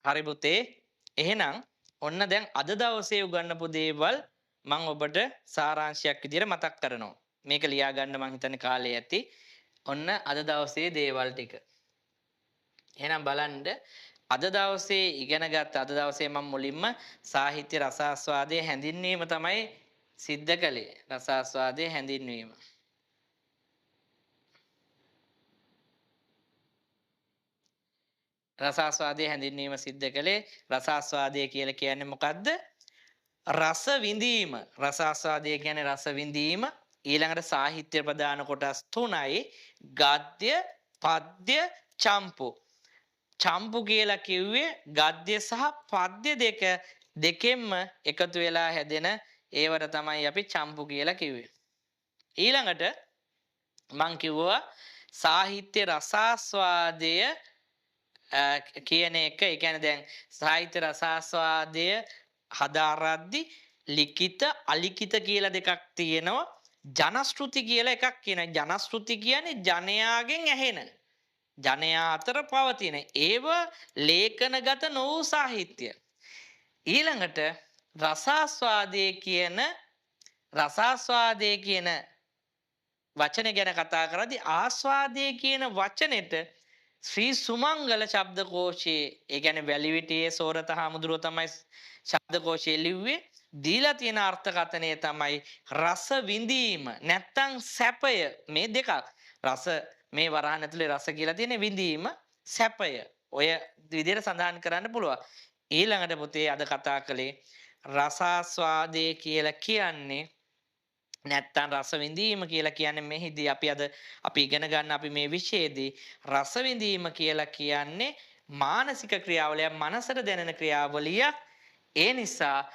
හරි පුතේ. එහෙනම් ඔන්න දැන් අද දවසේ උගන්වපු දේවල් මම ඔබට සාරාංශයක් විදිහට මතක් කරනවා. මේක ලියා ගන්න මං හිතන්නේ කාලේ ඇති. ඔන්න අද දවසේ දේවල් ටික. එහෙනම් බලන්න අද දවසේ ඉගෙන ගත්ත අද දවසේ මම මුලින්ම සාහිත්‍ය රසාස්වාදයේ හැඳින්වීම තමයි සිද්ධ කළේ. රසාස්වාදයේ හැඳින්වීම. රසාස්වාදයේ හැඳින්වීම සිද්ධ කළේ. රසාස්වාදය කියලා කියන්නේ මොකද්ද? රස විඳීම. රසාස්වාදය කියන්නේ රස විඳීම. ඊළඟට සාහිත්‍ය ප්‍රධාන කොටස් තුනයි. ගද්‍ය, පද්‍ය, චම්පු. චම්පු කියලා කිව්වේ ගද්‍ය සහ පද්‍ය දෙකෙන්ම එකතු වෙලා හැදෙන ඒවට තමයි අපි චම්පු කියලා කිව්වේ. ඊළඟට මං කිව්වා සාහිත්‍ය රසාස්වාදය කියන එක. ඒ කියන්නේ දැන් සාහිත්‍ය රසාස්වාදය හදාරද්දි ලිඛිත අලිඛිත කියලා දෙකක් තියෙනවා. ජනශ්‍රුති කියලා එකක් කියනවා. ජනශ්‍රුති කියන්නේ ජනයාගෙන් ඇහෙන, ජනයා අතර පවතින ඒව ලේඛනගත නොවූ සාහිත්‍ය. ඊළඟට රසාස්වාදයේ කියන වචන ගැන කතා කරද්දී ආස්වාදයේ කියන වචනෙට ශ්‍රී සුමංගල ශබ්දකෝෂයේ, ඒ කියන්නේ වැලිවිටියේ සෝරත හාමුදුරුවෝ තමයි ශබ්දකෝෂයේ ලිව්වේ. දීලා තියෙන අර්ථකථනය තමයි රස විඳීම නැත්තම් සැපය. මේ දෙකක්. රස මේ වරහන් ඇතුලේ රස කියලා තියෙන විඳීම, සැපය. ඔය විදිහට සඳහන් කරන්න පුළුවන්. ඊළඟට පුතේ අද කතා කළේ රසාස්වාදයේ කියලා කියන්නේ නැත්තම් රස විඳීම කියලා කියන්නේ මෙහිදී අපි ඉගෙන ගන්න අපි මේ විෂයේදී රස විඳීම කියලා කියන්නේ මානසික ක්‍රියාවලියක්, මනසට දැනෙන ක්‍රියාවලියක්. ඒ නිසා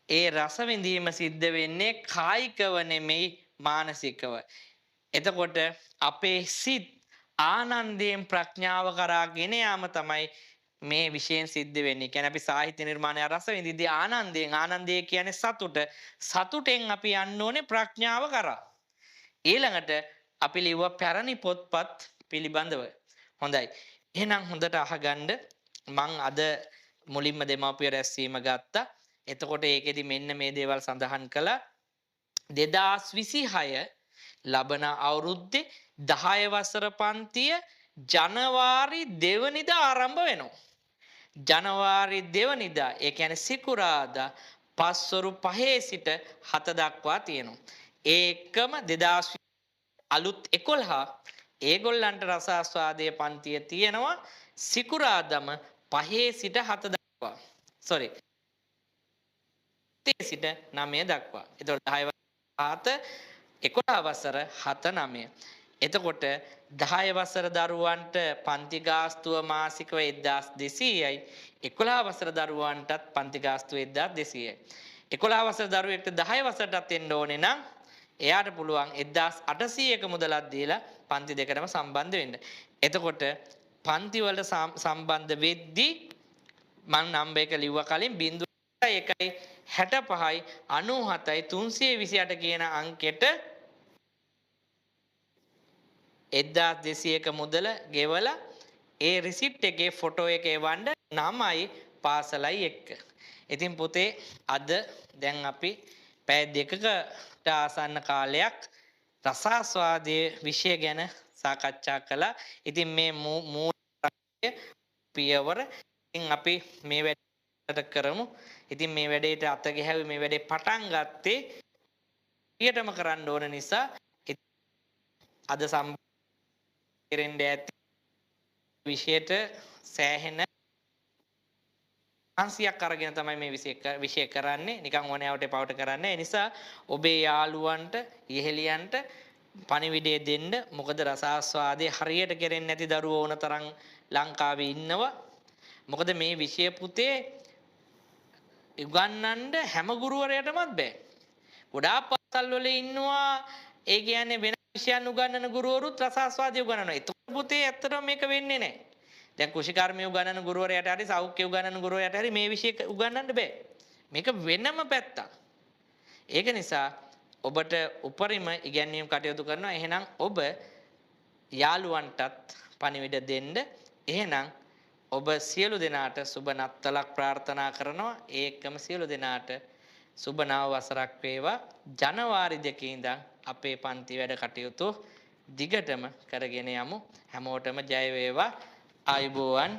ඒ රස විඳීම සිද්ධ වෙන්නේ කායිකව නෙමෙයි මානසිකව. එතකොට අපේ සිත් ආනන්දයෙන් ප්‍රඥාව කරා ගෙන යාම තමයි මේ විශේෂයෙන් සිද්ධ වෙන්නේ. කියන්නේ අපි සාහිත්‍ය නිර්මාණය රස විඳිද්දී ආනන්දය කියන්නේ සතුට. සතුටෙන් අපි යන්න ඕනේ ප්‍රඥාව කරා. ඊළඟට අපි ලිව්වා පැරණි පොත්පත් පිළිබඳව. හොඳයි. එහෙනම් හොඳට අහගන්න. මං අද මුලින්ම දෙමාපිය රැස්වීම ගත්තා. එතකොට ඒකෙදි මෙන්න මේ දේවල් සඳහන් කළා. 2026 ලබන අවුරුද්දේ 10 වසර පන්තිය ජනවාරි 2 වෙනිදා ආරම්භ වෙනවා. ජනවාරි 2 වෙනිදා, ඒ කියන්නේ සිකුරාදා පස්වරු 5 සිට 7 දක්වා තියෙනවා. ඒකම 2000 අලුත් 11 ඒගොල්ලන්ට රසාස්වාදයේ පන්තිය තියෙනවා සිකුරාදම 5 සිට 7 දක්වා. sorry 7 සිට 9 දක්වා. එතකොට 10 11 වසර 7 9. එතකොට 10 වසර දරුවන්ට පන්ති ගාස්තුව මාසිකව 1200යි. 11 වසර දරුවන්ටත් පන්ති ගාස්තුව 1200යි. 11 වසර දරුවෙක්ට 10 වසරටත් එන්න ඕනේ නම් එයාට පුළුවන් 1800ක මුදලක් දීලා පන්ති දෙකටම සම්බන්ධ වෙන්න. එතකොට පන්ති වලට සම්බන්ධ වෙද්දී මම නම්බර් එක ලිව්වා කලින් 0.1යි 65යි 97යි 328 කියන අංකෙට 1200ක මුදල ගෙවලා ඒ රිසිට් එකේ ෆොටෝ එක එවන්න නමයි පාසලයි එක්ක. ඉතින් පුතේ අද දැන් අපි පැය දෙකකට ආසන්න කාලයක් රසාස්වාදයේ විෂය ගැන සාකච්ඡා කළා. ඉතින් මේ මූල පියවර ඉතින් අපි මේ වැඩට කරමු. ඉතින් මේ වැඩේට අත ගැහැවි මේ වැඩේ පටන් ගත්තේ ඊටම කරන්න ඕන නිසා අද සම්බන්ධ ඇති විෂයට සෑහෙන අංශයක් අරගෙන තමයි මේ විෂය කරන්නේ. නිකන් ඕනෑවට පවට කරන්නේ. ඒ නිසා ඔබේ යාළුවන්ට ඉහෙලියන්ට පණිවිඩය දෙන්න. මොකද රසාස්වාදයේ හරියට කෙරෙන්නේ නැති දරුවෝ ඕන තරම් ලංකාවේ ඉන්නවා. මොකද මේ විෂය පුතේ උගන්වන්න හැම ගුරුවරයාටමත් බෑ. ගොඩාක් පාසල් වල ඉන්නවා ඒ කියන්නේ වෙන විෂයන් උගන්වන ගුරුවරුත් රසාස්වාදය උගන්වනවා. ඒක පුතේ ඇත්තටම මේක වෙන්නේ නැහැ. දැන් කෘෂිකර්මය උගන්වන ගුරුවරයාට හරි සෞඛ්‍ය උගන්වන ගුරුවරයාට හරි මේ විෂය උගන්වන්න බෑ. මේක වෙනම පැත්තක්. ඒක නිසා ඔබට උපරිම ඉගැන්වීම් කටයුතු කරනවා. එහෙනම් ඔබ යාළුවන්ටත් පණිවිඩ දෙන්න. එහෙනම් ඔබ සියලු දෙනාට සුබ නත්තලක් ප්‍රාර්ථනා කරනවා. ඒකම සියලු දෙනාට සුබ නව වසරක් වේවා. ජනවාරි 2 ඉඳන් අපේ පන්ති වැඩ කටයුතු දිගටම කරගෙන යමු. හැමෝටම ජය වේවා. ආයුබෝවන්.